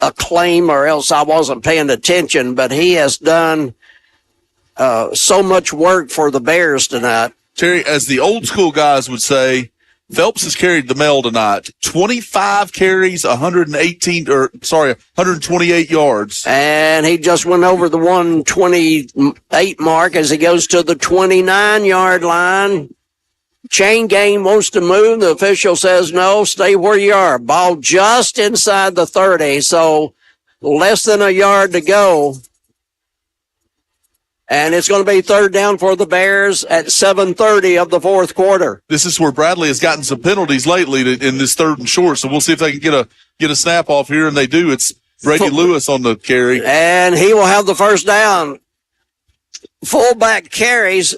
acclaim, or else I wasn't paying attention, but he has done so much work for the Bears tonight. Terry, as the old school guys would say, Phelps has carried the mail tonight. 25 carries, 128 yards. And he just went over the 128 mark as he goes to the 29-yard line. Chain Gang wants to move. The official says, no, stay where you are. Ball just inside the 30, so less than a yard to go. And it's going to be third down for the Bears at 7:30 of the fourth quarter. This is where Bradley has gotten some penalties lately in this third and short, so we'll see if they can get a snap off here, and they do. It's Brady Lewis on the carry. And he will have the first down. Fullback carries,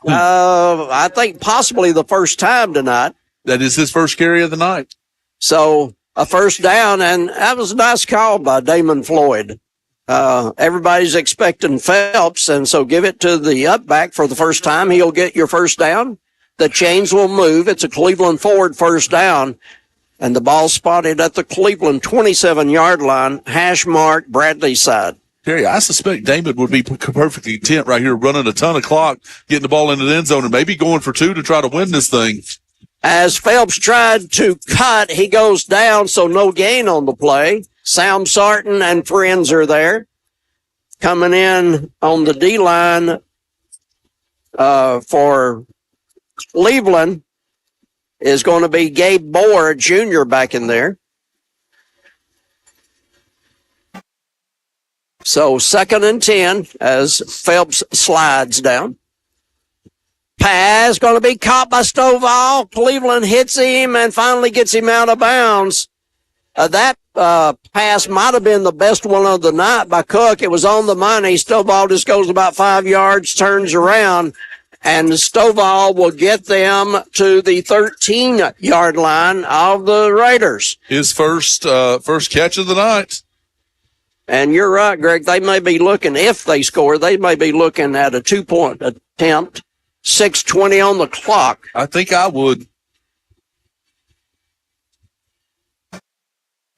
I think possibly the first time tonight. That is his first carry of the night. So a first down, and that was a nice call by Damon Floyd. Everybody's expecting Phelps, and so give it to the upback for the first time. He'll get your first down. The chains will move. It's a Cleveland forward first down, and the ball spotted at the Cleveland 27-yard line, hash mark Bradley side. Terry, I suspect Damon would be perfectly content right here running a ton of clock, getting the ball into the end zone, and maybe going for 2 to try to win this thing. As Phelps tried to cut, he goes down, so no gain on the play. Sam Sarton and friends are there. Coming in on the D-line for Cleveland is going to be Gabe Boer, Jr., back in there. So 2nd and 10 as Phelps slides down. Pass going to be caught by Stovall. Cleveland hits him and finally gets him out of bounds. That pass might have been the best one of the night by Cook. It was on the money. Stovall just goes about 5 yards, turns around, And Stovall will get them to the 13-yard line of the Raiders. His first catch of the night. And you're right, Greg. They may be looking, if they score, they may be looking at a 2-point attempt. 6:20 on the clock. I think I would.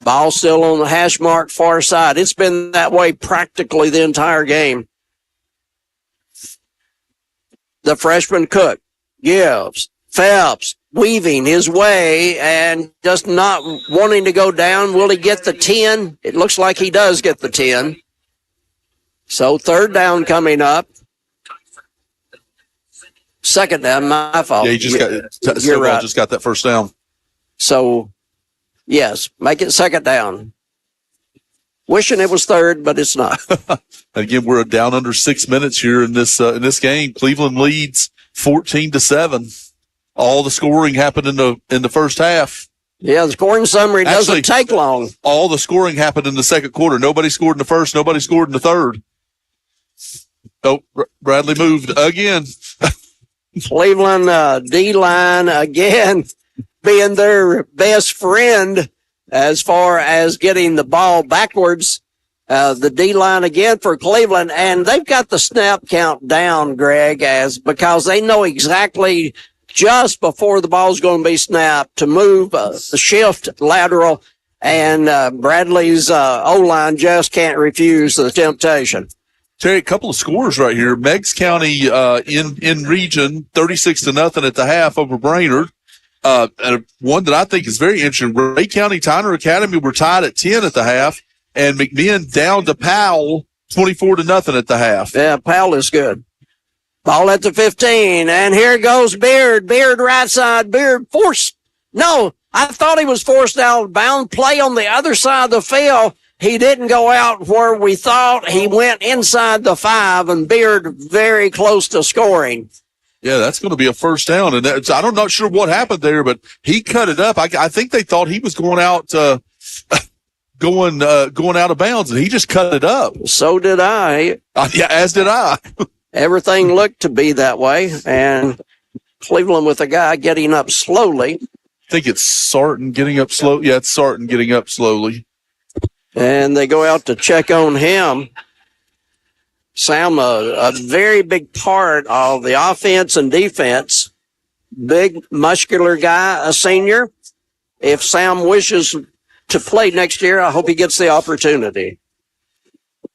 Ball still on the hash mark far side. It's been that way practically the entire game. The freshman Cook gives. Phelps weaving his way and just not wanting to go down. Will he get the 10? It looks like he does get the 10. So third down coming up. Second down, my fault. Yeah, he just You're right. just got that first down. So, yes, make it second down. Wishing it was third, but it's not. Again, we're down under 6 minutes here in this game. Cleveland leads 14-7. All the scoring happened in the first half. Yeah, the scoring summary doesn't take long. All the scoring happened in the second quarter. Nobody scored in the first. Nobody scored in the third. Oh, Bradley moved again. Cleveland D-line again being their best friend as far as getting the ball backwards. The D-line again for Cleveland, and they've got the snap count down, Greg, because they know exactly just before the ball's going to be snapped to move the shift lateral, and Bradley's O-line just can't refuse the temptation. Terry, a couple of scores right here. Meigs County in region 36-0 at the half over Brainerd. And one that I think is very interesting. Ray County Tyner Academy were tied at 10 at the half, and McMinn down to Powell 24-0 at the half. Yeah, Powell is good. Ball at the 15, and here goes Beard. Beard right side. Beard forced. No, I thought he was forced out of bounds. Play on the other side of the field. He didn't go out where we thought. He went inside the 5, and Beard very close to scoring. Yeah, that's going to be a first down, and I'm not sure what happened there, but he cut it up. I think they thought he was going out going out of bounds, and he just cut it up. So did I. Yeah, as did I. Everything looked to be that way, and Cleveland with a guy getting up slowly. I think it's Sarton getting up slow. Yeah, it's Sarton getting up slowly. And they go out to check on him. Sam, a very big part of the offense and defense. Big, muscular guy, a senior. If Sam wishes to play next year, I hope he gets the opportunity.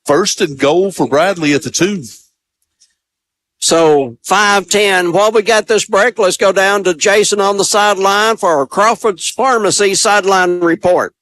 First and goal for Bradley at the 2. So 5-10. While we got this break, let's go down to Jason on the sideline for our Crawford's Pharmacy sideline report.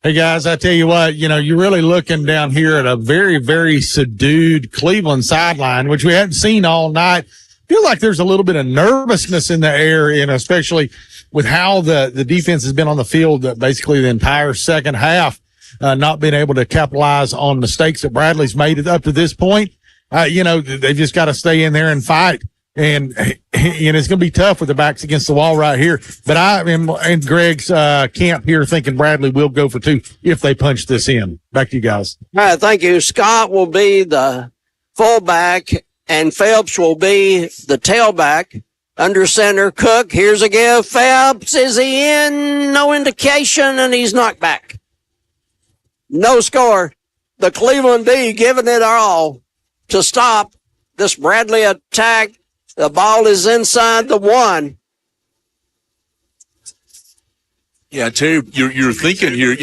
Hey, guys, I tell you what, you're really looking down here at a very, very subdued Cleveland sideline, which we hadn't seen all night. Feel like there's a little bit of nervousness in the air, especially with how the defense has been on the field basically the entire second half, not being able to capitalize on mistakes that Bradley's made up to this point. They've just got to stay in there and fight. And it's going to be tough with the backs against the wall right here. But I am in Greg's camp here thinking Bradley will go for 2 if they punch this in. Back to you guys. All right, thank you. Scott will be the fullback, and Phelps will be the tailback. Under center, Cook. Here's a give. Phelps, is he in? No indication, and he's knocked back. No score. The Cleveland D giving it all to stop this Bradley attack. The ball is inside the 1. Yeah, Terry, you're thinking here,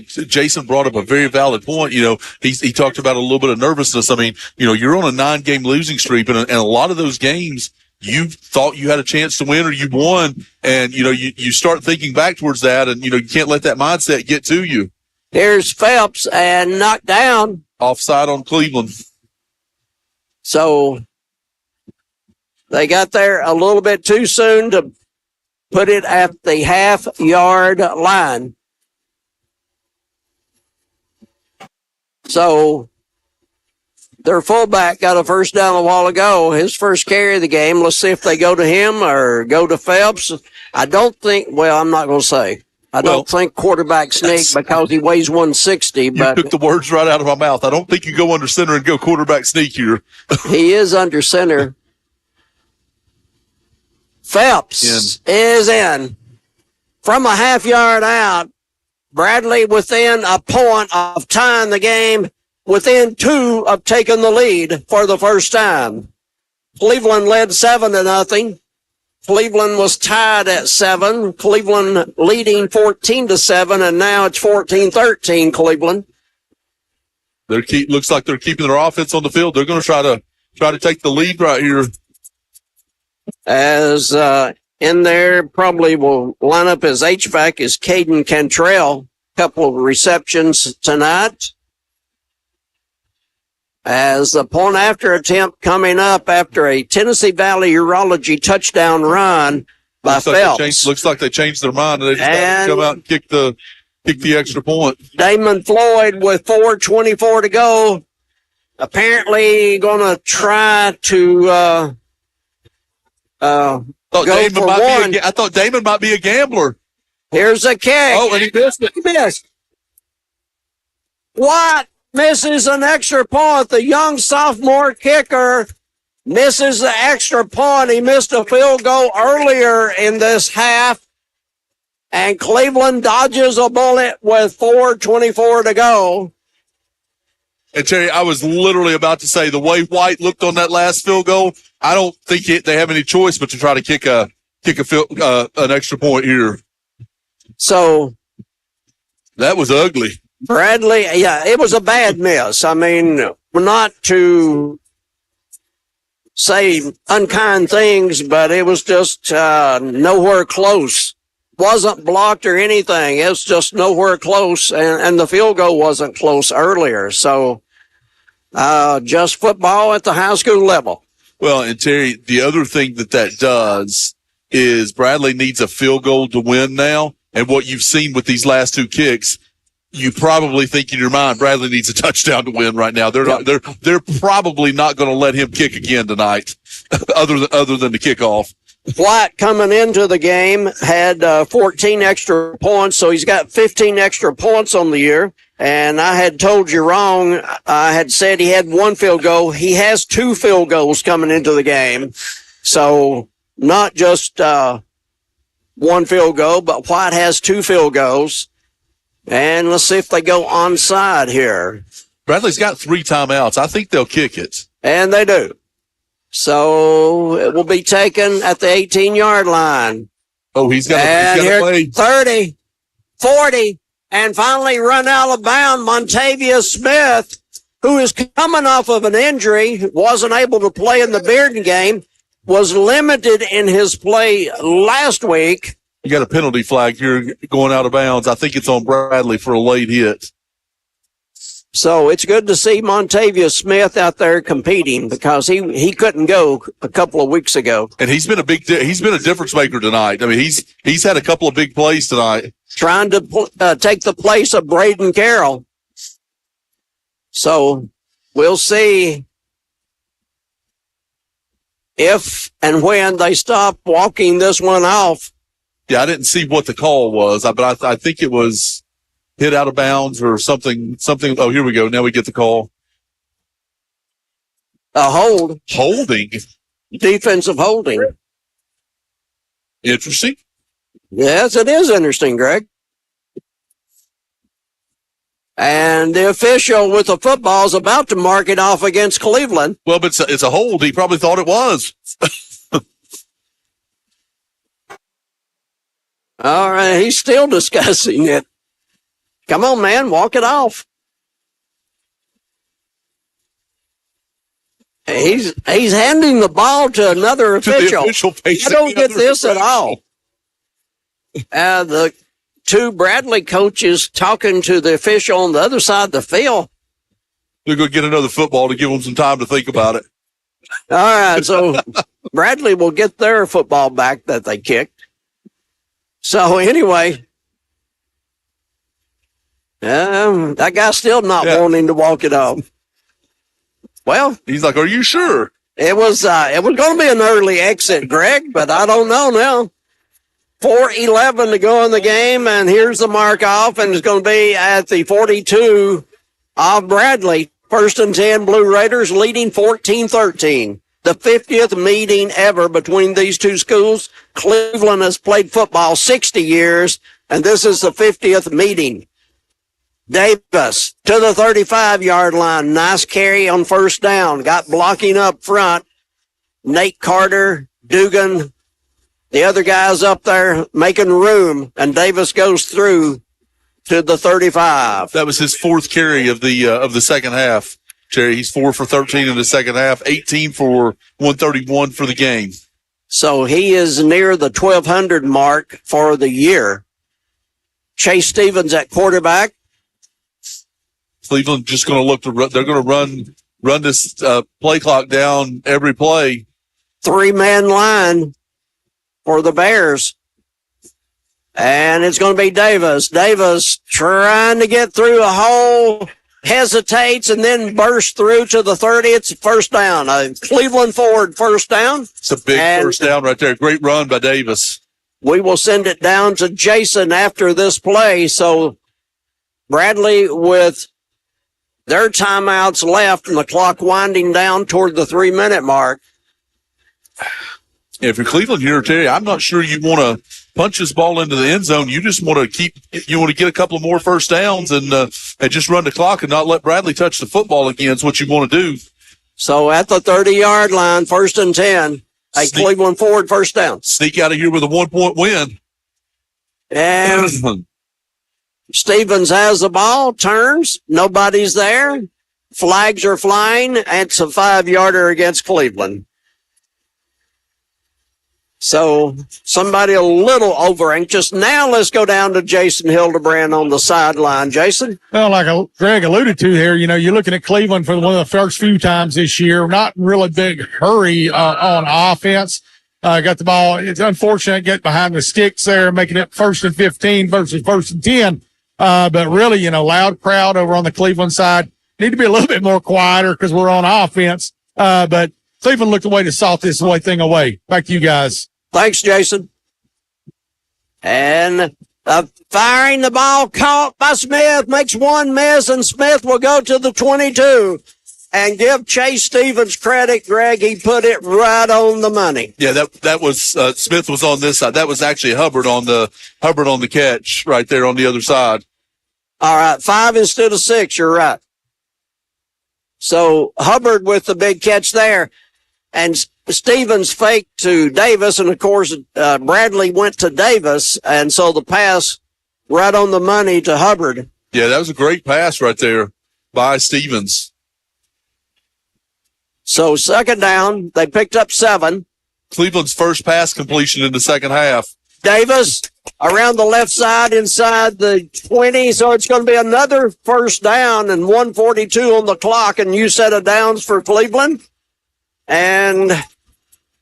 Jason brought up a very valid point. He talked about a little bit of nervousness. I mean, you're on a 9-game losing streak, and a lot of those games you thought you had a chance to win or you won, and, you start thinking back towards that, and, you can't let that mindset get to you. Here's Phelps and knocked down. Offside on Cleveland. So they got there a little bit too soon to put it at the half-yard line. So their fullback got a first down a while ago, his first carry of the game. Let's see if they go to him or go to Phelps. I don't think, I'm not going to say. I don't think quarterback sneak because he weighs 160. But you took the words right out of my mouth. I don't think you go under center and go quarterback sneak here. He is under center. Phelps is in. From a half yard out, Bradley within a point of tying the game, within 2 of taking the lead for the first time. Cleveland led 7-0. Cleveland was tied at 7. Cleveland leading 14-7, and now it's 14-13 Cleveland. Looks like they're keeping their offense on the field. They're going to try to take the lead right here. As in there, probably will line up as HVAC is Caden Cantrell. Couple of receptions tonight. As the point after attempt coming up after a Tennessee Valley Urology touchdown run by Phelps. Looks like they changed their mind and they just got to come out and kick the extra point. Damon Floyd with 4:24 to go. Apparently going to try to go Damon for one. I thought Damon might be a gambler. Here's a kick. Oh, and he missed it. He missed. What? Misses an extra point. The young sophomore kicker misses the extra point. He missed a field goal earlier in this half. And Cleveland dodges a bullet with 4:24 to go. And Terry, I was literally about to say the way White looked on that last field goal, I don't think they have any choice but to try to kick an extra point here. So that was ugly. Bradley, yeah, it was a bad miss. I mean, not to say unkind things, but it was just nowhere close. Wasn't blocked or anything. It was just nowhere close, and the field goal wasn't close earlier. So just football at the high school level. Well, and Terry, the other thing that does is Bradley needs a field goal to win now. And what you've seen with these last 2 kicks, you probably think in your mind Bradley needs a touchdown to win right now. They're probably not going to let him kick again tonight, other than the kickoff. White coming into the game had 14 extra points, so he's got 15 extra points on the year. And I had told you wrong. I had said he had 1 field goal. He has 2 field goals coming into the game. So not just 1 field goal, but White has 2 field goals. And let's see if they go onside here. Bradley's got 3 timeouts. I think they'll kick it. And they do. So it will be taken at the 18-yard line. Oh, he's got to play. 30, 40, and finally run out of bounds. Montavious Smith, who is coming off of an injury, wasn't able to play in the Bearden game, was limited in his play last week. You got a penalty flag here going out of bounds. I think it's on Bradley for a late hit. So it's good to see Montavious Smith out there competing because he couldn't go a couple of weeks ago. And he's been a difference maker tonight. I mean, he's had a couple of big plays tonight. Trying to take the place of Braden Carroll. So we'll see if and when they stop walking this one off. Yeah, I didn't see what the call was, but I think it was hit out of bounds or something. Oh, here we go. Now we get the call. A hold. Holding. Defensive holding. Interesting. Yes, it is interesting, Greg. And the official with the football is about to mark it off against Cleveland. Well, but it's a hold. He probably thought it was. All right, he's still discussing it. Come on, man, walk it off. He's handing the ball to another official. I don't get this at all. The 2 Bradley coaches talking to the official on the other side of the field. They're going to get another football to give them some time to think about it. All right, so Bradley will get their football back that they kicked. So anyway, that guy's still not wanting to walk it off. Well, he's like, "Are you sure?" It was going to be an early exit, Greg, but I don't know now. 4:11 to go in the game, and here's the mark off, and it's going to be at the 42 of Bradley. 1st and 10, Blue Raiders leading 14-13. The 50th meeting ever between these two schools. Cleveland has played football 60 years, and this is the 50th meeting. Davis to the 35-yard line. Nice carry on 1st down. Got blocking up front. Nate Carter, Dugan, the other guys up there making room, and Davis goes through to the 35. That was his 4th carry of the second half. Jerry, he's 4 for 13 in the second half, 18 for 131 for the game. So he is near the 1,200 mark for the year. Chase Stevens at quarterback. Cleveland just going to look to they're going to run this play clock down every play. 3-man line for the Bears. And it's going to be Davis. Davis trying to get through a hole, hesitates, and then bursts through to the 30. It's 1st down. Cleveland Ford 1st down. It's a big 1st down right there. Great run by Davis. We will send it down to Jason after this play. So Bradley with their timeouts left and the clock winding down toward the 3-minute mark. If you're Cleveland here, Terry, I'm not sure you want to punch this ball into the end zone. You just want to get a couple of more 1st downs and just run the clock and not let Bradley touch the football again. Is what you want to do. So at the 30-yard line, 1st and 10, a Cleveland Ford 1st down. Sneak out of here with a 1-point win. And Stevens has the ball, turns, nobody's there. Flags are flying. It's a 5-yarder against Cleveland. So somebody a little over anxious. Now let's go down to Jason Hildebrand on the sideline. Jason? Well, like Greg alluded to here, you're looking at Cleveland for one of the first few times this year. Not in really big hurry on offense. Got the ball. It's unfortunate get behind the sticks there, making it 1st and 15 versus 1st and 10. But really, loud crowd over on the Cleveland side. Need to be a little bit more quieter because we're on offense. But Cleveland looked a way to salt this thing away. Back to you guys. Thanks, Jason. And firing the ball caught by Smith, makes one miss, and Smith will go to the 22. And give Chase Stevens credit, Greg. He put it right on the money. Yeah, that was Smith was on this side. That was actually Hubbard on the catch right there on the other side. All right, 5 instead of 6. You're right. So Hubbard with the big catch there, and Stevens faked to Davis, and of course Bradley went to Davis, and so the pass right on the money to Hubbard. Yeah, that was a great pass right there by Stevens. So 2nd down, they picked up 7. Cleveland's first pass completion in the second half. Davis around the left side inside the 20, so it's going to be another 1st down and 1:42 on the clock, and new set of downs for Cleveland. And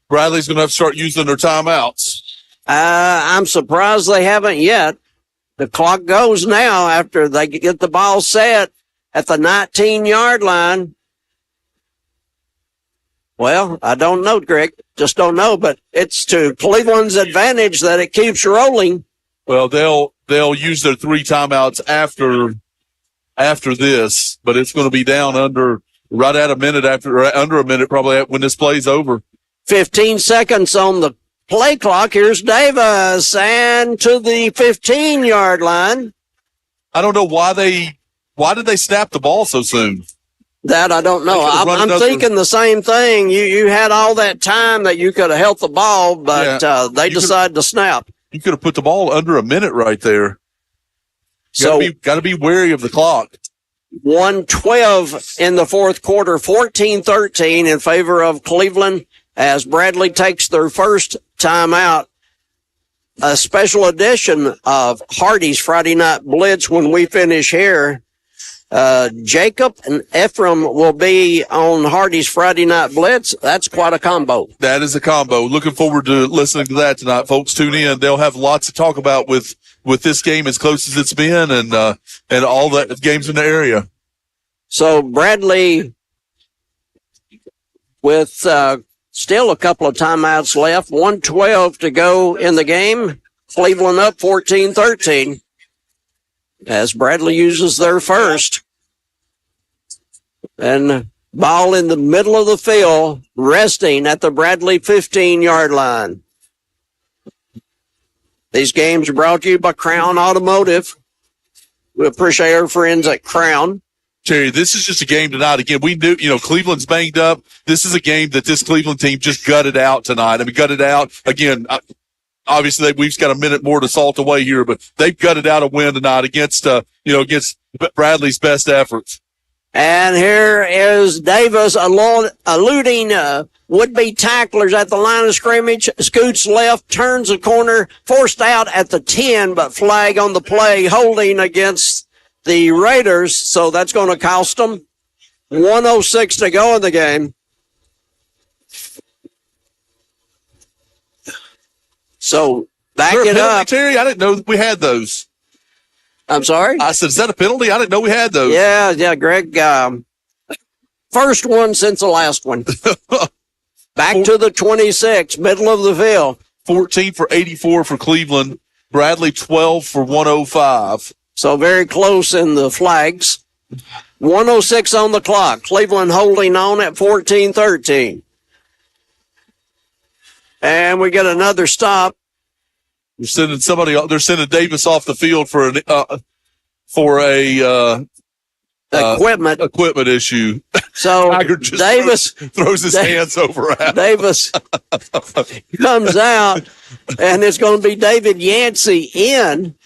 Bradley's going to have to start using their timeouts. I'm surprised they haven't yet. The clock goes now after they get the ball set at the 19-yard line. Well, I don't know, Greg. Just don't know, but it's to Cleveland's advantage that it keeps rolling. Well, they'll use their 3 timeouts after this, but it's going to be down under a minute probably when this play's over. 15 seconds on the play clock. Here's Davis and to the 15-yard line. I don't know why did they snap the ball so soon? That I don't know. I'm thinking the same thing. You had all that time that you could have held the ball, but they decided to snap. You could have put the ball under a minute right there. Got to be wary of the clock. 1:12 in the 4th quarter, 14-13 in favor of Cleveland as Bradley takes their first timeout. A special edition of Hardy's Friday Night Blitz when we finish here. Jacob and Ephraim will be on Hardy's Friday Night Blitz. That's quite a combo. That is a combo. Looking forward to listening to that tonight, folks. Tune in. They'll have lots to talk about with this game as close as it's been and all the games in the area. So Bradley with still a couple of timeouts left, 1:12 to go in the game. Cleveland up 14-13 as Bradley uses their first. And ball in the middle of the field, resting at the Bradley 15-yard line. These games are brought to you by Crown Automotive. We appreciate our friends at Crown. Terry, this is just a game tonight. Again, we knew, Cleveland's banged up. This is a game that this Cleveland team just gutted out tonight. I mean, gutted out. Again, obviously, we've got a minute more to salt away here, but they've gutted out a win tonight against Bradley's best efforts. And here is Davis eluding would-be tacklers at the line of scrimmage. Scoots left, turns the corner, forced out at the 10, but flag on the play, holding against the Raiders. So that's going to cost them 1:06 to go in the game. So back it up. Terry, I didn't know we had those. I'm sorry? I said, is that a penalty? I didn't know we had those. Yeah, Greg. First one since the last one. Back to the 26, middle of the field. 14 for 84 for Cleveland. Bradley 12 for 105. So very close in the flags. 1:06 on the clock. Cleveland holding on at 14-13. And we get another stop. They're sending Davis off the field for equipment issue. So Tiger just Davis throws his hands over at Davis comes out, and it's going to be David Yancey in.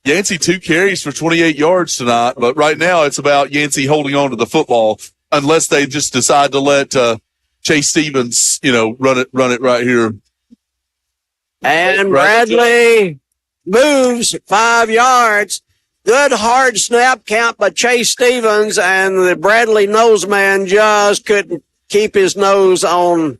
Yancey 2 carries for 28 yards tonight, but right now it's about Yancey holding on to the football, unless they just decide to let Chase Stevens, run it right here. And Bradley moves 5 yards. Good hard snap count by Chase Stevens, and the Bradley noseman just couldn't keep his nose on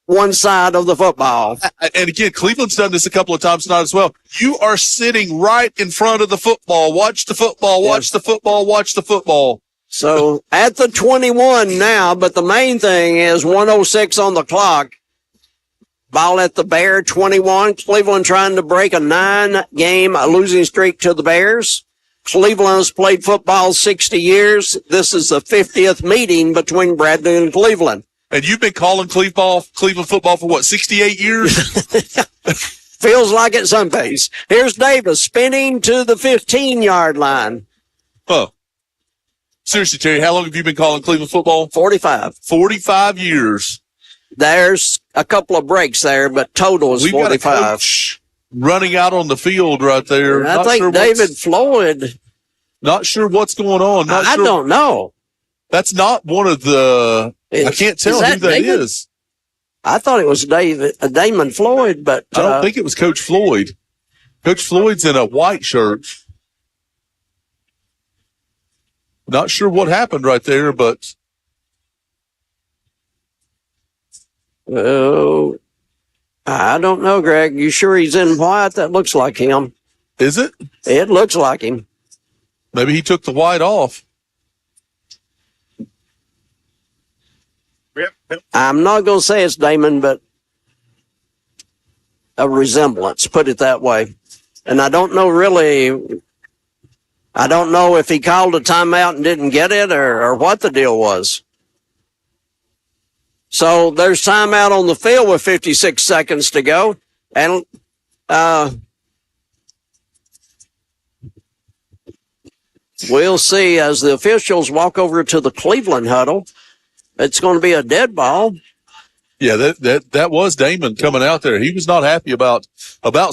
one side of the football. And again, Cleveland's done this a couple of times tonight as well. You are sitting right in front of the football. Watch the football, watch the football, watch the football. So at the 21 now, but the main thing is 1:06 on the clock. Ball at the Bear 21. Cleveland trying to break a 9-game losing streak to the Bears. Cleveland has played football 60 years. This is the 50th meeting between Bradley and Cleveland. And you've been calling Cleveland football for 68 years? Feels like it some days. Here's Davis spinning to the 15-yard line. Huh. Seriously, Terry, how long have you been calling Cleveland football? 45. 45 years. There's a couple of breaks there, but total is 45. We've got a coach running out on the field right there. I think David Floyd. Not sure what's going on. I don't know. That's not one of the. I can't tell who that is. I thought it was Damon Floyd, but I don't think it was Coach Floyd. Coach Floyd's in a white shirt. Not sure what happened right there, but. Oh, I don't know, Greg. You sure he's in white? That looks like him. Is it? It looks like him. Maybe he took the white off. I'm not going to say it's Damon, but a resemblance, put it that way. And I don't know really, I don't know if he called a timeout and didn't get it or what the deal was. So there's timeout on the field with 56 seconds to go. And we'll see as the officials walk over to the Cleveland huddle. It's going to be a dead ball. Yeah, that was Damon coming out there. He was not happy about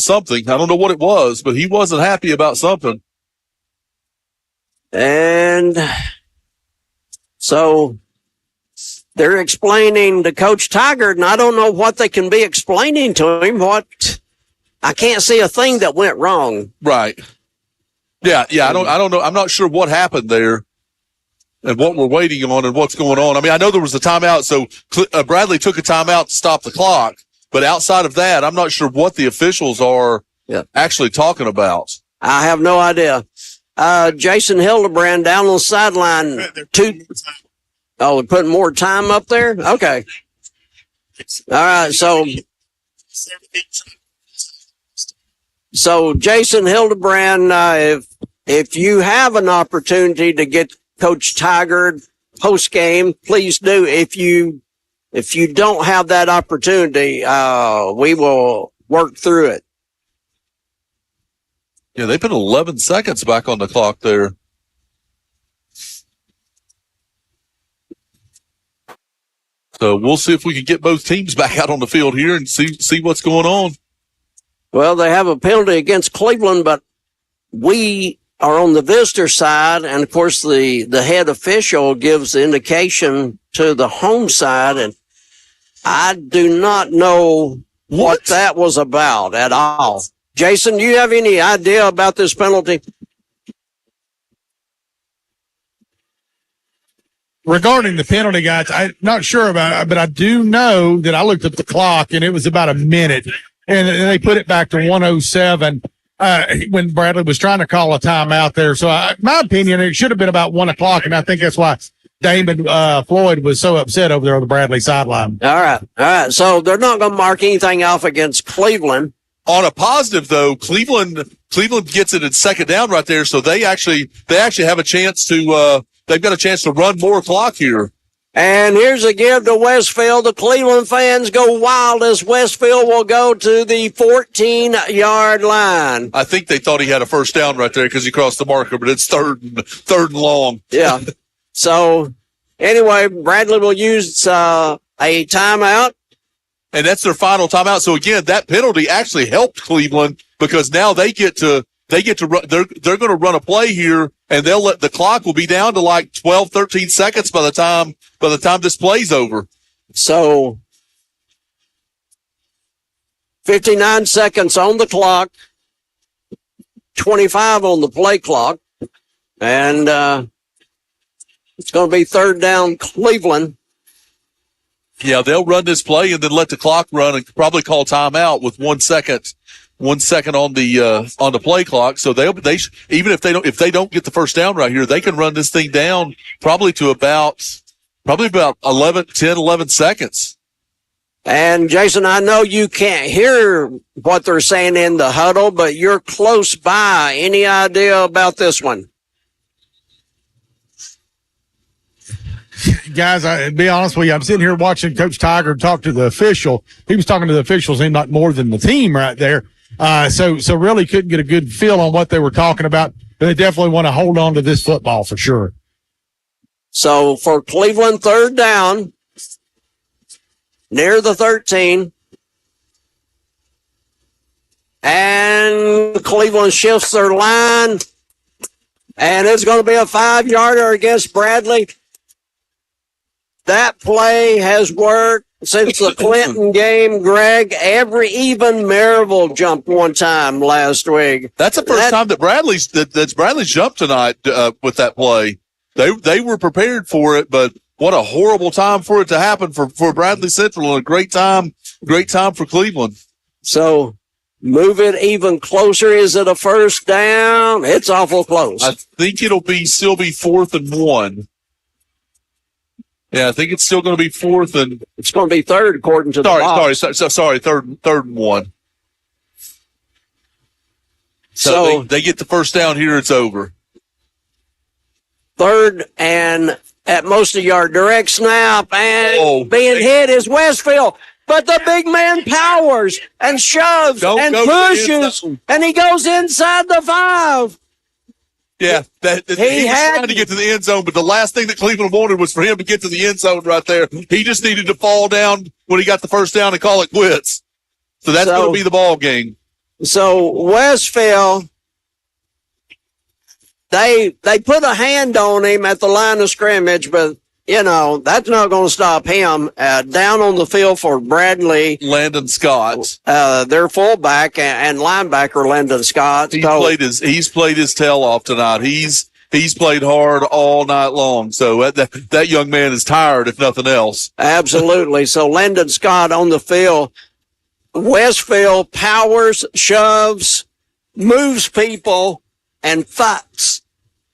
something. I don't know what it was, but he wasn't happy about something. And so they're explaining to Coach Taggart, and I don't know what they can be explaining to him. I can't see a thing that went wrong. Right. Yeah. I don't know. I'm not sure what happened there and what we're waiting on and what's going on. I mean, I know there was a timeout, so Bradley took a timeout to stop the clock. But outside of that, I'm not sure what the officials are actually talking about. I have no idea. Jason Hildebrand down on the sideline. Oh, we're putting more time up there? Okay. All right, so So Jason Hildebrand, if you have an opportunity to get Coach Tiger post game, please do. If you don't have that opportunity, we will work through it. Yeah, they put 11 seconds back on the clock there. So we'll see if we can get both teams back out on the field here and see what's going on. Well, they have a penalty against Cleveland, but we are on the visitor side, and of course the head official gives the indication to the home side, and I do not know what that was about at all. Jason, do you have any idea about this penalty? Regarding the penalty, guys, I'm not sure about it, but I do know that I looked at the clock and it was about a minute, and they put it back to 1:07 when Bradley was trying to call a timeout there. So, my opinion, it should have been about 1 o'clock, and I think that's why Damon Floyd was so upset over there on the Bradley sideline. All right. So they're not going to mark anything off against Cleveland. On a positive, though, Cleveland gets it in second down right there, so they actually have a chance to. They've got a chance to run more clock here. And here's a give to Westfield. The Cleveland fans go wild as Westfield will go to the 14-yard line. I think they thought he had a first down right there because he crossed the marker, but it's third and long. Yeah. So anyway, Bradley will use a timeout. And that's their final timeout. So again, that penalty actually helped Cleveland because now they get to run, they're going to run a play here, and they'll let the clock will be down to like 12, 13 seconds by the time this play's over. So 59 seconds on the clock, 25 on the play clock, and it's going to be third down Cleveland. Yeah, they'll run this play and then let the clock run and probably call timeout with 1 second on the play clock. So they even if they don't get the first down right here, they can run this thing down probably about 11 seconds. And Jason, I know you can't hear what they're saying in the huddle, but you're close by. Any idea about this one? Guys, to be honest with you, I'm sitting here watching Coach Tiger talk to the official. He was talking to the officials, seemed like more than the team right there. So really couldn't get a good feel on what they were talking about, but they definitely want to hold on to this football for sure. So for Cleveland, third down, near the 13. And Cleveland shifts their line, and it's going to be a 5-yarder against Bradley. That play has worked since the Clinton game, Greg. Even Maryville jumped one time last week. That's the first time that Bradley's jumped tonight with that play. They were prepared for it, but what a horrible time for it to happen for Bradley Central, and a great time for Cleveland. So move it even closer. Is it a first down? It's awful close. I think it'll still be 4th and 1. Yeah, I think it's still going to be 4th and. It's going to be third according to the box. Sorry, third and 1. So they get the first down here. It's over. Third and at most a yard. Direct snap, and being hit is Westfield. But the big man powers and shoves and pushes, and he goes inside the 5. Yeah, he was trying to get to the end zone, but the last thing that Cleveland wanted was for him to get to the end zone right there. He just needed to fall down when he got the first down and call it quits. So that's going to be the ball game. So Westfield, they put a hand on him at the line of scrimmage, but that's not going to stop him. Down on the field for Bradley. Landon Scott. Their fullback and linebacker, Landon Scott. He's played his tail off tonight. He's played hard all night long. So that young man is tired, if nothing else. Absolutely. So Landon Scott on the field. Westfield powers, shoves, moves people, and fights.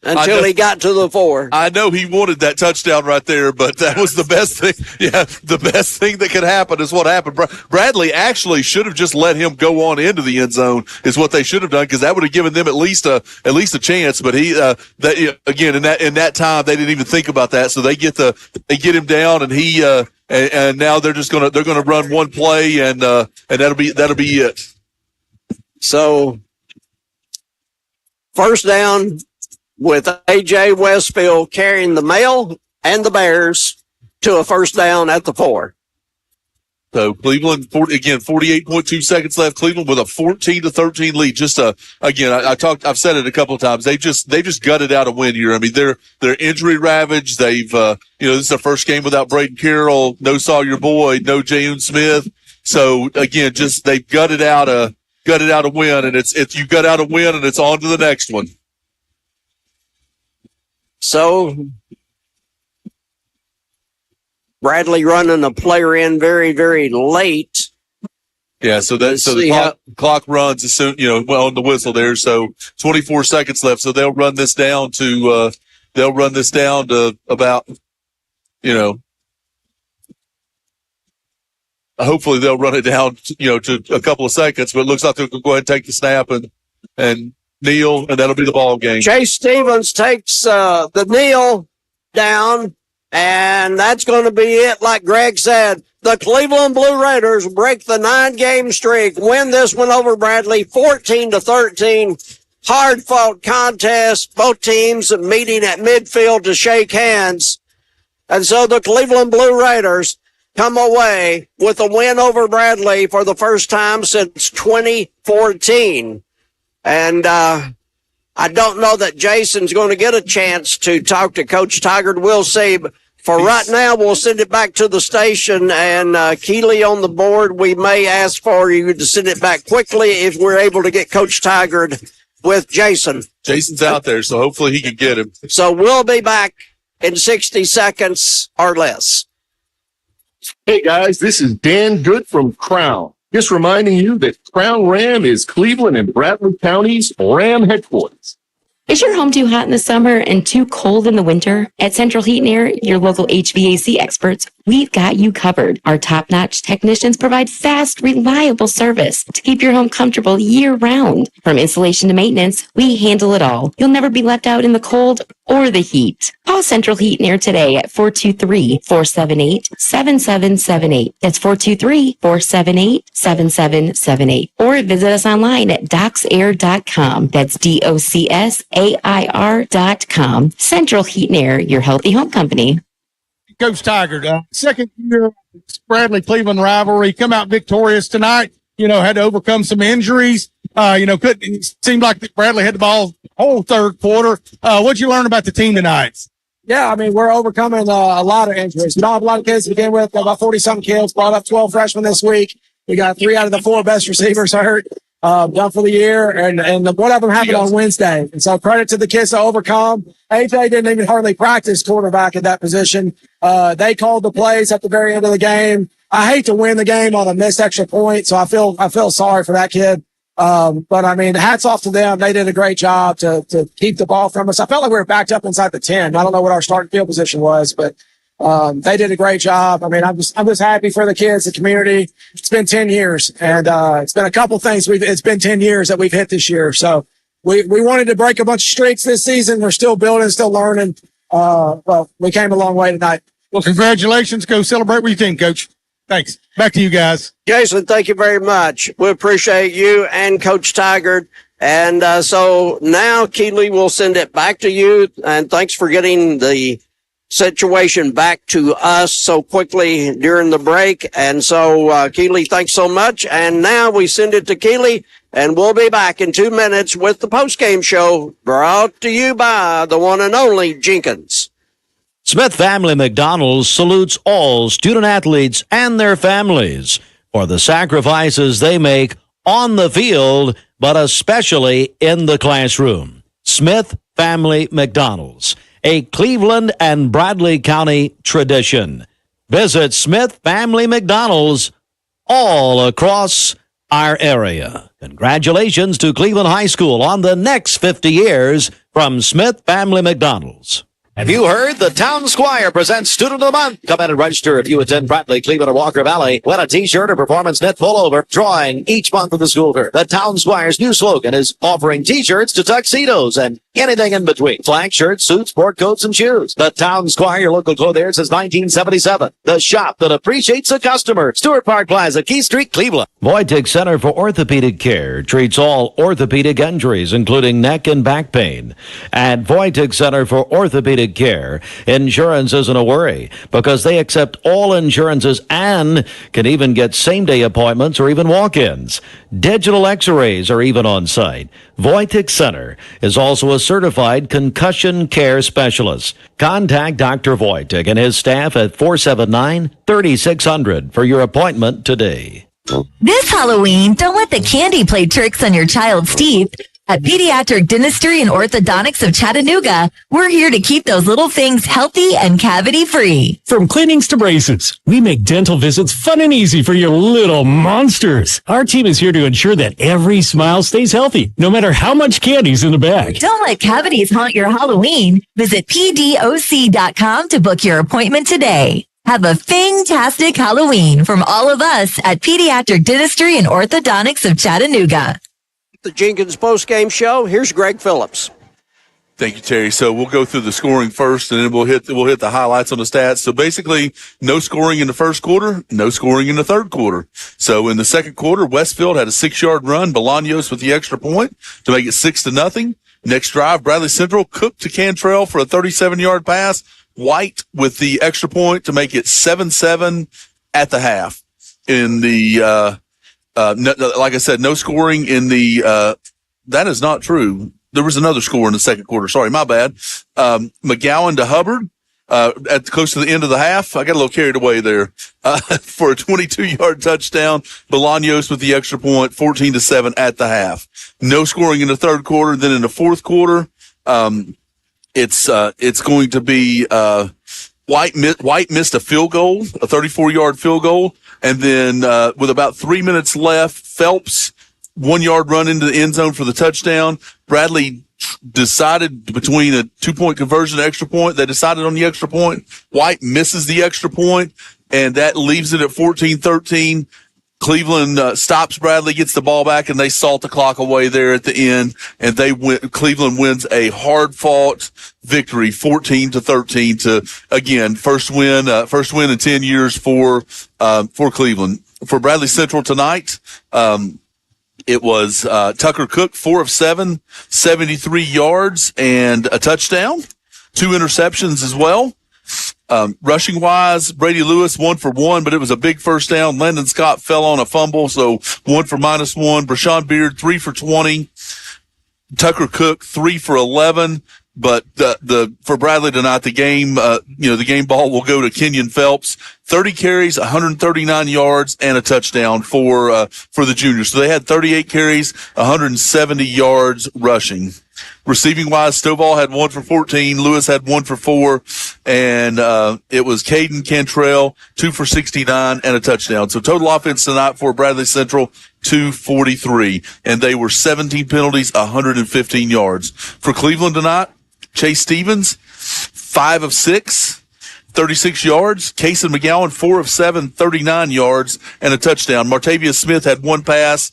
until he got to the 4. I know he wanted that touchdown right there, but that was the best thing. Yeah, the best thing that could happen is what happened. Bradley actually should have just let him go on into the end zone is what they should have done, because that would have given them at least a chance. But again, in that time, they didn't even think about that. So they get him down, and he and now they're gonna run one play, and that'll be it. So first down with A.J. Westfield carrying the Mail and the Bears to a first down at the 4. So Cleveland, 48.2 seconds left. Cleveland with a 14-13 lead. I've said it a couple of times. They just gutted out a win here. I mean, they're injury ravaged. They've, this is their first game without Braden Carroll, no Sawyer Boyd, no Jayun Smith. So again, they've gutted out a win, and it's you gut out a win, and it's on to the next one. So Bradley running a player in very, very late. Yeah, so the clock runs as soon, on the whistle there. So 24 seconds left. So they'll run this down to about, hopefully they'll run it down, to a couple of seconds, but it looks like they'll go ahead and take the snap and kneel, and that'll be the ball game. Chase Stevens takes the kneel down, and that's going to be it. Like Greg said, the Cleveland Blue Raiders break the 9-game streak, win this one over Bradley, 14-13. Hard-fought contest, both teams meeting at midfield to shake hands. And so the Cleveland Blue Raiders come away with a win over Bradley for the first time since 2014. And I don't know that Jason's going to get a chance to talk to Coach Tigard. We'll see. But for right now, we'll send it back to the station. And Keeley on the board, we may ask for you to send it back quickly if we're able to get Coach Tigard with Jason. Jason's out there, so hopefully he can get him. So we'll be back in 60 seconds or less. Hey, guys, this is Dan Good from Crown. Just reminding you that Crown Ram is Cleveland and Bradley County's Ram headquarters. Is your home too hot in the summer and too cold in the winter? At Central Heat and Air, your local HVAC experts, we've got you covered. Our top-notch technicians provide fast, reliable service to keep your home comfortable year-round. From installation to maintenance, we handle it all. You'll never be left out in the cold or the heat. Call Central Heat and Air today at 423-478-7778. That's 423-478-7778. Or visit us online at DocsAir.com. That's DOCSAIR.com. Central Heat and Air, your healthy home company. Coach Tigard, second year Bradley Cleveland rivalry, come out victorious tonight. Had to overcome some injuries. It seemed like Bradley had the ball whole third quarter. What'd you learn about the team tonight? Yeah, we're overcoming a lot of injuries. We don't have a lot of kids to begin with. Got about 40-something kids. Brought up 12 freshmen this week. We got 3 out of the 4 best receivers hurt. Done for the year, and one of them happened on Wednesday. And so credit to the kids to overcome. AJ didn't even hardly practice quarterback at that position. They called the plays at the very end of the game. I hate to win the game on a missed extra point, so I feel sorry for that kid. But hats off to them. They did a great job to keep the ball from us. I felt like we were backed up inside the 10. I don't know what our starting field position was, but they did a great job. I'm just happy for the kids, the community. It's been 10 years, and it's been a couple things. It's been 10 years that we've hit this year. So we wanted to break a bunch of streaks this season. We're still building, still learning. Well, we came a long way tonight. Well, congratulations. Go celebrate with your team, Coach. Thanks. Back to you guys. Jason, thank you very much. We appreciate you and Coach Tigard. And so now Keeley will send it back to you. And thanks for getting the situation back to us so quickly during the break. And so, Keeley, thanks so much. And now we send it to Keeley, and we'll be back in 2 minutes with the postgame show brought to you by the one and only Jenkins. Smith Family McDonald's salutes all student athletes and their families for the sacrifices they make on the field, but especially in the classroom. Smith Family McDonald's, a Cleveland and Bradley County tradition. Visit Smith Family McDonald's all across our area. Congratulations to Cleveland High School on the next 50 years from Smith Family McDonald's. Have you heard? The Town Squire presents Student of the Month. Come in and register if you attend Bradley, Cleveland, or Walker Valley. Win a t-shirt or performance knit pullover. Drawing each month of the school term. The Town Squire's new slogan is offering t-shirts to tuxedos and anything in between. Flag shirts, suits, sport coats, and shoes. The Town Squire, your local clothier since 1977. The shop that appreciates the customer. Stewart Park Plaza, Key Street, Cleveland. Voitic Center for Orthopedic Care treats all orthopedic injuries, including neck and back pain. At Voitic Center for Orthopedic Care, insurance isn't a worry because they accept all insurances and can even get same-day appointments or even walk-ins. Digital x-rays are even on site. Voitic Center is also a certified concussion care specialist. Contact Dr. Voitic and his staff at 479-3600 for your appointment today. This Halloween, don't let the candy play tricks on your child's teeth. At Pediatric Dentistry and Orthodontics of Chattanooga, we're here to keep those little things healthy and cavity-free. From cleanings to braces, we make dental visits fun and easy for your little monsters. Our team is here to ensure that every smile stays healthy, no matter how much candy's in the bag. Don't let cavities haunt your Halloween. Visit PDOC.com to book your appointment today. Have a fantastic Halloween from all of us at Pediatric Dentistry and Orthodontics of Chattanooga. The Jenkins postgame show. Here's Greg Phillips. Thank you, Terry. So we'll go through the scoring first, and then we'll hit the highlights on the stats. So basically, no scoring in the first quarter, no scoring in the third quarter. So in the second quarter, Westfield had a 6-yard run. Bolaños with the extra point to make it 6-0. Next drive, Bradley Central cooked to Cantrell for a 37-yard pass. White with the extra point to make it 7-7 at the half. In the like I said, no scoring in the that is not true. There was another score in the second quarter. Sorry, my bad. McGowan to Hubbard at close to the end of the half. I got a little carried away there for a 22-yard touchdown. Bolaños with the extra point, 14-7 at the half. No scoring in the third quarter. Then in the fourth quarter, it's going to be White missed a field goal, a 34-yard field goal. And then with about 3 minutes left, Phelps 1-yard run into the end zone for the touchdown. Bradley decided between a 2-point conversion and extra point. They decided on the extra point. White misses the extra point, and that leaves it at 14-13. Cleveland stops Bradley, gets the ball back, and they salt the clock away there at the end. And Cleveland wins a hard-fought victory, 14-13. To again, first win in 10 years for Cleveland. For Bradley Central tonight, it was Tucker Cook, 4 of 7, 73 yards and a touchdown, 2 interceptions as well. Rushing wise, Brady Lewis 1 for 1, but it was a big first down. Landon Scott fell on a fumble, so 1 for -1. Brashawn Beard 3 for 20. Tucker Cook 3 for 11. But for Bradley tonight, the game ball will go to Kenyon Phelps. 30 carries, 139 yards, and a touchdown for the juniors. So they had 38 carries, 170 yards rushing. Receiving wise, Stovall had 1 for 14. Lewis had 1 for 4. And it was Caden Cantrell, 2 for 69 and a touchdown. So total offense tonight for Bradley Central, 243. And they were 17 penalties, 115 yards. For Cleveland tonight, Chase Stevens, 5 of 6, 36 yards. Cason McGowan, 4 of 7, 39 yards and a touchdown. Martavius Smith had 1 pass.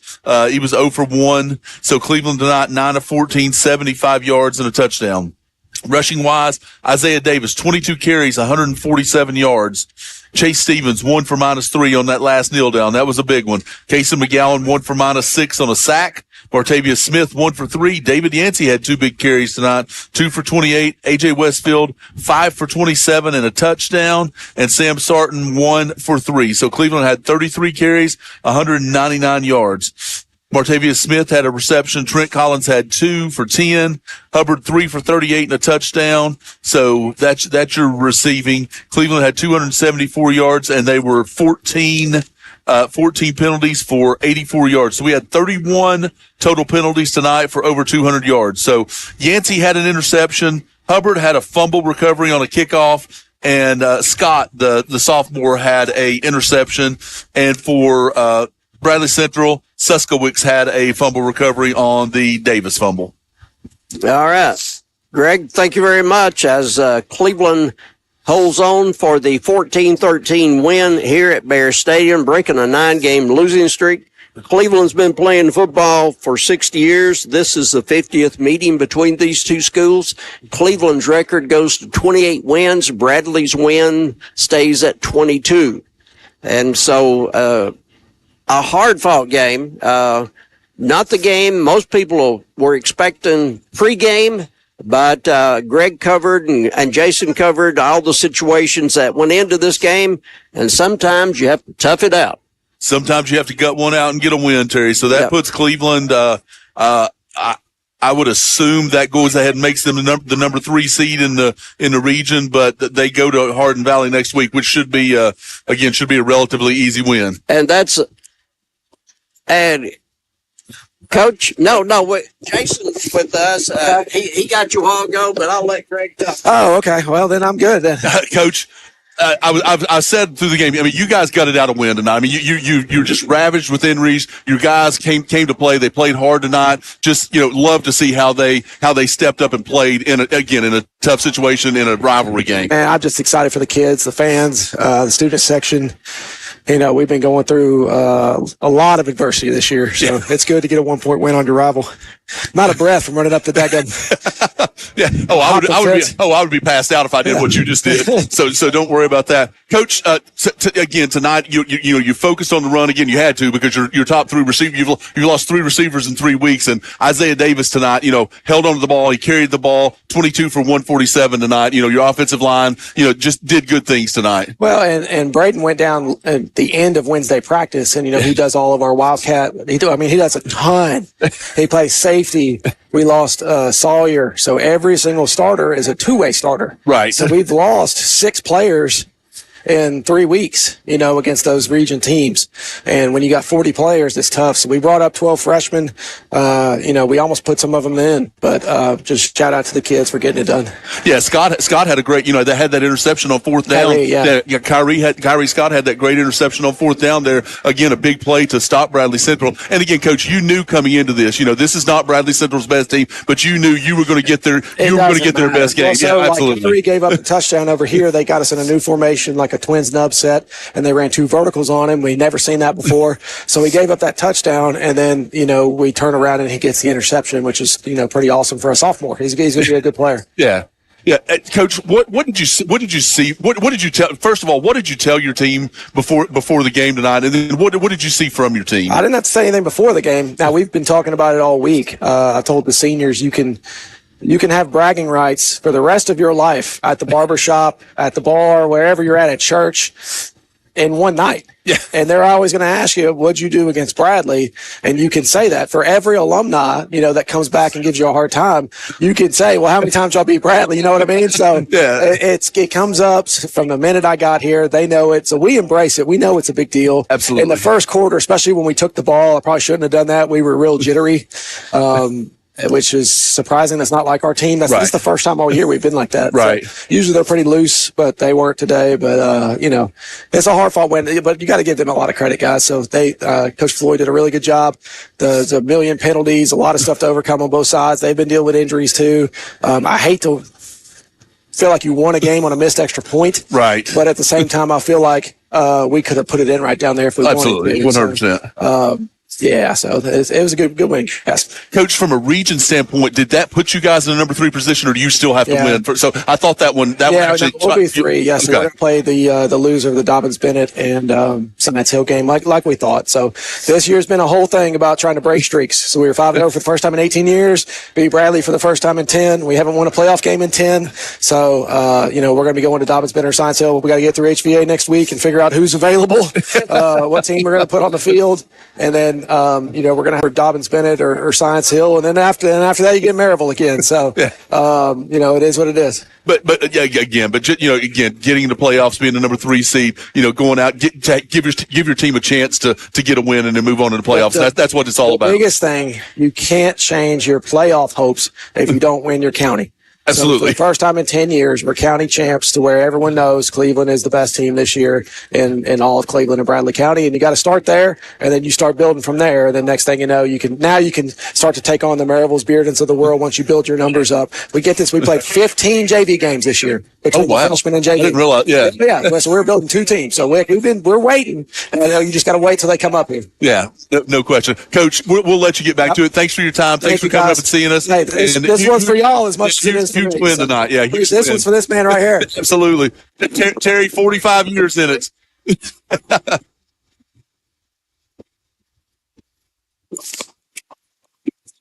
He was 0 for 1. So Cleveland tonight, 9 of 14, 75 yards and a touchdown. Rushing wise, Isaiah Davis, 22 carries, 147 yards. Chase Stevens, 1 for -3 on that last kneel down. That was a big one. Cason McGowan, 1 for -6 on a sack. Martavius Smith, 1 for 3. David Yancey had 2 big carries tonight, 2 for 28. AJ Westfield, 5 for 27 and a touchdown. And Sam Sarton, 1 for 3. So Cleveland had 33 carries, 199 yards. Martavius Smith had a reception. Trent Collins had 2 for 10. Hubbard 3 for 38 and a touchdown. So that's your receiving. Cleveland had 274 yards, and they were 14 penalties for 84 yards. So we had 31 total penalties tonight for over 200 yards. So Yancey had an interception. Hubbard had a fumble recovery on a kickoff. And Scott, the sophomore, had a interception. And for Bradley Central, Suskowicz had a fumble recovery on the Davis fumble. All right. Greg, thank you very much. As Cleveland holds on for the 14-13 win here at Bear Stadium, breaking a 9-game losing streak. Cleveland's been playing football for 60 years. This is the 50th meeting between these two schools. Cleveland's record goes to 28 wins. Bradley's win stays at 22. And so a hard-fought game. Not the game most people were expecting pregame, but Greg covered and Jason covered all the situations that went into this game, and sometimes you have to tough it out. Sometimes you have to gut one out and get a win, Terry. So that puts Cleveland, I would assume that goes ahead and makes them the number 3 seed in the region, but they go to Hardin Valley next week, which should be a relatively easy win. And Coach, Jason's with us. He got you a while ago, but I'll let Greg talk. Oh, okay. Well, then I'm good then. Coach, I said through the game, I mean, you guys got it out a win tonight. I mean, you're just ravaged with injuries. Your guys came to play. They played hard tonight. Just, love to see how they stepped up and played in a tough situation in a rivalry game. Man, I'm just excited for the kids, the fans, the student section. We've been going through a lot of adversity this year, so it's good to get a 1-point win on your rival. I'm out of breath from running up the deck. Yeah. I would be passed out if I did what you just did. So don't worry about that, Coach. Again tonight, you focused on the run again. You had to because your top 3 receivers. You lost 3 receivers in 3 weeks, and Isaiah Davis tonight, held onto the ball. He carried the ball 22 for 147 tonight. Your offensive line, just did good things tonight. Well, and Braden went down at the end of Wednesday practice, and he does all of our Wildcat. He does a ton. He plays safety. We lost Sawyer, so every single starter is a 2-way starter. Right. So we've lost 6 players in 3 weeks, against those region teams. And when you got 40 players, it's tough. So we brought up 12 freshmen. We almost put some of them in, but just shout out to the kids for getting it done. Yeah, Scott had a great, they had that interception on 4th down. Kyrie Scott had that great interception on 4th down there. Again, a big play to stop Bradley Central. And again, Coach, you knew coming into this, this is not Bradley Central's best team, but you knew you were going to get their, their best game. Well, yeah, absolutely. Like the 3 gave up a touchdown over here. They got us in a new formation, like a twins nub set, and they ran 2 verticals on him. We never seen that before. So he gave up that touchdown, and then, we turn around and he gets the interception, which is, pretty awesome for a sophomore. He's going to be a good player. Yeah. Yeah. Coach, what did you see? What did you tell, first of all, what did you tell your team before the game tonight? And then what did you see from your team? I didn't have to say anything before the game. Now, we've been talking about it all week. I told the seniors you can have bragging rights for the rest of your life at the barbershop, at the bar, wherever you're at church, in one night. Yeah. And they're always going to ask you, what'd you do against Bradley? And you can say that for every alumni, that comes back and gives you a hard time. You can say, well, how many times y'all beat Bradley? You know what I mean? So it comes up from the minute I got here. They know it. So we embrace it. We know it's a big deal. Absolutely. In the first quarter, especially when we took the ball, I probably shouldn't have done that. We were real jittery. Which is surprising. That's not like our team. This is the first time all year we've been like that. Right. So usually they're pretty loose, but they weren't today. But, it's a hard fought win, but you got to give them a lot of credit, guys. So Coach Floyd did a really good job. There's a million penalties, a lot of stuff to overcome on both sides. They've been dealing with injuries too. I hate to feel like you won a game on a missed extra point. Right. But at the same time, I feel like, we could have put it in right down there if we wanted to. Absolutely. 100%. Yeah, so it was a good win. Yes. Coach, from a region standpoint, did that put you guys in the number 3 position, or do you still have to win? So I thought that one actually. We'll be 3. Yes, we're going to play the loser of the Dobbins Bennett and Summits Hill game, like we thought. So this year's been a whole thing about trying to break streaks. So we were 5-0 for the first time in 18 years. Beat Bradley for the first time in 10. We haven't won a playoff game in 10. So we're going to be going to Dobbins Bennett or Science Hill. We got to get through HVA next week and figure out who's available, what team we're going to put on the field, and then we're going to have Dobbins Bennett or Science Hill, and then after that you get Maryville again. So it is what it is. But getting into playoffs, being the number 3 seed, going out, give your team a chance to get a win and then move on to the playoffs. That's what it's all about. The biggest thing, you can't change your playoff hopes if you don't win your county. Absolutely. So for the first time in 10 years, we're county champs to where everyone knows Cleveland is the best team this year in all of Cleveland and Bradley County. And you got to start there, and then you start building from there. And then next thing you know, you can start to take on the Maryvilles, Beardens of the world once you build your numbers up. We get this. We played 15 JV games this year between the freshmen and JV. I didn't realize. Yeah. Yeah. So we're building 2 teams. So we're waiting. And you just got to wait till they come up here. Yeah. No question. Coach, we'll let you get back to it. Thanks for your time. Thanks for coming up and seeing us. Hey, this one's for y'all as much as it is for me. Huge win tonight. Yeah. This one's for this man right here. Absolutely. Terry, 45 years in it.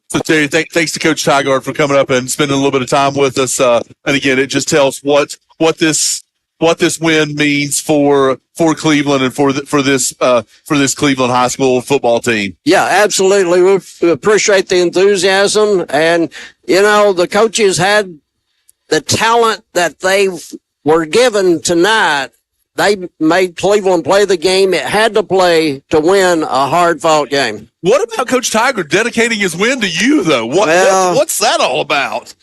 So Terry, thanks to Coach Tygard for coming up and spending a little bit of time with us. And again, it just tells what this win means for Cleveland and for this Cleveland High School football team. Yeah, absolutely. We appreciate the enthusiasm, and the coaches had the talent that they were given tonight. They made Cleveland play the game it had to play to win a hard-fought game. What about Coach Tiger dedicating his win to you, though? What's that all about?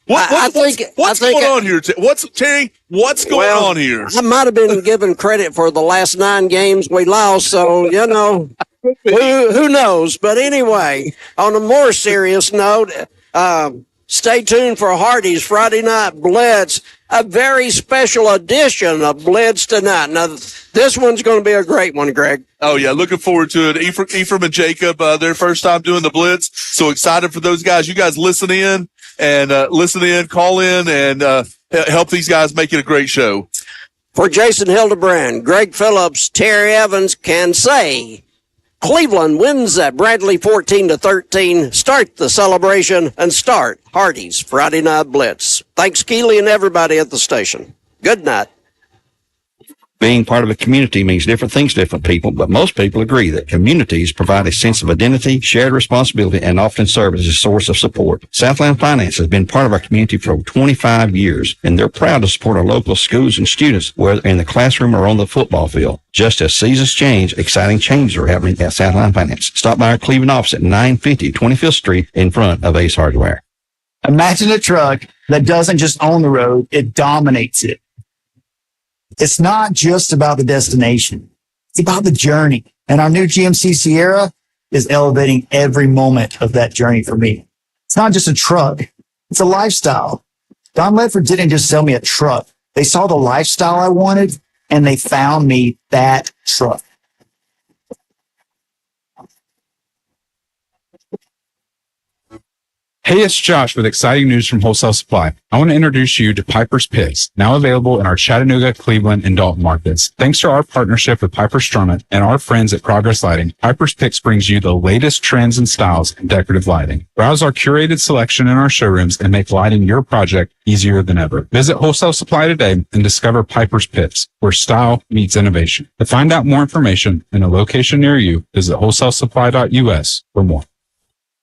What's going on here? Terry? What's going on here? I might have been given credit for the last 9 games we lost, so who knows? But anyway, on a more serious note, stay tuned for Hardy's Friday Night Blitz, a very special edition of Blitz tonight. Now, this one's going to be a great one, Greg. Oh, yeah, looking forward to it. Ephraim and Jacob, their first time doing the Blitz. So excited for those guys. You guys listen in, call in, and help these guys make it a great show. For Jason Hildebrand, Greg Phillips, Terry Evans can say Cleveland wins at Bradley 14-13. Start the celebration and start Hardy's Friday Night Blitz. Thanks, Keely, and everybody at the station. Good night. Being part of a community means different things to different people, but most people agree that communities provide a sense of identity, shared responsibility, and often serve as a source of support. Southland Finance has been part of our community for over 25 years, and they're proud to support our local schools and students, whether in the classroom or on the football field. Just as seasons change, exciting changes are happening at Southland Finance. Stop by our Cleveland office at 950 25th Street in front of Ace Hardware. Imagine a truck that doesn't just own the road, it dominates it. It's not just about the destination. It's about the journey. And our new GMC Sierra is elevating every moment of that journey for me. It's not just a truck. It's a lifestyle. Don Ledford didn't just sell me a truck. They saw the lifestyle I wanted and they found me that truck. Hey, it's Josh with exciting news from Wholesale Supply. I want to introduce you to Piper's Picks, now available in our Chattanooga, Cleveland, and Dalton markets. Thanks to our partnership with Piper Strummett and our friends at Progress Lighting, Piper's Picks brings you the latest trends and styles in decorative lighting. Browse our curated selection in our showrooms and make lighting your project easier than ever. Visit Wholesale Supply today and discover Piper's Picks, where style meets innovation. To find out more information and a location near you, visit wholesalesupply.us for more.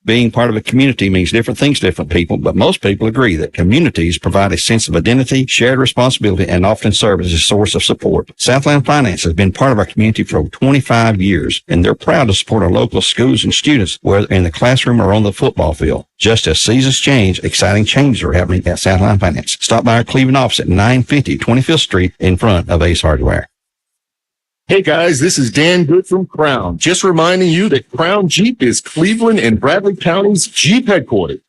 Being part of a community means different things to different people, but most people agree that communities provide a sense of identity, shared responsibility, and often serve as a source of support. Southland Finance has been part of our community for over 25 years, and they're proud to support our local schools and students, whether in the classroom or on the football field. Just as seasons change, exciting changes are happening at Southland Finance. Stop by our Cleveland office at 950 25th Street in front of Ace Hardware. Hey guys, this is Dan Good from Crown. Just reminding you that Crown Jeep is Cleveland and Bradley County's Jeep headquarters.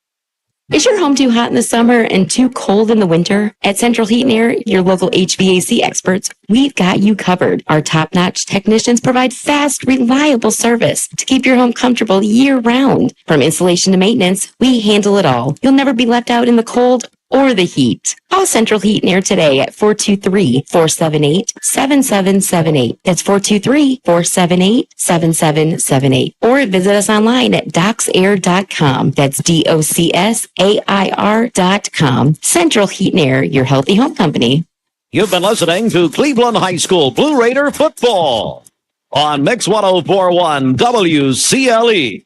Is your home too hot in the summer and too cold in the winter? At Central Heat and Air, your local HVAC experts, we've got you covered. Our top-notch technicians provide fast, reliable service to keep your home comfortable year-round. From installation to maintenance, we handle it all. You'll never be left out in the cold or the heat. Call Central Heat and Air today at 423-478-7778. That's 423-478-7778. Or visit us online at docsair.com. That's DOCSAIR.com. Central Heat and Air, your healthy home company. You've been listening to Cleveland High School Blue Raider football on Mix 104.1 WCLE.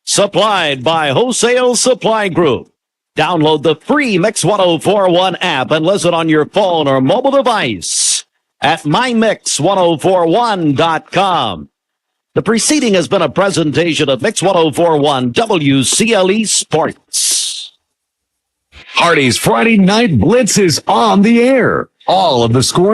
Supplied by Wholesale Supply Group. Download the free Mix 104.1 app and listen on your phone or mobile device at mymix1041.com. The preceding has been a presentation of Mix 104.1 WCLE Sports. Hardy's Friday Night Blitz is on the air. All of the scoring